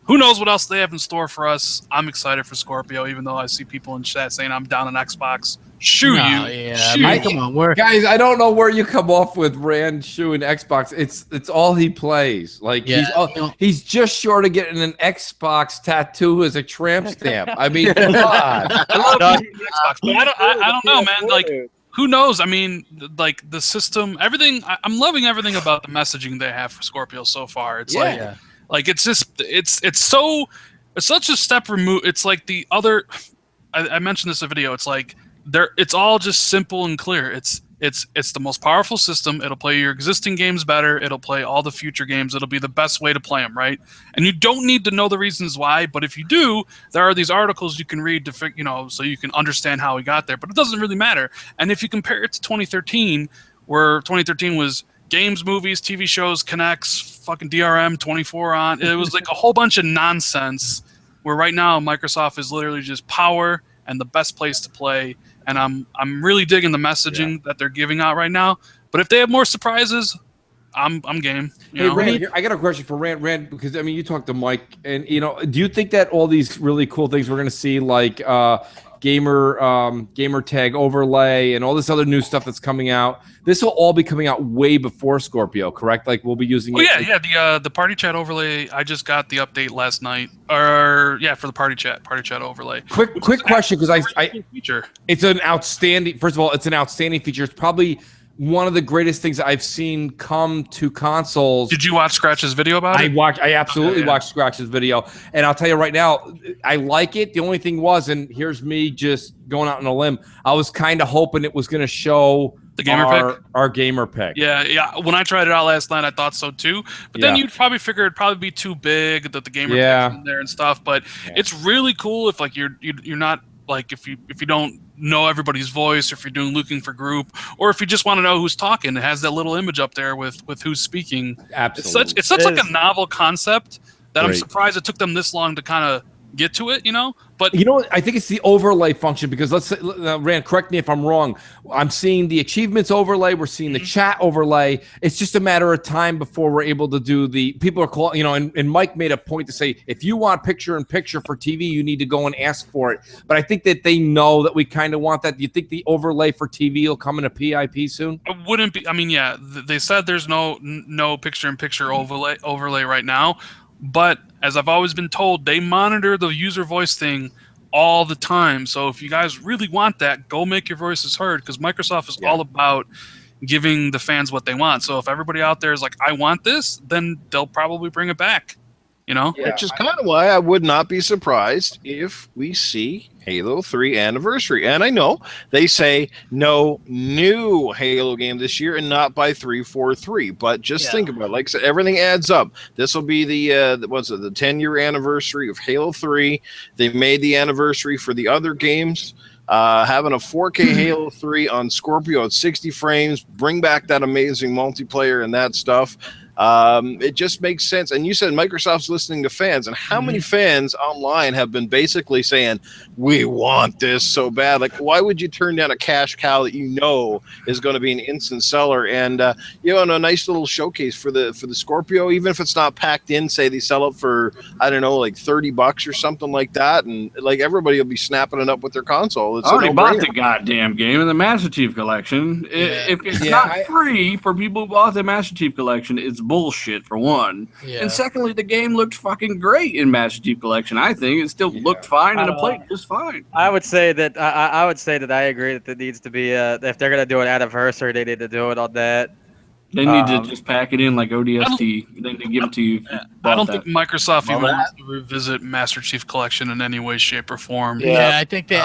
Who knows what else they have in store for us? I'm excited for Scorpio, even though I see people in chat saying I'm down on Xbox. Shoot. Come on, guys, I don't know where you come off with Rand shooing Xbox. It's all he plays. Like he's just short of getting an Xbox tattoo as a tramp stamp. I mean, come on. I love Xbox, but I don't know, man. Like, who knows? I mean, like the system, everything. I'm loving everything about the messaging they have for Scorpio so far. It's like it's just it's such a step removed. It's like the other. I mentioned this in a video. It's like it's all just simple and clear. It's It's the most powerful system. It'll play your existing games better. It'll play all the future games. It'll be the best way to play them, right? And you don't need to know the reasons why, but if you do, there are these articles you can read to, so you can understand how we got there. But it doesn't really matter. And if you compare it to 2013, where 2013 was games, movies, TV shows, Connects, fucking DRM, 24 on, it was like a whole bunch of nonsense. Where right now Microsoft is literally just power and the best place to play. And I'm really digging the messaging that they're giving out right now. But if they have more surprises, I'm game. Hey, Rand, I got a question for Rand, because I mean you talked to Mike, and do you think that all these really cool things we're going to see, like Gamertag overlay and all this other new stuff that's coming out, this will all be coming out way before Scorpio, correct? Like we'll be using the party chat overlay. I just got the update last night, for the party chat overlay. Quick question, because feature. It's an outstanding. First of all, it's an outstanding feature. It's probably one of the greatest things I've seen come to consoles. Did you watch Scratch's video about it? I absolutely watched Scratch's video, and I'll tell you right now, I like it. The only thing was, and here's me just going out on a limb, I was kind of hoping it was going to show the gamer pick? Our gamer pick. Yeah. When I tried it out last night, I thought so too. But then you'd probably figure it'd probably be too big that the gamer pick's in there and stuff. But it's really cool if like you're not like if you don't know everybody's voice, or if you're looking for group, or if you just want to know who's talking. It has that little image up there with who's speaking. Absolutely, it's such like a novel concept that I'm surprised it took them this long to kind of get to it, But I think it's the overlay function, because let's say, Rand, correct me if I'm wrong. I'm seeing the achievements overlay, we're seeing the chat overlay. It's just a matter of time before we're able to do the people are calling, and Mike made a point to say, if you want picture-in-picture for TV, you need to go and ask for it. But I think that they know that we kind of want that. Do you think the overlay for TV will come in a PIP soon? It wouldn't be. I mean, they said there's no picture-in-picture overlay right now. But as I've always been told, they monitor the user voice thing all the time. So if you guys really want that, go make your voices heard, because Microsoft is all about giving the fans what they want. So if everybody out there is like, I want this, then they'll probably bring it back. Which is kind of why I would not be surprised if we see Halo 3 Anniversary. And I know they say no new Halo game this year and not by 343. But just think about it. Like I said, everything adds up. This will be the 10-year anniversary of Halo 3. They made the anniversary for the other games. Having a 4K Halo 3 on Scorpio at 60 frames, bring back that amazing multiplayer and that stuff. It just makes sense. And you said Microsoft's listening to fans, and how many fans online have been basically saying, we want this so bad? Like, why would you turn down a cash cow that is going to be an instant seller? And a nice little showcase for the Scorpio, even if it's not packed in, say they sell it for, I don't know, like $30 or something like that, and like everybody will be snapping it up with their console. It's already bought the goddamn game in the Master Chief Collection. If it's not free for people who bought the Master Chief Collection, it's bullshit, for one. And secondly, the game looked fucking great in Master Chief Collection. I think it still looked fine and it played just fine. I would say that I agree that it needs to be if they're gonna do an anniversary, they need to do it on that. They need to just pack it in like ODST. They give it to you. I don't think Microsoft even wants to revisit Master Chief Collection in any way, shape, or form. I think they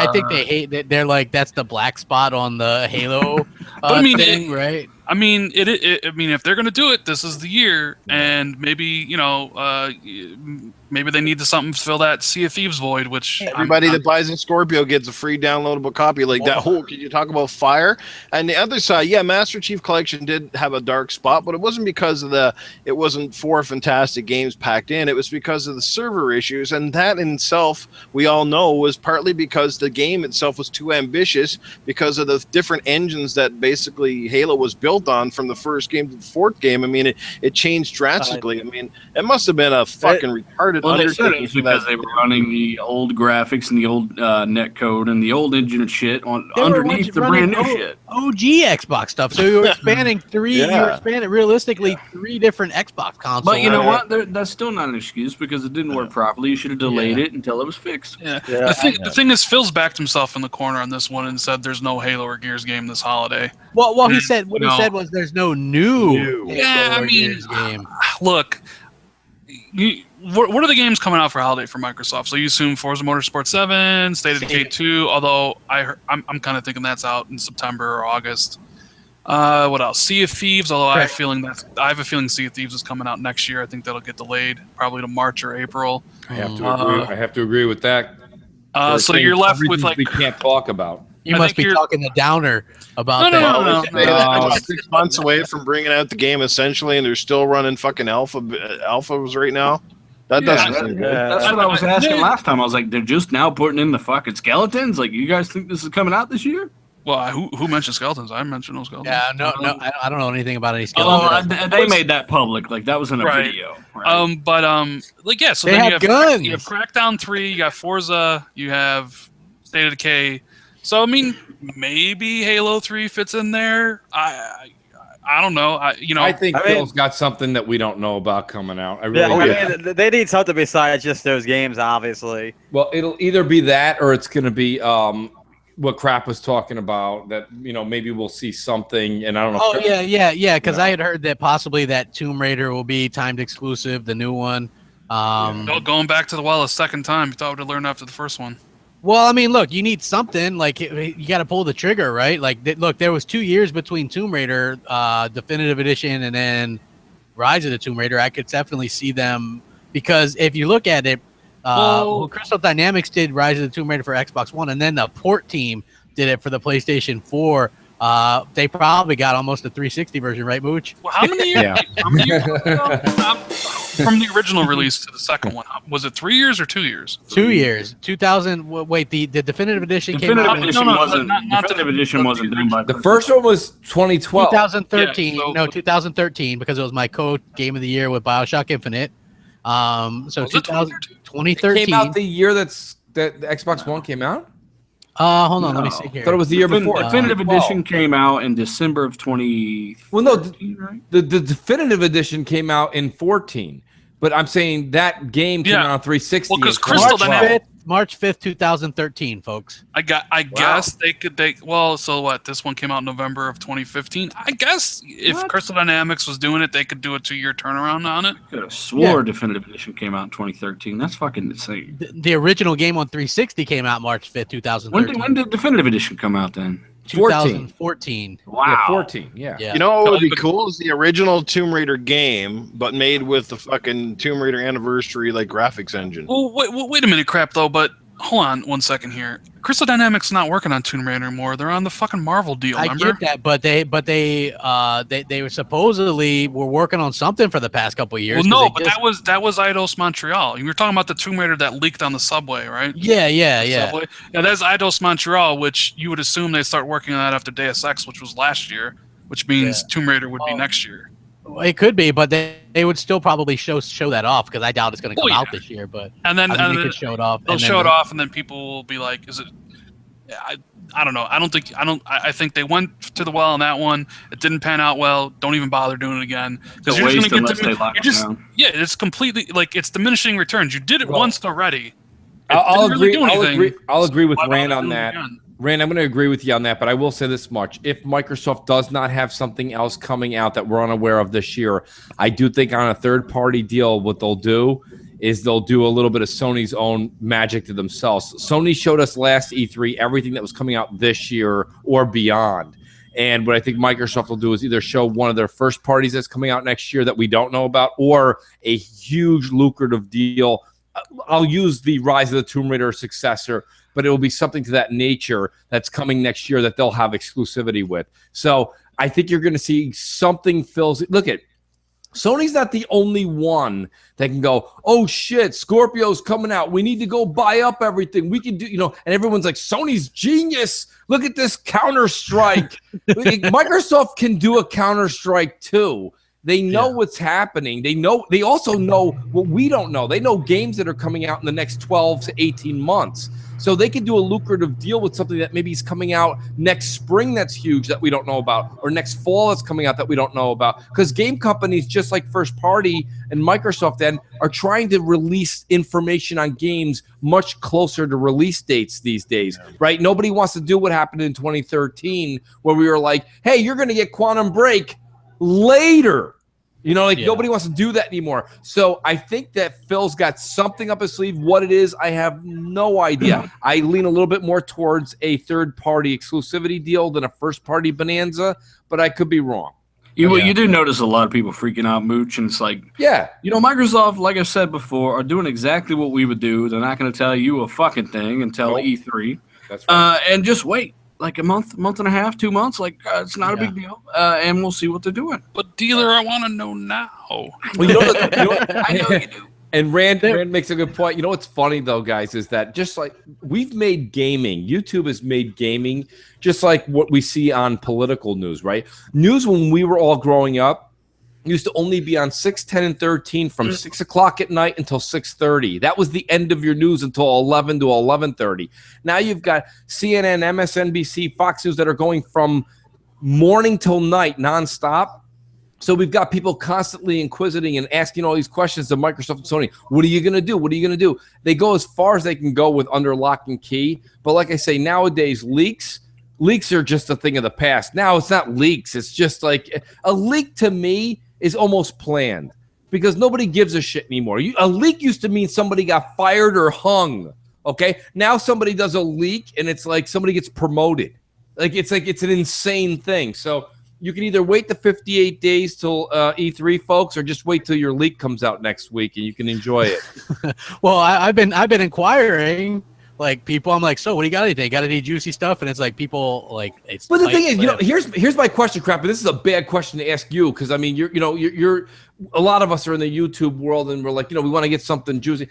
hate that. They're like, that's the black spot on the Halo thing, right? I mean, if they're gonna do it, this is the year, and maybe maybe they need to something to fill that Sea of Thieves void. Which everybody that buys a Scorpio gets a free downloadable copy. Like that whole. Can you talk about fire? And the other side, Master Chief Collection did have a dark spot, but it wasn't because of it wasn't 4 fantastic games packed in. It was because of the server issues, and that in itself, we all know, was partly because the game itself was too ambitious because of the different engines that basically Halo was built on from the first game to the fourth game. I mean, it changed drastically. I mean, it must have been a fucking retarded undertaking. They said it was because they were running the old graphics and the old net code and the old engine and shit underneath the brand new shit. OG Xbox stuff. So you were expanding realistically 3 different Xbox consoles. But you know what? That's still not an excuse because it didn't work properly. You should have delayed it until it was fixed. The thing is, Phil's backed himself in the corner on this one and said there's no Halo or Gears game this holiday. Well, he said he said was there's no new Gears game. Look, what are the games coming out for holiday for Microsoft? So you assume Forza Motorsport 7, State of Decay 2, although I'm kind of thinking that's out in September or August. What else? Sea of Thieves. Although I have a feeling Sea of Thieves is coming out next year. I think that'll get delayed, probably to March or April. I have to agree. I have to agree with that. So you're left with like we can't talk about. You must be talking the downer about that. No. 6 months away from bringing out the game essentially, and they're still running fucking alphas right now. That doesn't seem good. That's what I was asking last time. I was like, they're just now putting in the fucking skeletons. Like, you guys think this is coming out this year? Well, who mentioned skeletons? I mentioned no skeletons. Yeah, no, I don't know anything about any skeletons. They made that public. Like, that was in a video. Right? Like, yeah. So they then have guns. You have Crackdown 3. You got Forza. You have State of Decay. So I mean, maybe Halo 3 fits in there. I don't know. I think Phil's got something that we don't know about coming out. I mean, they need something besides just those games, obviously. Well, it'll either be that or it's going to be what Crap was talking about. That maybe we'll see something, and I don't know. Oh yeah. Because I had heard that possibly that Tomb Raider will be timed exclusive, the new one. Going back to the well a second time. You thought we'd have learned after the first one. Well, I mean, look, you need something. Like, you got to pull the trigger, right? Like, look, there was 2 years between Tomb Raider Definitive Edition and then Rise of the Tomb Raider. I could definitely see them, because if you look at it, Crystal Dynamics did Rise of the Tomb Raider for Xbox One, and then the port team did it for the PlayStation 4. They probably got almost a 360 version, right, Mooch? Well, how many years? How many years from the original release to the second one? Was it 3 years or 2 years? 2 years. 2000. Wait, the Definitive Edition came out. Definitive Edition wasn't done by the first one was 2012. 2013. Yeah, 2013, because it was my game of the year with BioShock Infinite. So 2013 it came out the year that the Xbox One came out. Hold on, let me see here. I thought it was the year before. Definitive Edition came out in December of 2014. Well, no, the Definitive Edition came out in 14, but I'm saying that game came out on 360. Well, because Crystal Dynamics. March 5th, 2013, folks. I guess they could. So what? This one came out in November of 2015. I guess if Crystal Dynamics was doing it, they could do a 2-year turnaround on it. I could have swore Definitive Edition came out in 2013. That's fucking insane. The original game on 360 came out March 5th, 2013. When did Definitive Edition come out then? 2014. Wow. Yeah, 14. Yeah. You know what would be cool is the original Tomb Raider game, but made with the fucking Tomb Raider Anniversary graphics engine. Well, wait a minute, Crap, though. But hold on 1 second here. Crystal Dynamics not working on Tomb Raider anymore. They're on the fucking Marvel deal. Remember? I get that, but they were supposedly were working on something for the past couple of years. Well, no, but that was Eidos Montreal. You were talking about the Tomb Raider that leaked on the subway, right? Yeah. Subway. Yeah, that's Eidos Montreal, which you would assume they start working on that after Deus Ex, which was last year, which means Tomb Raider would be next year. It could be, but they would still probably show that off, because I doubt it's going to come out this year. But then they could show it off. They'll show it off, and then people will be like, "Is it?" I don't know. I think they went to the well on that one. It didn't pan out well. Don't even bother doing it again, because you're just going to get it's completely it's diminishing returns. You did it once already. I'll agree with Rand on that. Rand, I'm going to agree with you on that, but I will say this much. If Microsoft does not have something else coming out that we're unaware of this year, I do think on a third-party deal, what they'll do is they'll do a little bit of Sony's own magic to themselves. Sony showed us last E3 everything that was coming out this year or beyond. And what I think Microsoft will do is either show one of their first parties that's coming out next year that we don't know about, or a huge lucrative deal. I'll use the Rise of the Tomb Raider successor, but it will be something to that nature that's coming next year that they'll have exclusivity with. So I think you're going to see something fills. Look at Sony's not the only one that can go, oh shit, Scorpio's coming out. We need to go buy up everything. We can do, and everyone's like, Sony's genius. Look at this Counter-Strike. Microsoft can do a Counter-Strike too. They know what's happening. They also know what we don't know. They know games that are coming out in the next 12 to 18 months. So they could do a lucrative deal with something that maybe is coming out next spring that's huge that we don't know about, or next fall that's coming out that we don't know about. Because game companies, just like First Party and Microsoft then, are trying to release information on games much closer to release dates these days, right? Nobody wants to do what happened in 2013 where we were like, hey, you're going to get Quantum Break later. You know, like nobody wants to do that anymore. So I think that Phil's got something up his sleeve. What it is, I have no idea. I lean a little bit more towards a third-party exclusivity deal than a first-party bonanza, but I could be wrong. You do notice a lot of people freaking out, Mooch, and it's like, Microsoft, like I said before, are doing exactly what we would do. They're not going to tell you a fucking thing until E3. That's right. And just wait. Like a month and a half, 2 months, it's not a big deal, and we'll see what they're doing. But dealer, I want to know now. Well, I know you do. And Rand makes a good point. You know what's funny though, guys, is that just like we've made gaming, YouTube has made gaming just like what we see on political news, right? News when we were all growing up used to only be on 6, 10, and 13 from 6 o'clock at night until 6:30. That was the end of your news until 11 to 11:30. Now you've got CNN, MSNBC, Fox News that are going from morning till night nonstop. So we've got people constantly inquisiting and asking all these questions to Microsoft and Sony. What are you going to do? What are you going to do? They go as far as they can go with under lock and key. But like I say, nowadays, leaks are just a thing of the past. Now it's not leaks. It's just like a leak to me is almost planned because nobody gives a shit anymore. A leak used to mean somebody got fired or hung, okay? Now somebody does a leak and it's like somebody gets promoted. It's an insane thing. So you can either wait the 58 days till E3, folks, or just wait till your leak comes out next week and you can enjoy it. Well, I've been inquiring. Like people, I'm like, so what do you got? Anything? Got any juicy stuff? And it's like people like it's. But the thing is, here's my question, Crap. And this is a bad question to ask you because I mean, you're a lot of us are in the YouTube world and we're like, we want to get something juicy.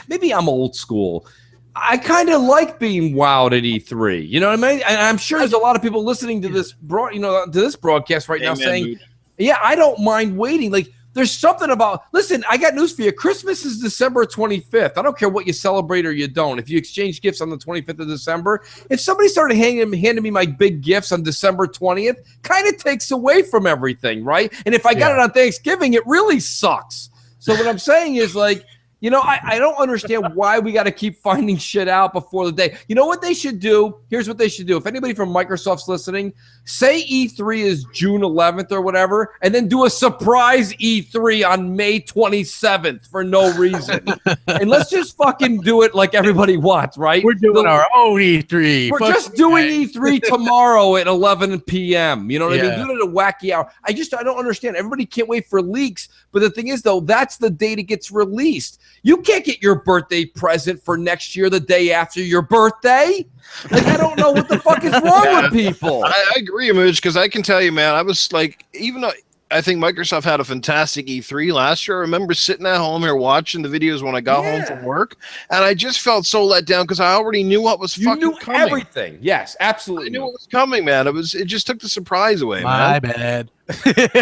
Maybe I'm old school. I kind of like being wowed at E3. You know what I mean? And I'm sure there's a lot of people listening to this to this broadcast right now saying, yeah, I don't mind waiting. Like. There's something about, listen, I got news for you. Christmas is December 25th. I don't care what you celebrate or you don't. If you exchange gifts on the 25th of December, if somebody started handing me my big gifts on December 20th, kind of takes away from everything, right? And if I got it on Thanksgiving, it really sucks. So what I'm saying is like, I don't understand why we got to keep finding shit out before the day. You know what they should do? Here's what they should do. If anybody from Microsoft's listening, say E3 is June 11th or whatever, and then do a surprise E3 on May 27th for no reason. And let's just fucking do it like everybody wants, right? We're doing our own E3. We're just doing E3 tomorrow at 11 p.m. You know what I mean? Do it at a wacky hour. I don't understand. Everybody can't wait for leaks. But the thing is, though, that's the date it gets released. You can't get your birthday present for next year the day after your birthday. Like, I don't know what the fuck is wrong with people. I agree, Mooch, because I can tell you, man, I was like, even though I think Microsoft had a fantastic E3 last year, I remember sitting at home here watching the videos when I got home from work, and I just felt so let down because I already knew what was coming. Everything. Yes, absolutely. I knew what was coming, man. It just took the surprise away, My bad.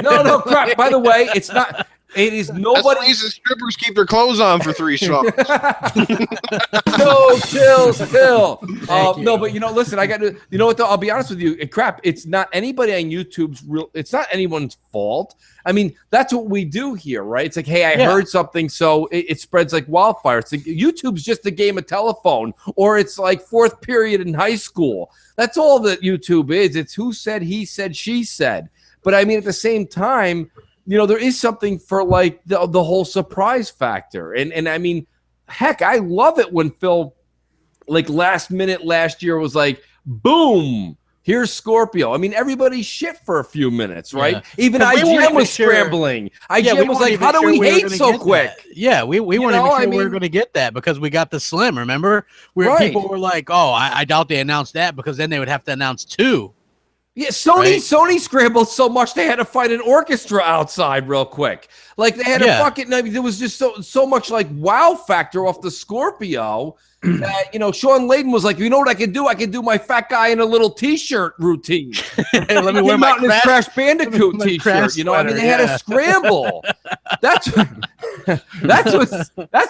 No, Crap. By the way, it's not. It is nobody. That's the reason strippers keep their clothes on for 3 songs. No, chill. No, but listen, I got to. You know what? Though, I'll be honest with you. Crap. It's not anybody on YouTube's real. It's not anyone's fault. I mean, that's what we do here, right? It's like, hey, I heard something, so it spreads like wildfire. It's like YouTube's just a game of telephone, or it's like 4th period in high school. That's all that YouTube is. It's who said, he said, she said. But I mean, at the same time. There is something for like the whole surprise factor. And I mean, heck, I love it when Phil, like last minute last year was like, boom, here's Scorpio. I mean, everybody shit for a few minutes, right? Yeah. Even IGN was scrambling. IGN was like, how do we hate so quick? Yeah, we weren't even sure we were going to get that because we got the Slim, remember? Where people were like, oh, I doubt they announced that because then they would have to announce 2. Yeah, Sony scrambled so much they had to find an orchestra outside real quick. Like they had to fucking. I mean, there was just so much like wow factor off the Scorpio that Sean Layden was like, you know what I can do? I can do my fat guy in a little T-shirt routine. Let me wear my Crash Bandicoot T-shirt. I mean, they had to scramble. That's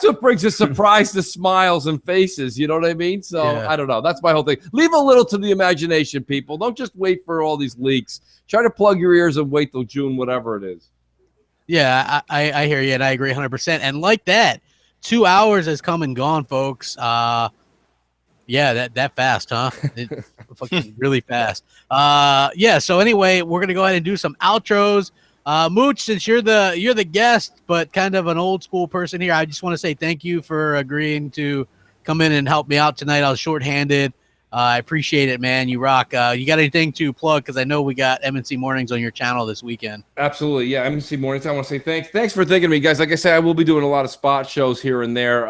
what brings a surprise to smiles and faces. You know what I mean? So I don't know. That's my whole thing. Leave a little to the imagination, people. Don't just wait for all these leaks. Try to plug your ears and wait till June, whatever it is. Yeah, I hear you, and I agree 100%. And like that, 2 hours has come and gone, folks. That fast, huh? Fucking really fast. So anyway, we're going to go ahead and do some outros. Mooch, since you're the guest, but kind of an old school person here, I just want to say thank you for agreeing to come in and help me out tonight. I was shorthanded. I appreciate it, man. You rock. You got anything to plug? Because I know we got MNC Mornings on your channel this weekend. Absolutely, yeah. MNC Mornings. I want to say thanks. Thanks for thinking of me, guys. Like I said, I will be doing a lot of spot shows here and there.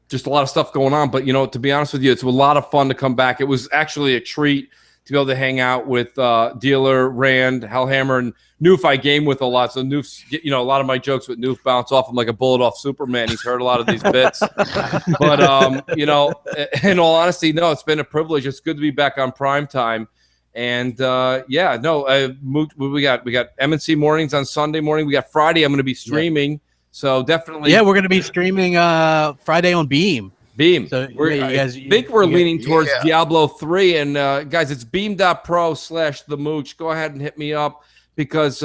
Just a lot of stuff going on. But, to be honest with you, it's a lot of fun to come back. It was actually a treat to be able to hang out with Dealer, Rand, Hellhammer, and Noof. I game with a lot. So Noof's, a lot of my jokes with Noof bounce off him like a bullet off Superman. He's heard a lot of these bits. But, in all honesty, no, it's been a privilege. It's good to be back on prime time. And, we got MNC Mornings on Sunday morning. We got Friday. I'm going to be streaming. Yeah. So definitely. Yeah, we're going to be streaming Friday on Beam. So I think we're leaning towards Diablo 3. And, guys, it's beam.pro/the mooch. Go ahead and hit me up because,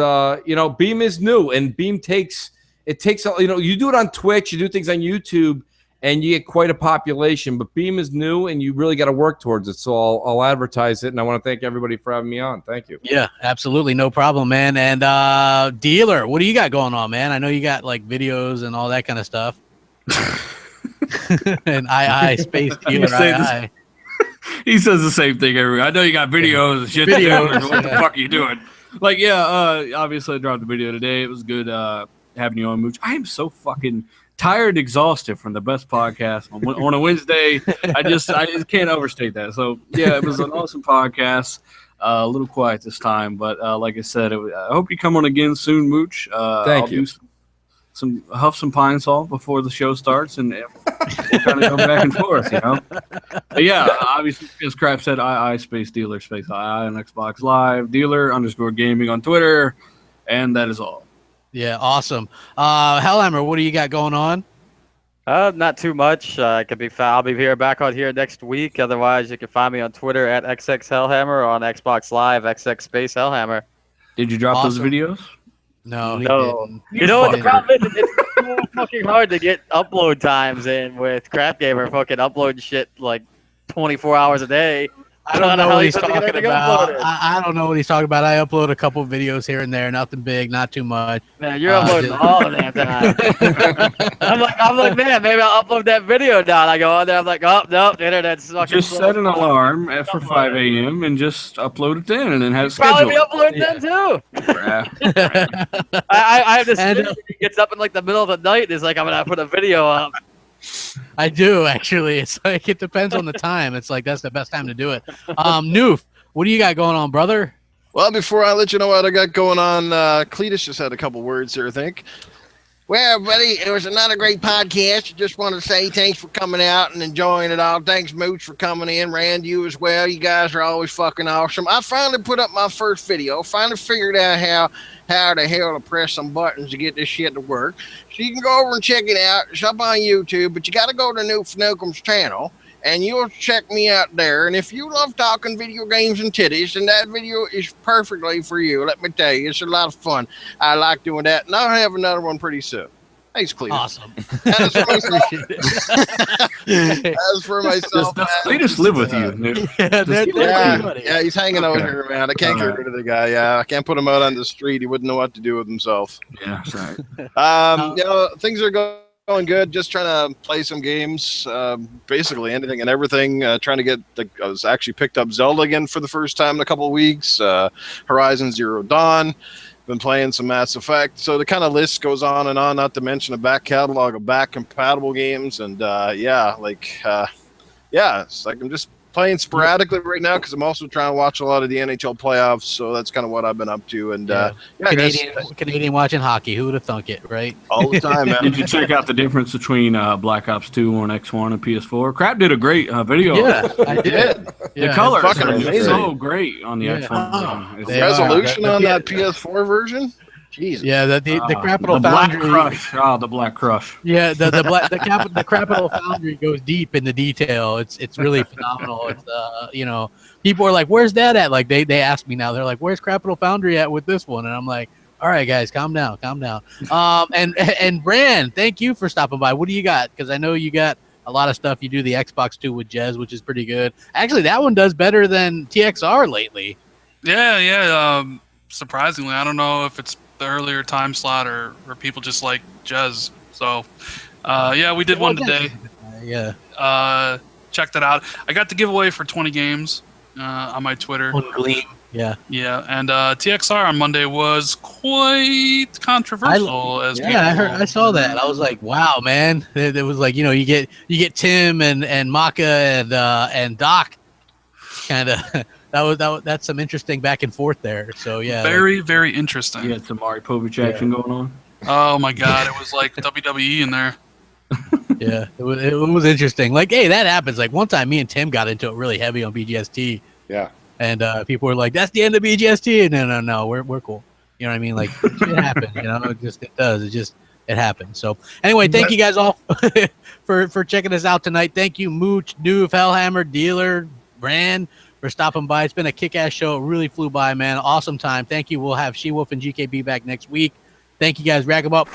Beam is new. And Beam takes, you do it on Twitch. You do things on YouTube. And you get quite a population. But Beam is new, and you really got to work towards it. So I'll advertise it. And I want to thank everybody for having me on. Thank you. Yeah, absolutely. No problem, man. And Dealer, what do you got going on, man? I know you got, videos and all that kind of stuff. And Space Dealer, He says the same thing every. I know you got videos and shit. Videos. What the fuck are you doing? Obviously I dropped a video today. It was good having you on, Mooch. I am so fucking tired and exhausted from the best podcast on a Wednesday. I just can't overstate that. So yeah, it was an awesome podcast. A little quiet this time, but like I said, I hope you come on again soon, Mooch. Thank you. Huff some Pine Sol before the show starts, and we'll kind of go back and forth, But yeah, obviously, as Crap said, Space Dealer Space II on Xbox Live, Dealer_gaming on Twitter, and that is all. Yeah, awesome. Hellhammer, what do you got going on? Not too much. I'll be back on here next week. Otherwise, you can find me on Twitter at XXHellhammer or on Xbox Live XX_Hellhammer. Did you drop those videos? No. You know what the problem is? It's so fucking hard to get upload times in with Crapgamer fucking uploading shit 24 hours a day. I don't know what he's talking about. I don't know what he's talking about. I upload a couple videos here and there, nothing big, not too much. Man, you're uploading all of that time. I'm like, man, maybe I'll upload that video now. And I go on there, I'm like, oh, nope, the internet's fucking just set an alarm for 5 a.m. and just upload it then, and then have it scheduled. Probably be uploading then too. I have this kid that gets up in the middle of the night and is like, I'm gonna put a video up. I do, actually. It's it depends on the time. It's that's the best time to do it. Noof, what do you got going on, brother? Well, before I let you know what I got going on, Cletus just had a couple words here, I think. Well, buddy, it was another great podcast. Just want to say thanks for coming out and enjoying it all. Thanks, Mooch, for coming in. Rand, you as well. You guys are always fucking awesome. I finally put up my first video. Finally figured out how the hell to press some buttons to get this shit to work. So you can go over and check it out. It's up on YouTube, but you got to go to Noof Nookum's channel, and you'll check me out there. And if you love talking video games and titties, then that video is perfectly for you. Let me tell you, it's a lot of fun. I like doing that, and I'll have another one pretty soon. Thanks, Cletus. Awesome. As for myself, does Cletus live with you? Yeah, he's hanging over here, man. I can't get rid of the guy. Yeah, I can't put him out on the street. He wouldn't know what to do with himself. Yeah, sorry. Things are going good. Just trying to play some games, basically anything and everything. Trying to get I was actually picked up Zelda again for the first time in a couple of weeks. Horizon Zero Dawn. Been playing some Mass Effect. So the kind of list goes on and on, not to mention a back catalog of back compatible games. And it's like I'm just playing sporadically right now because I'm also trying to watch a lot of the NHL playoffs. So that's kind of what I've been up to. And Canadian watching hockey. Who would have thunk it, right? All the time, man. Did you check out the difference between Black Ops 2 on X1 and PS4? Crap did a great video. Yeah, I did. The colors fucking are amazing. So great on the X1 version. The resolution on that PS4 version? Jesus. Yeah, the Capital Foundry. The Black Crush. Yeah, the Capital Foundry goes deep in the detail. It's really phenomenal. It's people are like, "Where's that at?" Like they ask me now. They're like, "Where's Capital Foundry at with this one?" And I'm like, "All right, guys, calm down." And Brand, thank you for stopping by. What do you got? Because I know you got a lot of stuff. You do the Xbox 2 with Jez, which is pretty good. Actually, that one does better than TXR lately. Yeah. Surprisingly, I don't know if it's the earlier time slot, or people just like Jez. So, yeah, we did one today. Yeah. Check that out. I got the giveaway for 20 games on my Twitter. On Gleam. Yeah. Yeah, and TXR on Monday was quite controversial. I saw that. I was like, wow, man. It was like, you get Tim and Maka and Doc. Kind of that's some interesting back and forth there. So yeah, very very interesting. You had some Mari Povich action going on. Oh my god, it was like WWE in there. Yeah, it was interesting. Like, hey, that happens. Like one time, me and Tim got into it really heavy on BGST. Yeah. And people were like, "That's the end of BGST." No, we're cool. You know what I mean? Like it happens. It happens. So anyway, thank you guys all for checking us out tonight. Thank you, Mooch, Noof, Hellhammer, Dealer, Brand, for stopping by. It's been a kick-ass show. It really flew by, man. Awesome time. Thank you. We'll have She-Wolf and GKB back next week. Thank you guys. Rack 'em up.